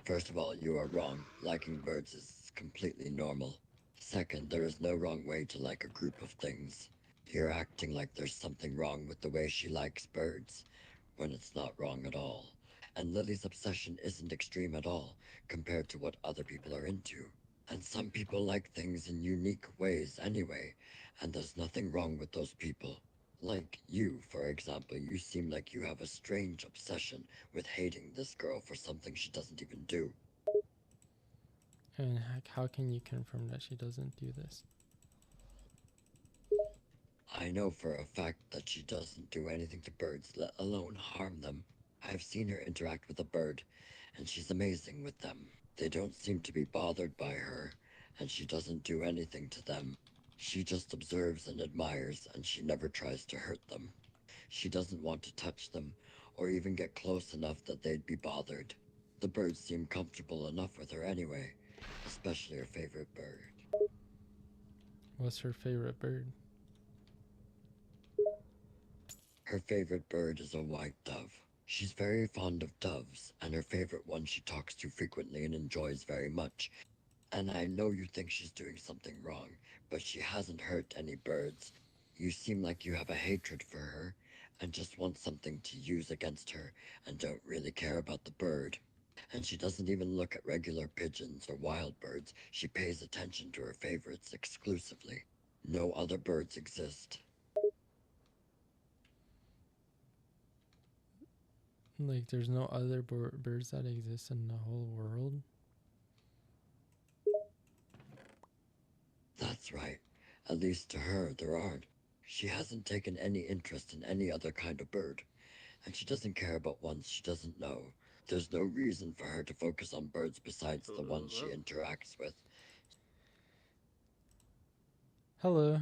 First of all, you are wrong. Liking birds is completely normal. Second, there is no wrong way to like a group of things. You're acting like there's something wrong with the way she likes birds, when it's not wrong at all. And Lily's obsession isn't extreme at all compared to what other people are into. And some people like things in unique ways anyway, and there's nothing wrong with those people. Like you, for example, you seem like you have a strange obsession with hating this girl for something she doesn't even do. And how can you confirm that she doesn't do this? I know for a fact that she doesn't do anything to birds, let alone harm them. I've seen her interact with a bird, and she's amazing with them. They don't seem to be bothered by her, and she doesn't do anything to them. She just observes and admires, and she never tries to hurt them. She doesn't want to touch them, or even get close enough that they'd be bothered. The birds seem comfortable enough with her anyway, especially her favorite bird. What's her favorite bird? Her favorite bird is a white dove. She's very fond of doves, and her favorite one she talks to frequently and enjoys very much. And I know you think she's doing something wrong, but she hasn't hurt any birds. You seem like you have a hatred for her, and just want something to use against her, and don't really care about the bird. And she doesn't even look at regular pigeons or wild birds. She pays attention to her favorites exclusively. No other birds exist. Like, there's no other birds that exist in the whole world? That's right. At least to her, there aren't. She hasn't taken any interest in any other kind of bird, and she doesn't care about ones she doesn't know. There's no reason for her to focus on birds besides the ones she Hello? interacts with. Hello.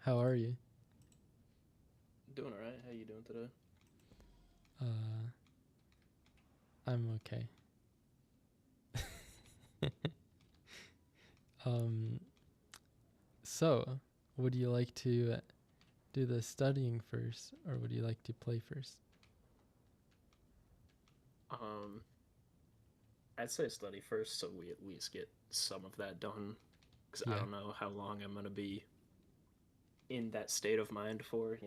How are you? Doing alright. How you doing today? I'm okay. So, would you like to do the studying first, or would you like to play first? I'd say study first so we at least get some of that done. Because I Yeah. don't know how long I'm going to be in that state of mind for,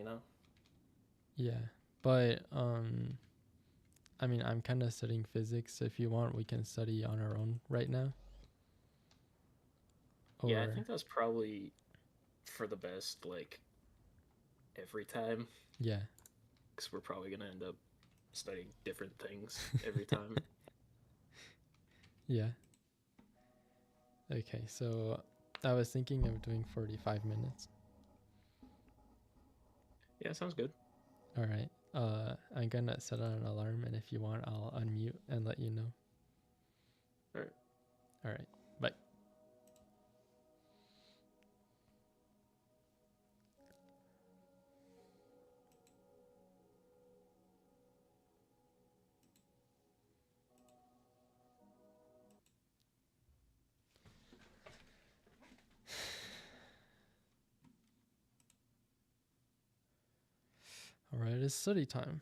Yeah, but I mean, I'm kind of studying physics, so if you want, we can study on our own right now. Yeah, I think that's probably for the best, like, every time. Yeah. Because we're probably going to end up studying different things every time. Yeah. Okay, so I was thinking of doing 45 minutes. Yeah, sounds good. All right. I'm gonna set an alarm, and if you want, I'll unmute and let you know. All right. All right. Bye. All right, it's study time.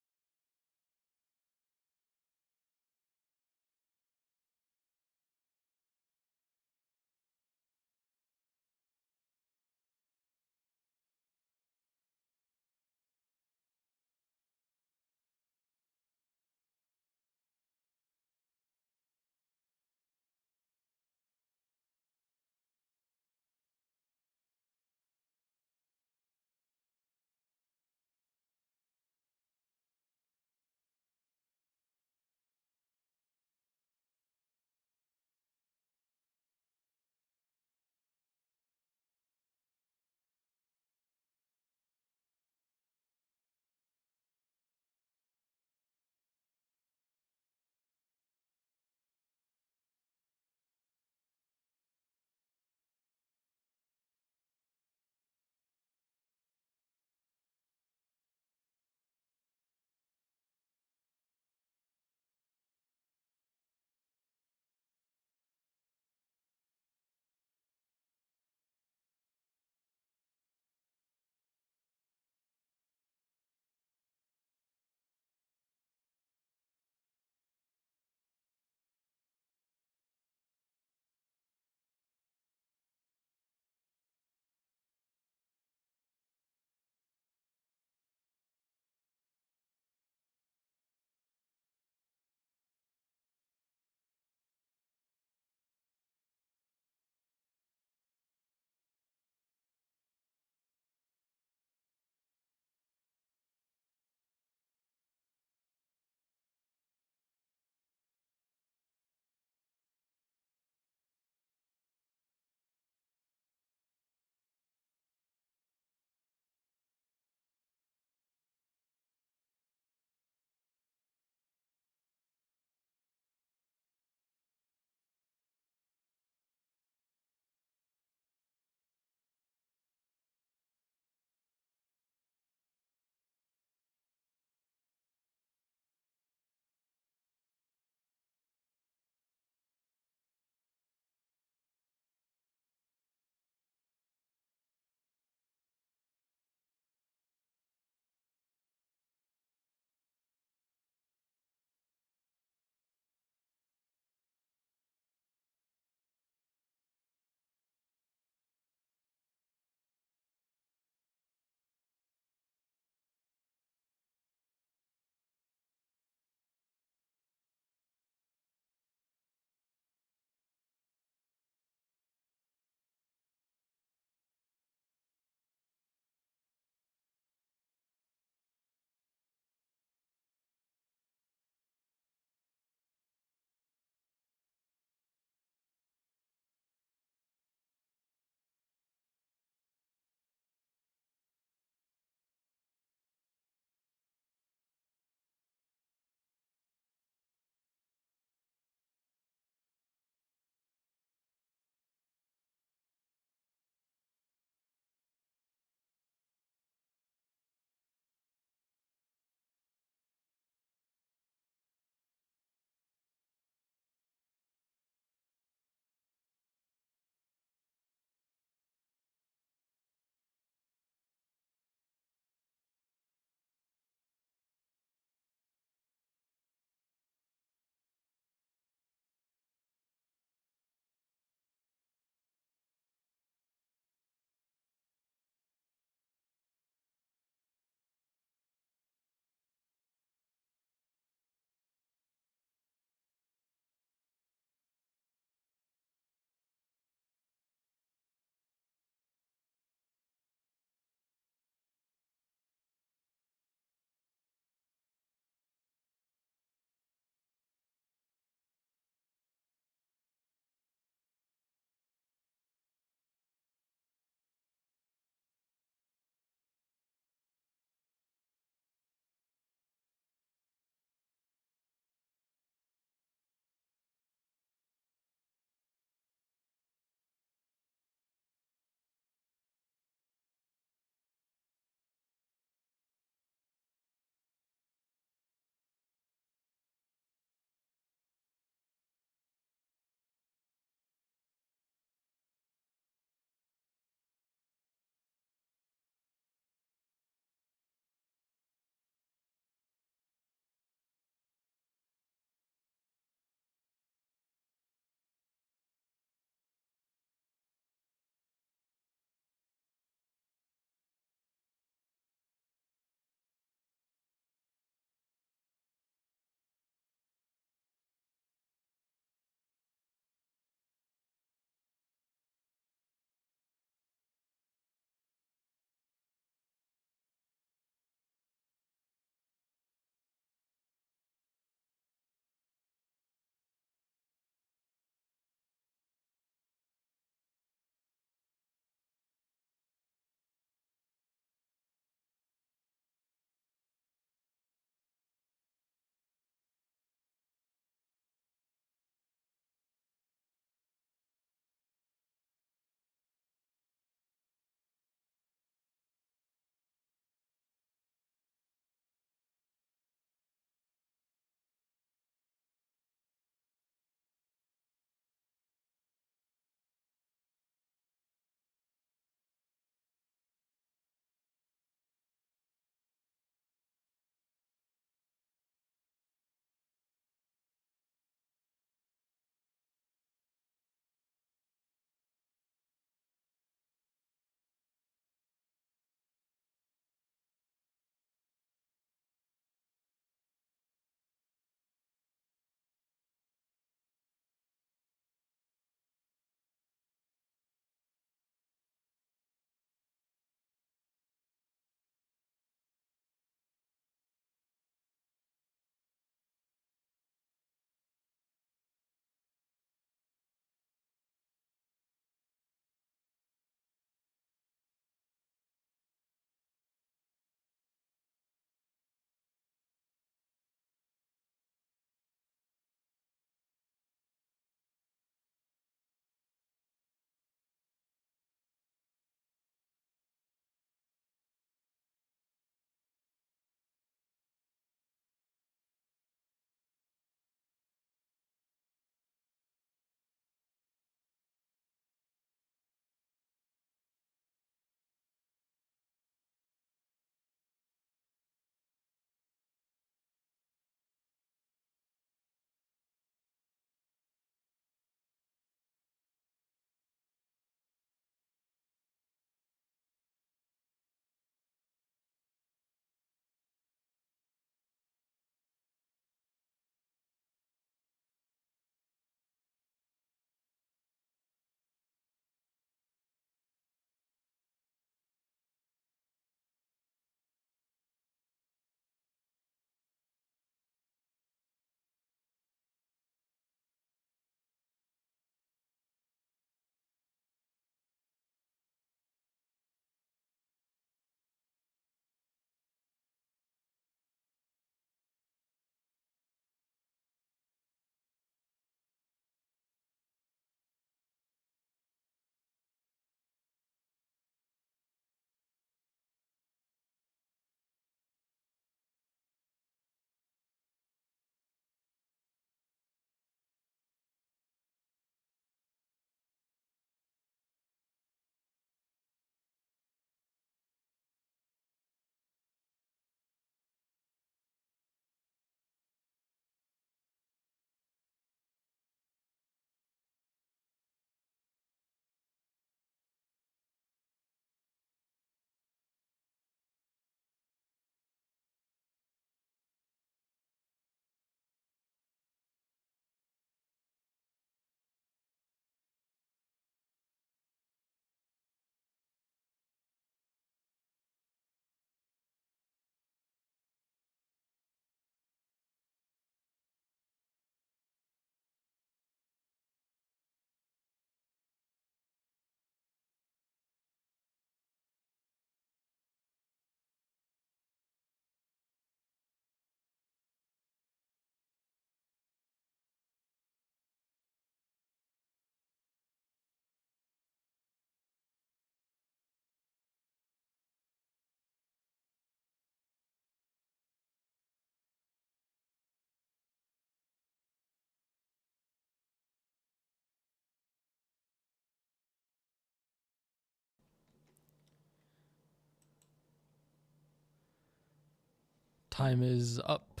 Time is up.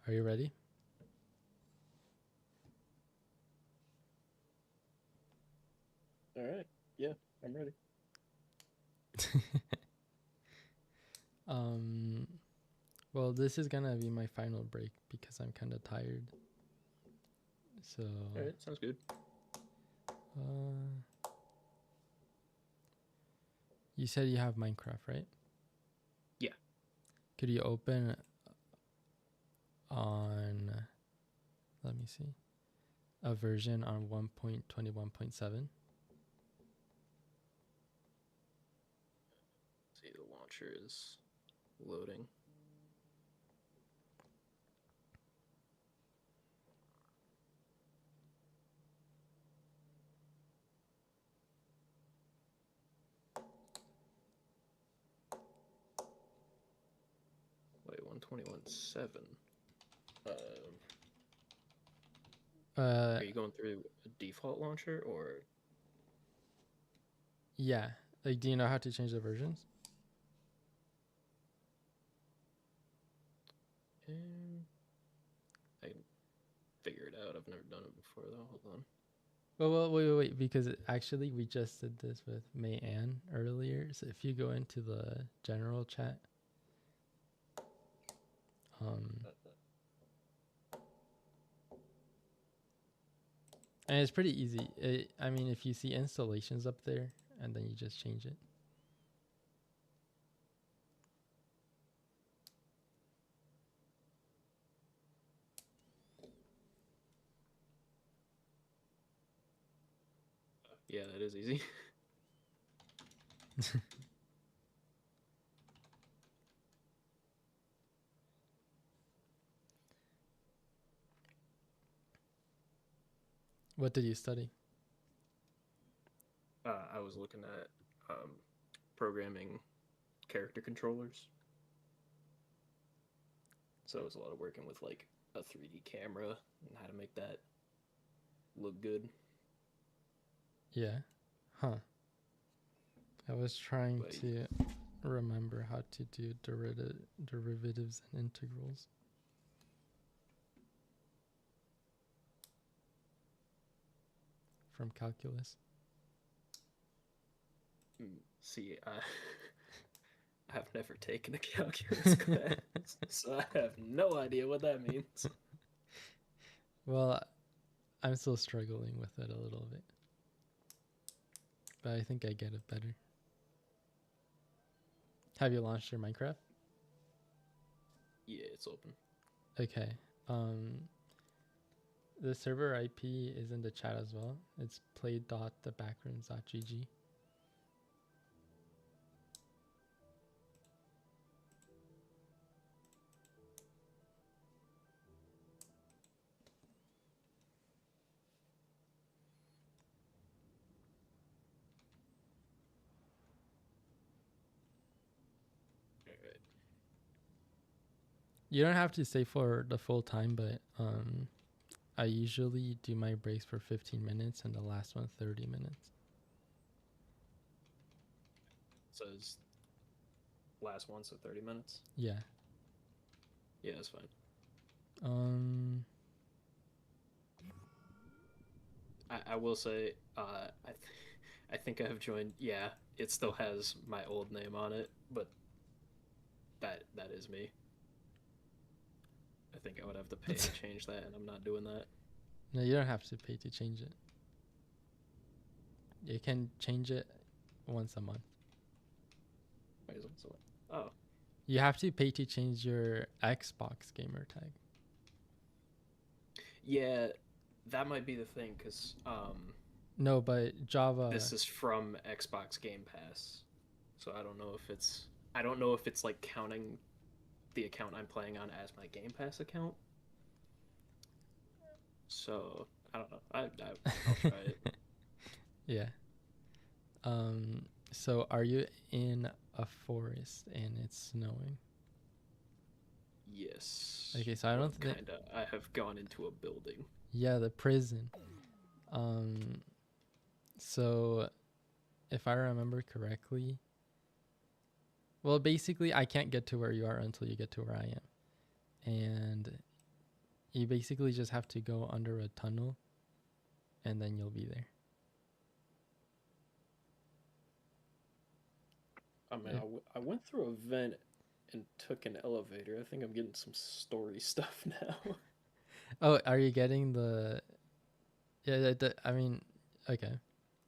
Are you ready? All right. Yeah, I'm ready. Well, this is gonna be my final break because I'm kind of tired. So. All right, sounds good. You said you have Minecraft, right? Yeah. Could you open on, let me see, a version on 1.21.7? See, the launcher is loading. Wait, 121.7. Are you going through a default launcher or? Yeah. Like, do you know how to change the versions? I can figure it out. I've never done it before though. Hold on. Well, wait, because actually we just did this with May Ann earlier. So if you go into the general chat, and it's pretty easy. I mean, if you see installations up there, and then you just change it. Yeah, that is easy. What did you study? I was looking at programming character controllers. So it was a lot of working with like a 3D camera and how to make that look good. Yeah. Huh. I was trying to remember how to do derivatives and integrals. From calculus. See, I've never taken a calculus class, so I have no idea what that means. Well, I'm still struggling with it a little bit. But I think I get it better. Have you launched your Minecraft? Yeah, it's open. Okay. The server IP is in the chat as well. It's play.thebackrooms.gg. Alright. You don't have to stay for the full time, but I usually do my breaks for 15 minutes and the last one 30 minutes. So it's last one, so 30 minutes? Yeah. Yeah, that's fine. I will say, I think I've joined. Yeah, it still has my old name on it, but that is me. I think I would have to pay to change that, and I'm not doing that. No, you don't have to pay to change it. You can change it once a month. Wait, once a month? Oh. You have to pay to change your Xbox gamer tag. Yeah, that might be the thing, because no, but Java. This is from Xbox Game Pass, so I don't know if it's like counting the account I'm playing on as my Game Pass account. So I don't know. I'll try it. Yeah. So are you in a forest and it's snowing? Yes. Okay, so I don't think kinda. I have gone into a building. Yeah, the prison. So if I remember correctly, well, basically I can't get to where you are until you get to where I am. and you basically just have to go under a tunnel, and then you'll be there. I mean, I went through a vent and took an elevator. I think I'm getting some story stuff now. Oh, are you getting the? Yeah, I mean, okay,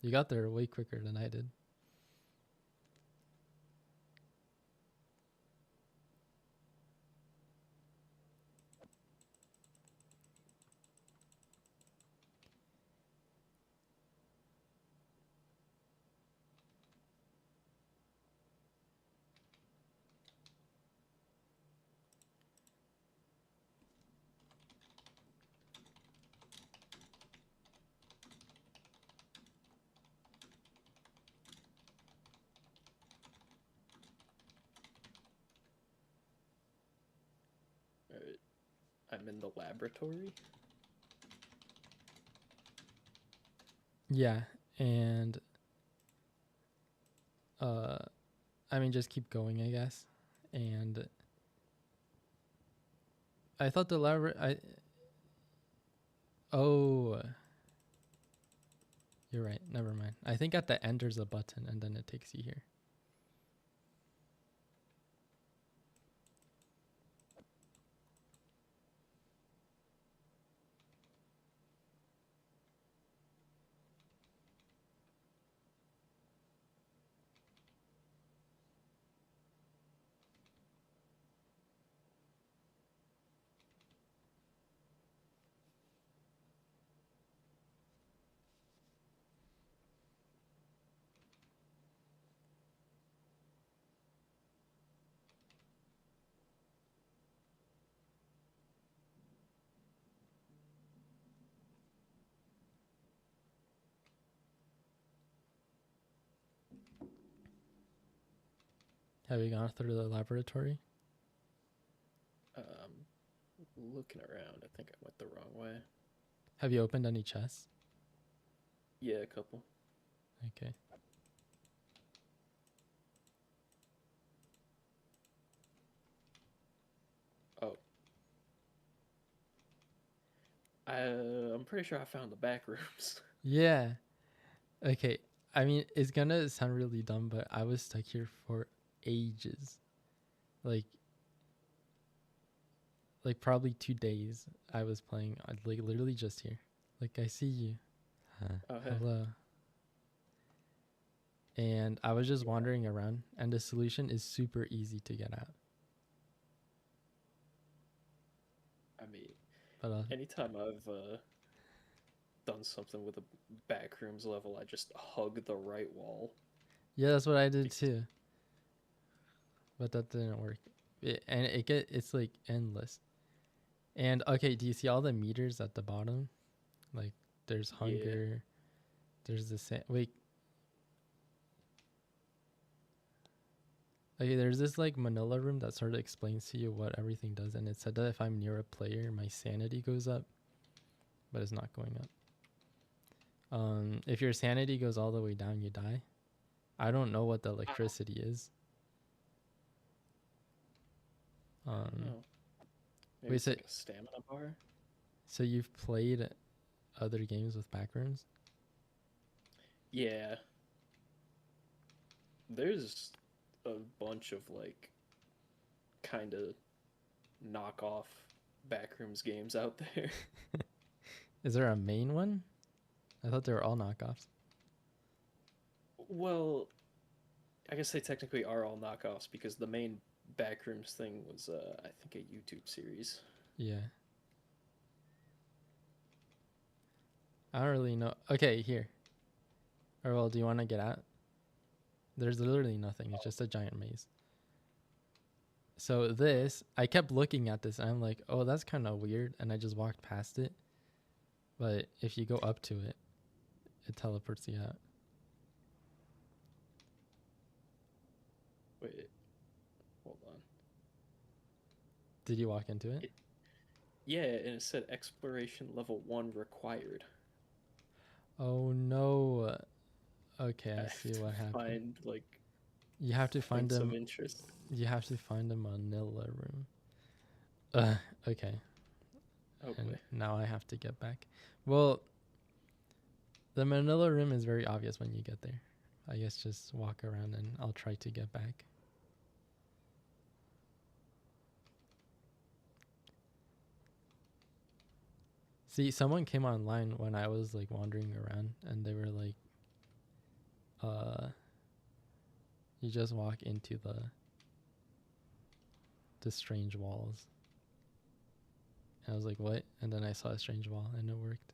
you got there way quicker than I did. Alright, I'm in the laboratory. Yeah, and I mean, just keep going, I guess. And I thought oh, you're right. Never mind. I think at the end there's a button, and then it takes you here. Have you gone through the laboratory? Looking around, I think I went the wrong way. Have you opened any chests? Yeah, a couple. Okay. Oh. I'm pretty sure I found the back rooms. Yeah. Okay. I mean, it's gonna sound really dumb, but I was stuck here for ages. Like probably 2 days I was playing, like literally just here. Like, I see you. Oh, hey. Hello. And I was just wandering around, and the solution is super easy to get out. I mean, But anytime I've done something with a backrooms level, I just hug the right wall. yeah, that's what I did too. But that didn't work. It's like endless. And okay, do you see all the meters at the bottom? Like, there's hunger. Yeah. There's the wait. Okay, there's this like manila room that sort of explains to you what everything does, and it said that if I'm near a player, my sanity goes up, but it's not going up. If your sanity goes all the way down, you die. I don't know what the electricity is. Maybe it's like a stamina bar. So you've played other games with backrooms? Yeah. There's a bunch of like kind of knockoff backrooms games out there. Is there a main one? I thought they were all knockoffs. Well, I guess they technically are all knockoffs because the main backrooms thing was, I think, a YouTube series. Yeah. I don't really know. Okay, here. Or well, do you want to get out? There's literally nothing. It's just a giant maze. So this, I kept looking at this, and I'm like, oh, that's kind of weird, and I just walked past it. But if you go up to it, it teleports you out. Wait, hold on. Did you walk into it? Yeah, and it said exploration level 1 required. Oh no. Okay, I see what happened. Find you have to find them. Some interest. You have to find a manila room. Okay. Oh And boy. now I have to get back. Well, the Manila Room is very obvious when you get there. I guess just walk around and I'll try to get back. See, someone came online when I was like wandering around and they were like, you just walk into the strange walls. And I was like, what? And then I saw a strange wall and it worked.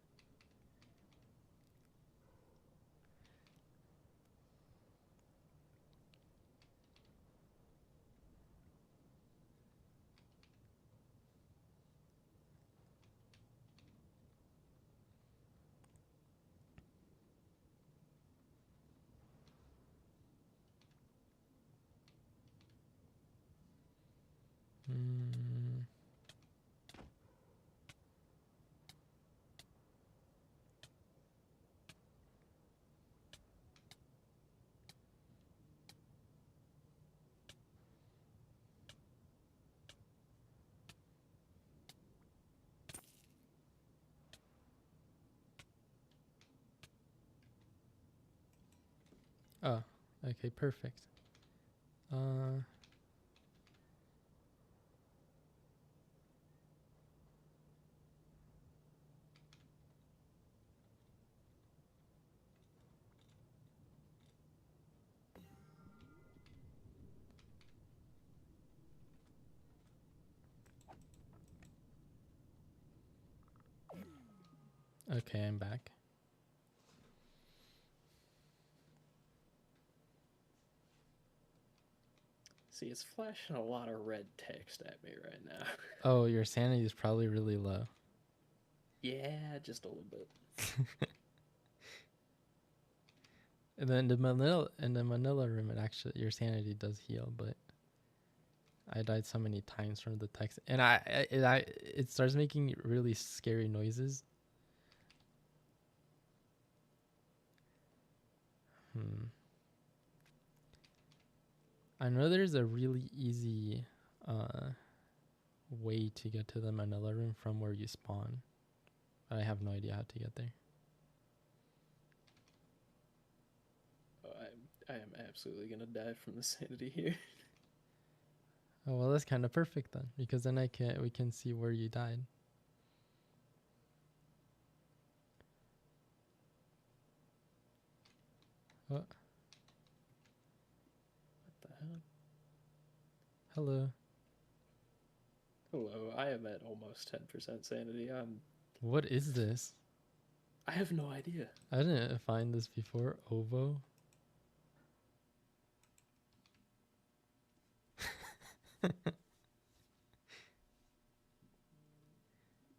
Mm. Oh, okay, perfect. Okay, I'm back. See, it's flashing a lot of red text at me right now. Oh, your sanity is probably really low. Yeah, just a little bit. And then in the Manila Room, it actually your sanity does heal, but I died so many times from the text, and it starts making really scary noises. I know there's a really easy way to get to the Manila Room from where you spawn, but I have no idea how to get there. I am absolutely gonna die from the sanity here. Oh well, that's kind of perfect then, because then we can see where you died. Oh, What the hell? hello. Hello, I am at almost 10% sanity. What is this? I have no idea. I didn't find this before. Ovo.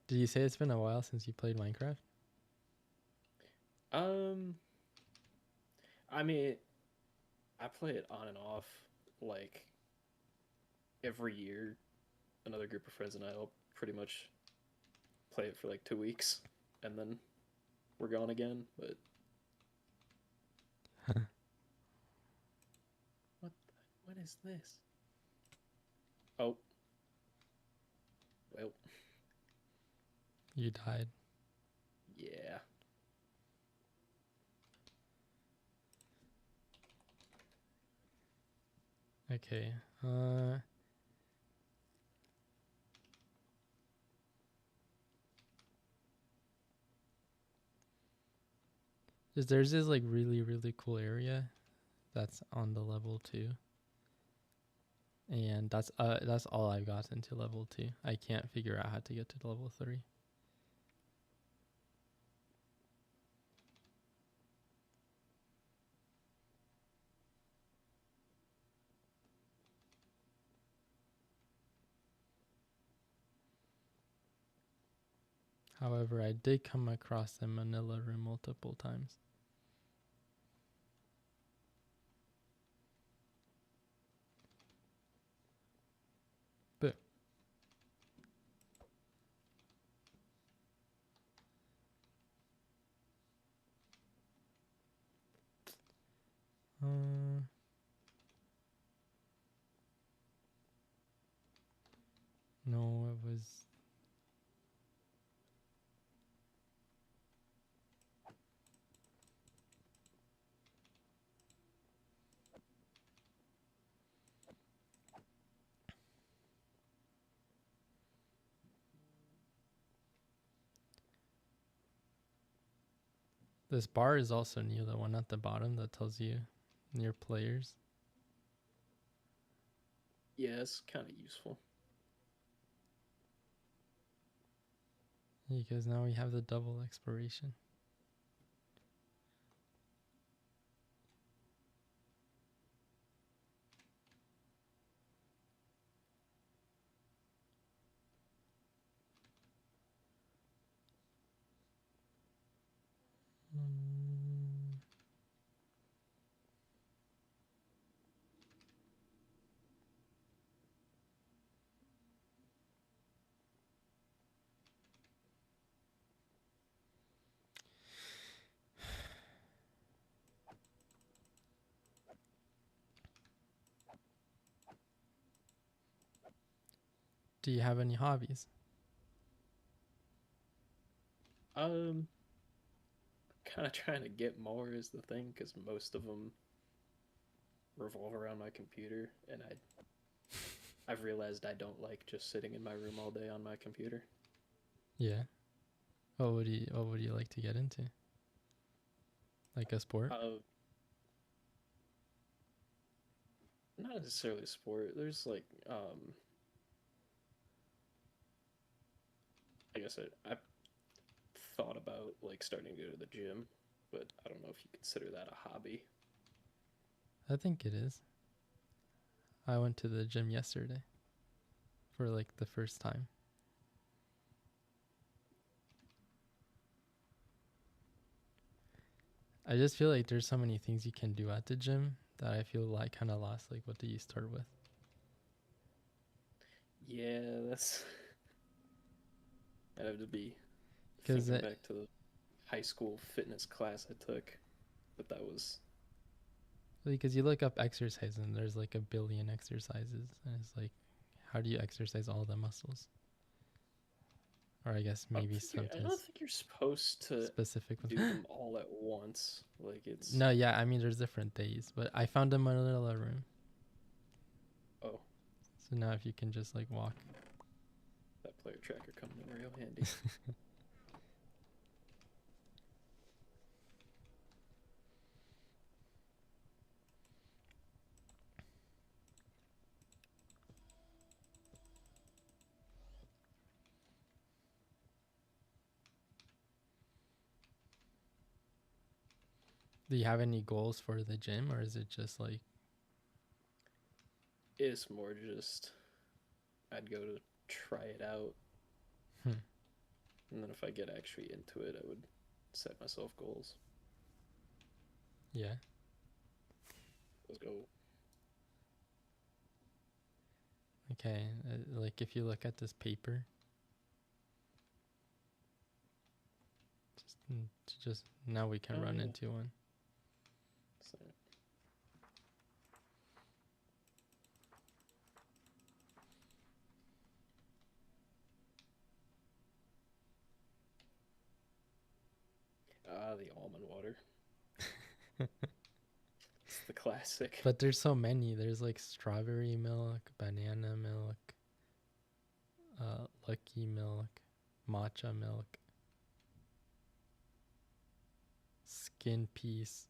Did you say it's been a while since you played Minecraft? I mean, I play it on and off, like, every year. Another group of friends and I will pretty much play it for like 2 weeks, and then we're gone again, but... What is this? Oh. Well. You died. Yeah. Okay. There's this like really cool area that's on the level 2. And that's all I've gotten to level 2. I can't figure out how to get to level 3. However, I did come across the Manila Room multiple times. But no, it was This bar is also new, the one at the bottom that tells you your players. Yeah, it's kind of useful. Because now we have the double expiration. Do you have any hobbies? Kind of trying to get more is the thing, because most of them revolve around my computer, and I've realized I don't like just sitting in my room all day on my computer. Yeah. What would you like to get into? Like a sport? Not necessarily a sport. There's like like I said, I thought about like starting to go to the gym, but I don't know if you consider that a hobby. I think it is. I went to the gym yesterday for like the first time. I just feel like there's so many things you can do at the gym that I feel like kind of lost. Like, what do you start with? Yeah, that's. I'd have to be 'Cause thinking back to the high school fitness class I took, but that was. Because you look up exercise and there's like a billion exercises, and it's like, how do you exercise all the muscles? Or I guess maybe I sometimes don't think you're supposed to specific do them all at once. Like it's. No, yeah, I mean there's different days, but I found a Manila room. Oh. So now if you can just like walk. That player tracker comes in real handy. Do you have any goals for the gym, or is it just like? It's more just I'd go to try it out. And then if I get actually into it, I would set myself goals. Yeah. Let's go. Okay, like if you look at this paper, just now we can run into one. So. The almond water. It's the classic. But there's so many. There's like strawberry milk, banana milk, lucky milk, matcha milk, skin piece,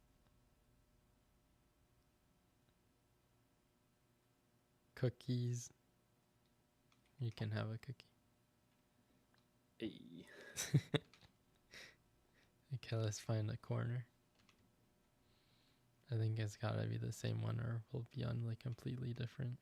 cookies. You can have a cookie. Hey. Okay, let's find a corner. I think it's gotta be the same one, or we'll be on like completely different.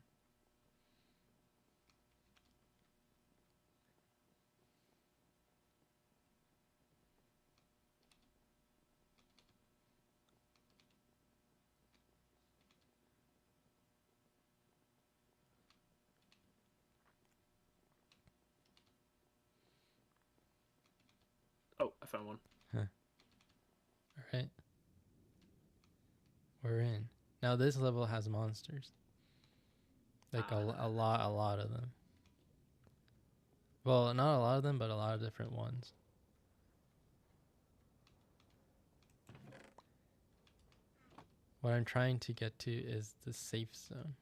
Oh, I found one. Huh. All right. We're in. Now this level has monsters. Like a lot of them. Well, not a lot of them, but a lot of different ones. What I'm trying to get to is the safe zone.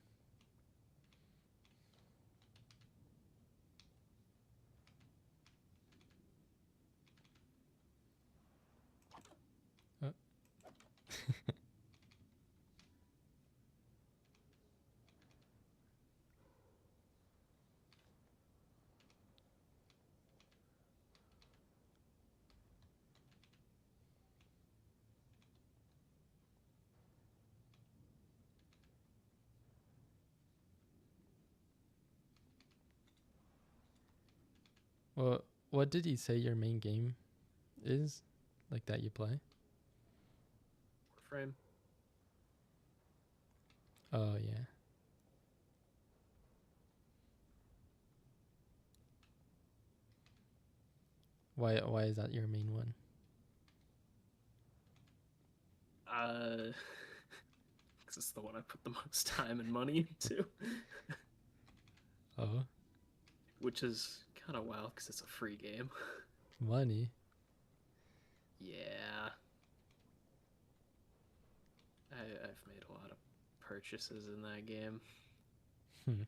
Well, what did he say your main game is? Like that you play? Warframe. Oh, yeah. Why is that your main one? Because it's the one I put the most time and money into. Oh, Which is kind of wild because it's a free game. money. Yeah. I've made a lot of purchases in that game. Hmm.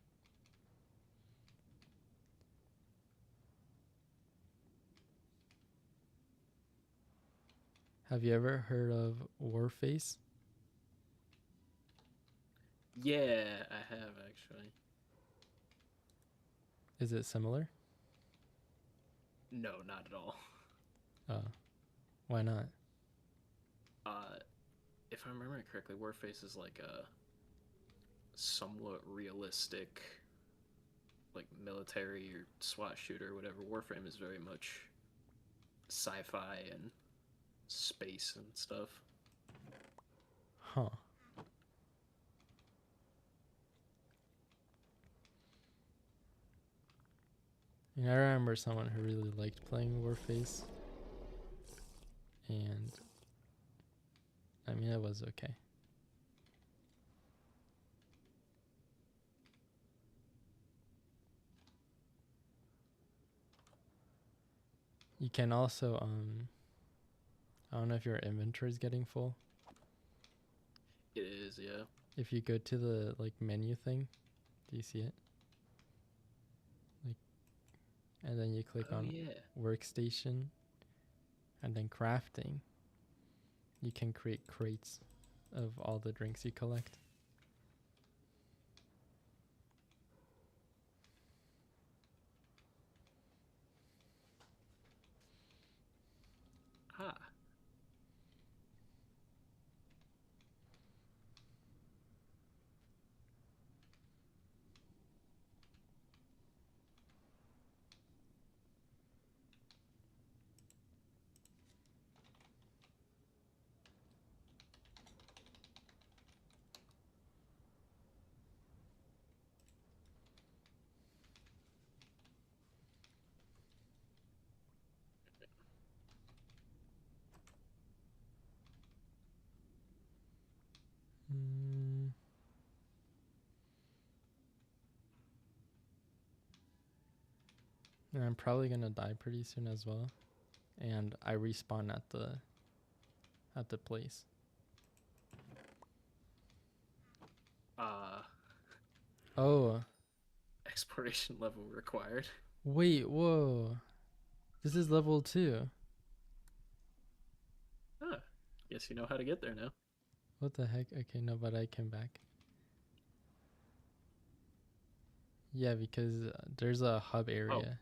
Have you ever heard of Warface? Yeah, I have actually. Is it similar? No, not at all. Oh, why not? If I'm remembering correctly, Warface is like a somewhat realistic, like military or SWAT shooter or whatever. Warframe is very much sci-fi and space and stuff. Huh. I remember someone who really liked playing Warface. And I mean, it was okay. You can also, I don't know if your inventory is getting full. It is, yeah. If you go to the like menu thing, do you see it? Like, and then you click on workstation, and then crafting. You can create crates of all the drinks you collect. Ah. And I'm probably gonna die pretty soon as well. And I respawn at the place. Oh, Exploration level required. wait, whoa. This is level 2. Huh. Guess you know how to get there now. What the heck? Okay, no, but I came back. Yeah, because there's a hub area.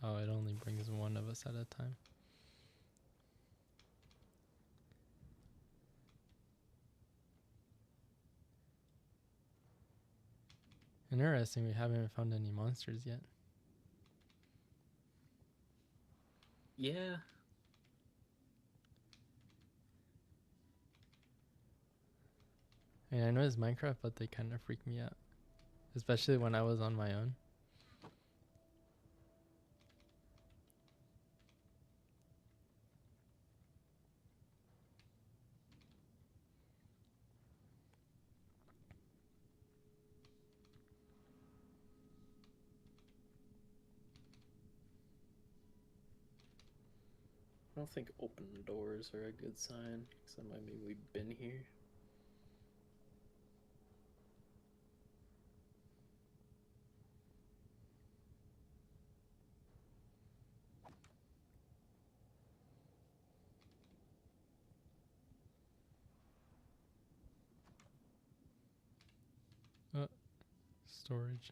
Oh, it only brings one of us at a time. Interesting, we haven't found any monsters yet. Yeah. I mean, I know it's Minecraft, but they kind of freak me out. Especially when I was on my own. I don't think open doors are a good sign, because that might mean we've been here. Storage.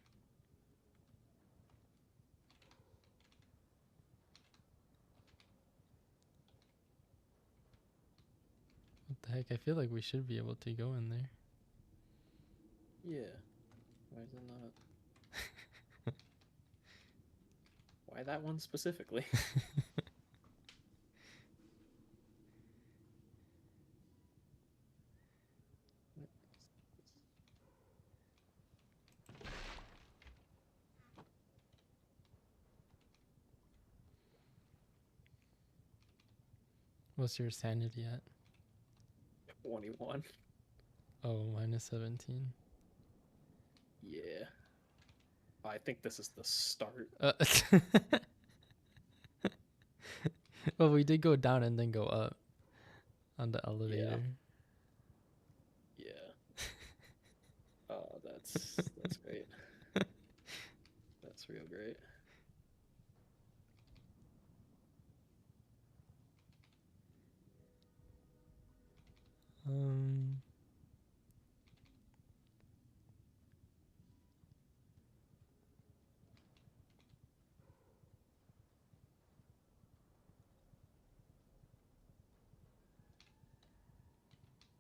What the heck? I feel like we should be able to go in there. Yeah. Why is it not? that one specifically? What's your sanity at? 21. Oh, minus 17. Yeah. I think this is the start. Well, we did go down and then go up on the elevator. Yeah. Oh, that's great. That's real great.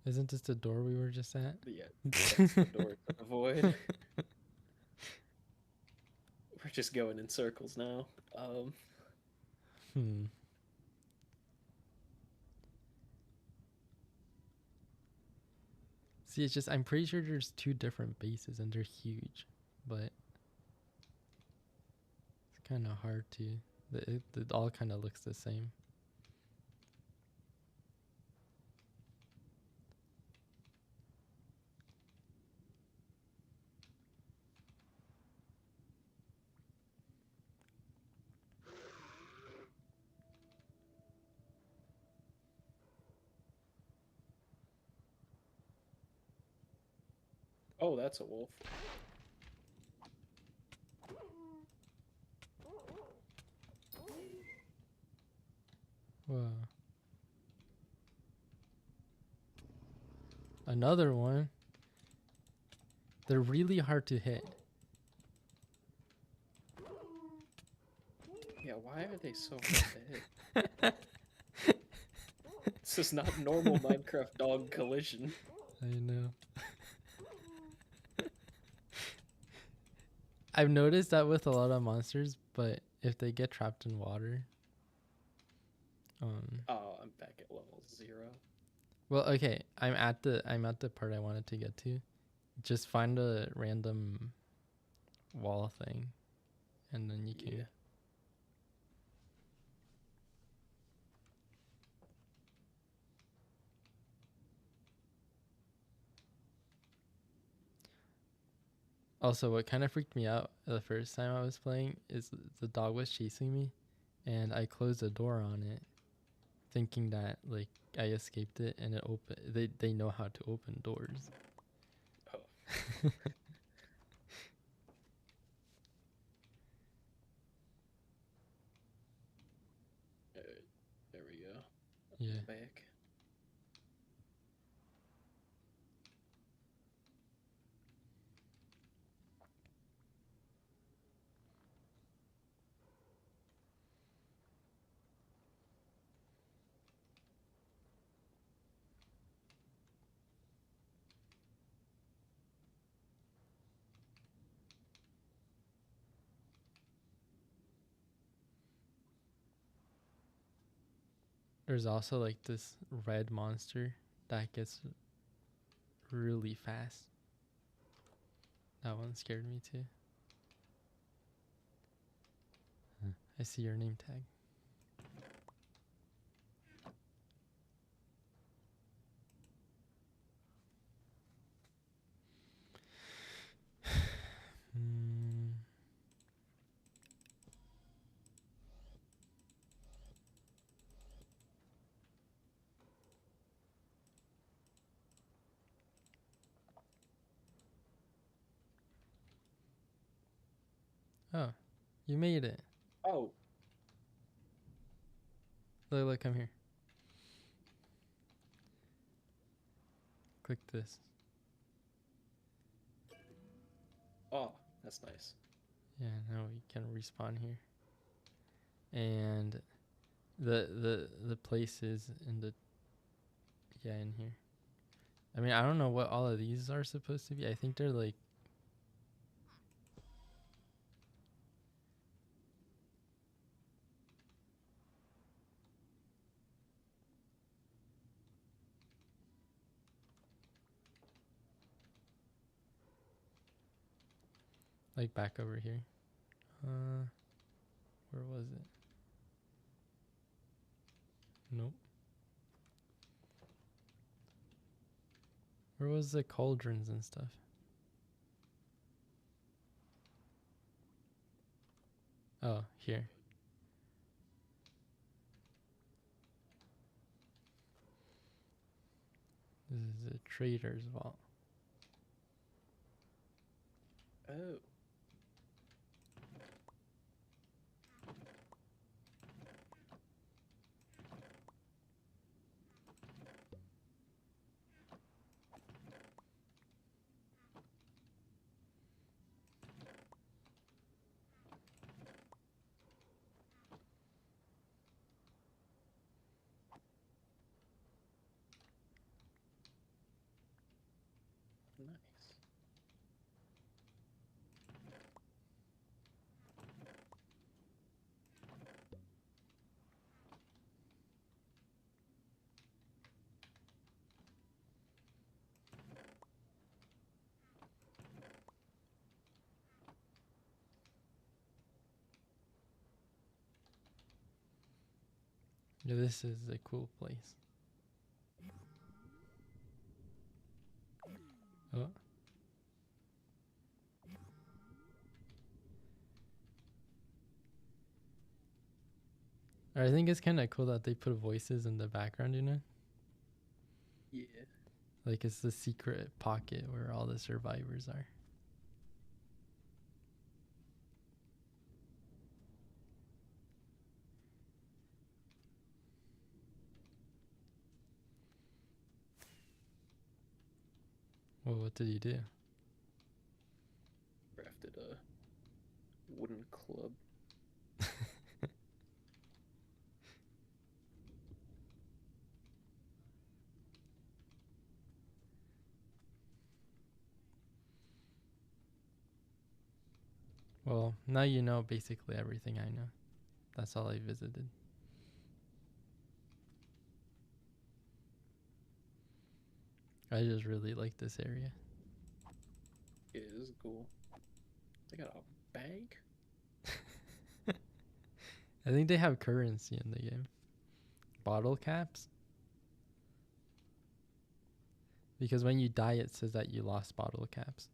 Isn't this the door we were just at? Yeah, that's the door to avoid. We're just going in circles now. See, it's just, I'm pretty sure there's 2 different bases and they're huge, but it's kind of hard to, it all kind of looks the same. Oh, that's a wolf. Whoa. Another one. They're really hard to hit. Yeah, why are they so hard to hit? This is not normal Minecraft dog collision. I know. I've noticed that with a lot of monsters, but if they get trapped in water, Oh, I'm back at level 0. well, okay, I'm at the part I wanted to get to. Just find a random wall thing, and then you can. Yeah. Also, what kind of freaked me out the first time I was playing is the dog was chasing me, and I closed the door on it, thinking that like I escaped it, and it opened. They know how to open doors. Oh. There we go. Yeah. Back. There's also like this red monster that gets really fast. That one scared me too. I see your name tag. Oh, you made it. Oh. Look, come here. Click this. Oh, that's nice. Yeah, now we can respawn here. And the place is in the, yeah, in here. I mean, I don't know what all of these are supposed to be. I think they're like, Like back over here. Where was it? Nope. Where was the cauldrons and stuff? Oh, here. This is a trader's vault. Oh. Nice. Yeah, this is a cool place. Oh. I think it's kind of cool that they put voices in the background, you know? Yeah. Like it's the secret pocket where all the survivors are. Well, what did you do? Crafted a wooden club. Well, now you know basically everything I know. That's all I visited. I just really like this area. Yeah, this is cool. They got a bank? I think they have currency in the game. Bottle caps? Because when you die, it says that you lost bottle caps.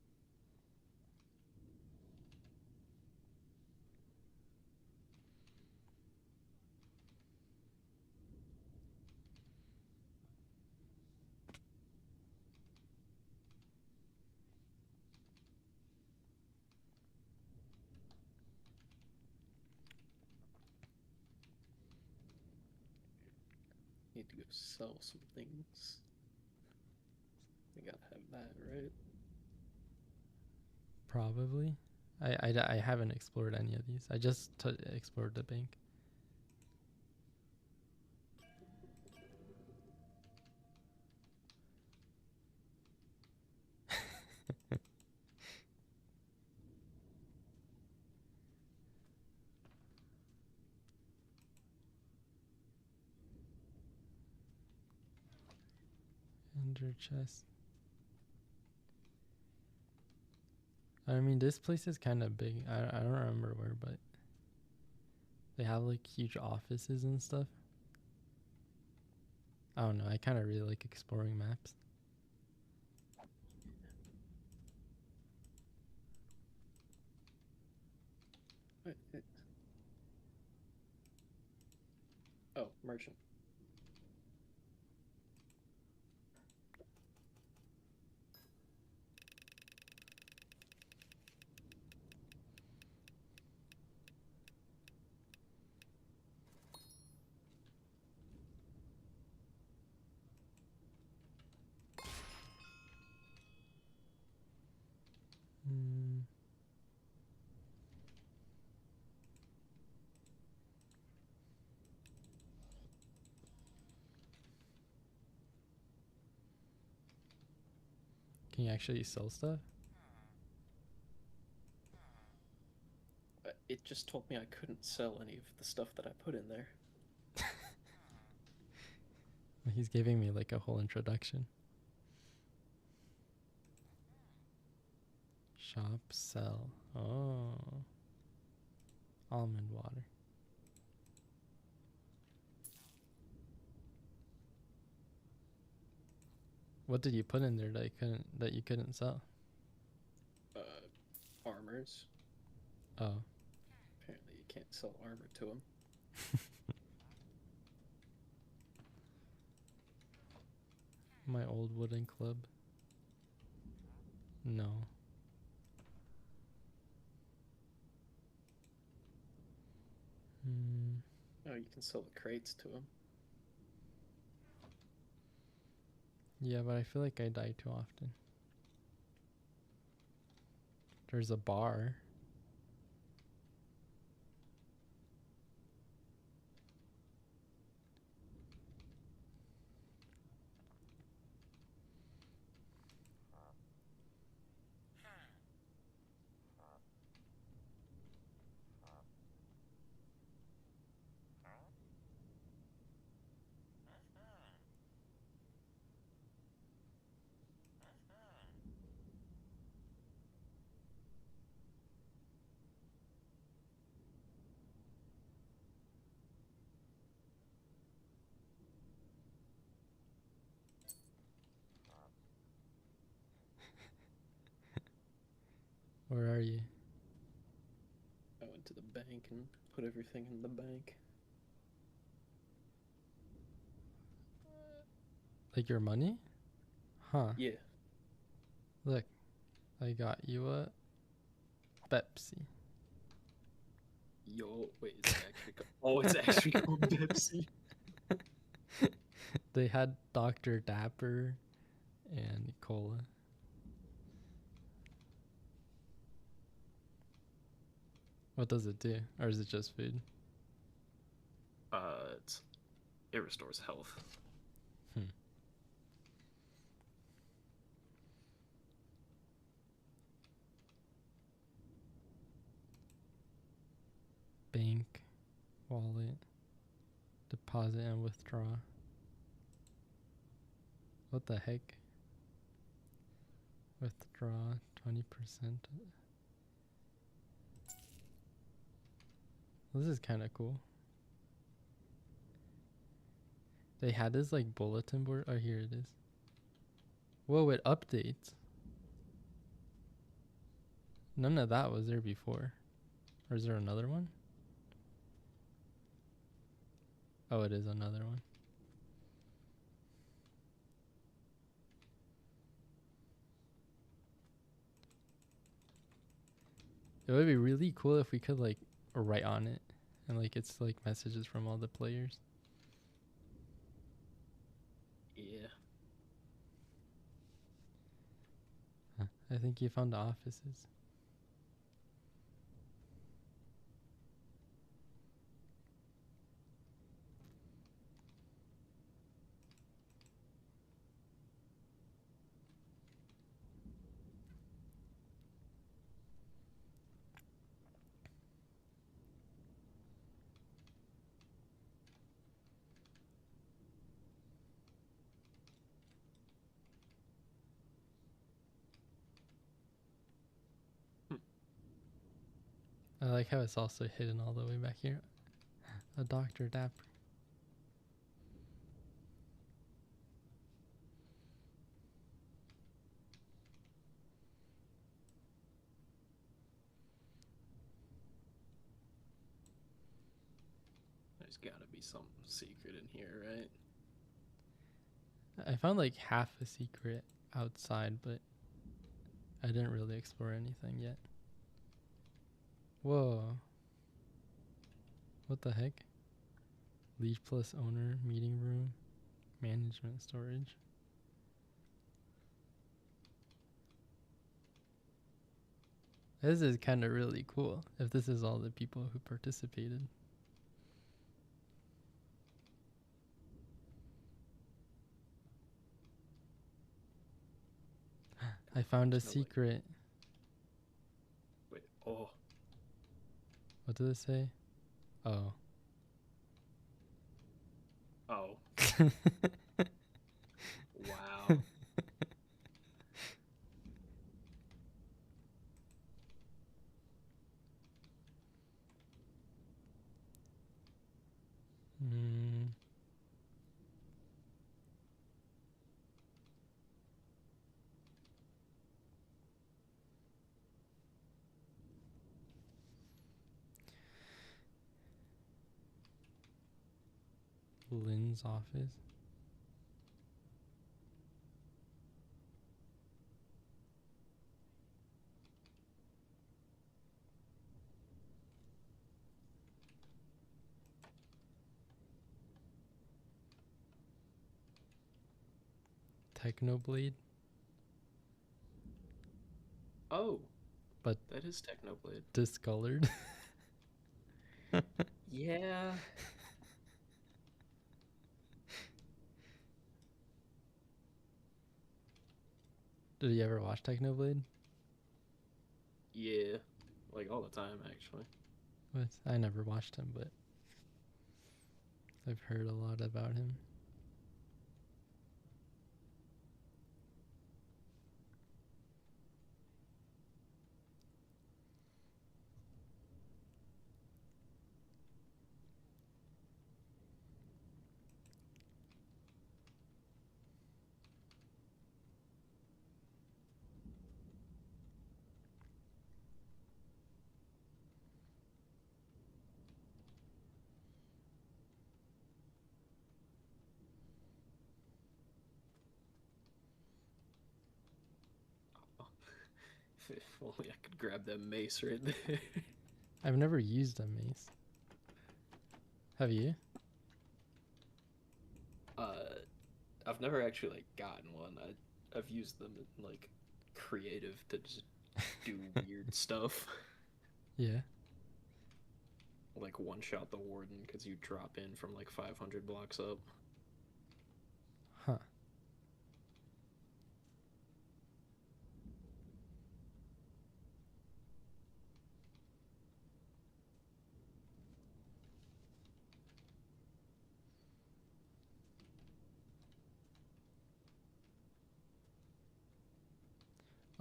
Need to go sell some things. We gotta have that, right? Probably. I haven't explored any of these. I just explored the bank. Ender chest. I mean, this place is kind of big. I don't remember where, but they have like huge offices and stuff. I don't know. I kind of really like exploring maps. Oh, merchant. Hmm. Can you actually sell stuff? It just told me I couldn't sell any of the stuff that I put in there. He's giving me like a whole introduction. Shop, sell. Oh. Almond water. What did you put in there that you couldn't sell? Armors. Oh. Apparently you can't sell armor to them. My old wooden club. No. Oh, you can sell the crates to them. Yeah, but I feel like I die too often. There's a bar. Where are you? I went to the bank and put everything in the bank. Like your money? Huh. Yeah. Look, I got you a Pepsi. Yo, wait, is it actually oh, it's actually called Pepsi. They had Dr. Dapper and cola. What does it do? Or is it just food? It restores health. Bank, wallet, deposit and withdraw. What the heck? Withdraw 20%. This is kind of cool. They had this like bulletin board. Oh, here it is. Whoa, it updates. None of that was there before. Or is there another one? Oh, it is another one. It would be really cool if we could like write on it and like it's like messages from all the players. Yeah. I think you found the offices. I like how it's also hidden all the way back here. A Dr. Dapper. There's gotta be something secret in here, right? I found like half a secret outside, but I didn't really explore anything yet. Whoa. What the heck? Lead plus owner, meeting room, management storage. This is kind of really cool if this is all the people who participated. I found a secret. Wait, oh. What did it say? Oh. Oh. Wow. Lynn's office. Technoblade. Oh, But that is Technoblade. discolored. Yeah. Did you ever watch Technoblade? Yeah. Like all the time, actually. What? I never watched him, but I've heard a lot about him. If only I could grab that mace right there. I've never used a mace. Have you? I've never actually like gotten one. I've used them in like creative to just do weird stuff. Yeah. Like one shot the warden because you drop in from like 500 blocks up. Huh.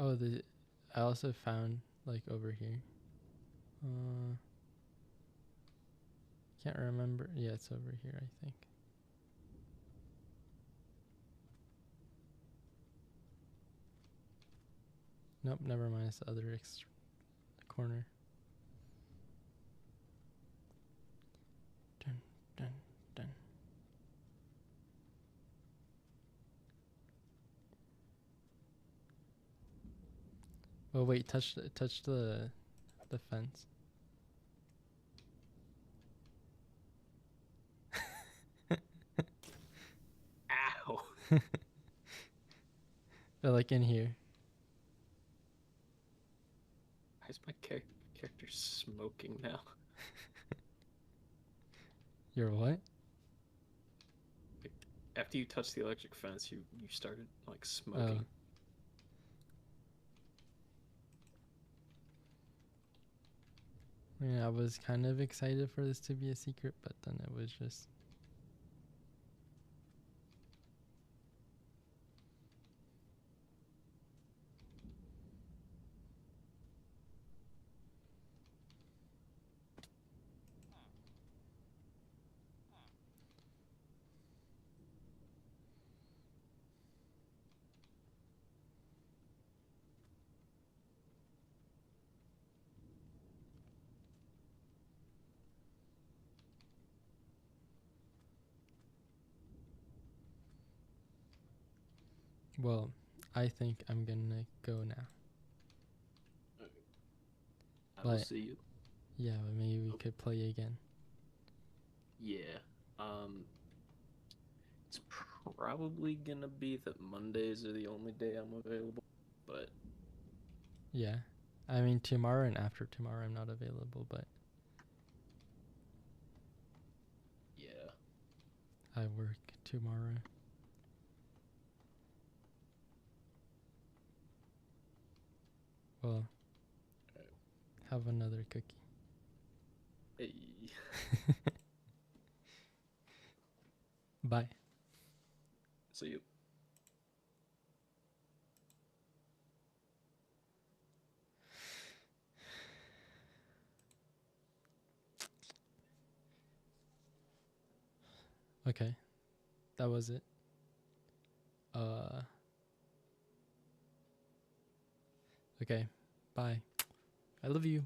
Oh, I also found like over here. Can't remember. Yeah, it's over here, I think. Nope, never mind. It's the other corner. Dun, dun, dun. Oh wait, touch the fence. Ow! They're like in here. Why is my character smoking now? You're what? After you touched the electric fence, you started like smoking. Yeah, I was kind of excited for this to be a secret, but then it was just. Well, I think I'm gonna go now. I will But see you. yeah, but maybe we could play again. Yeah. It's probably gonna be that Mondays are the only day I'm available, but Yeah. I mean, tomorrow and after tomorrow I'm not available, but yeah. I work tomorrow. Well, have another cookie. Hey. Bye. See you. Okay. That was it. Okay. Bye. I love you.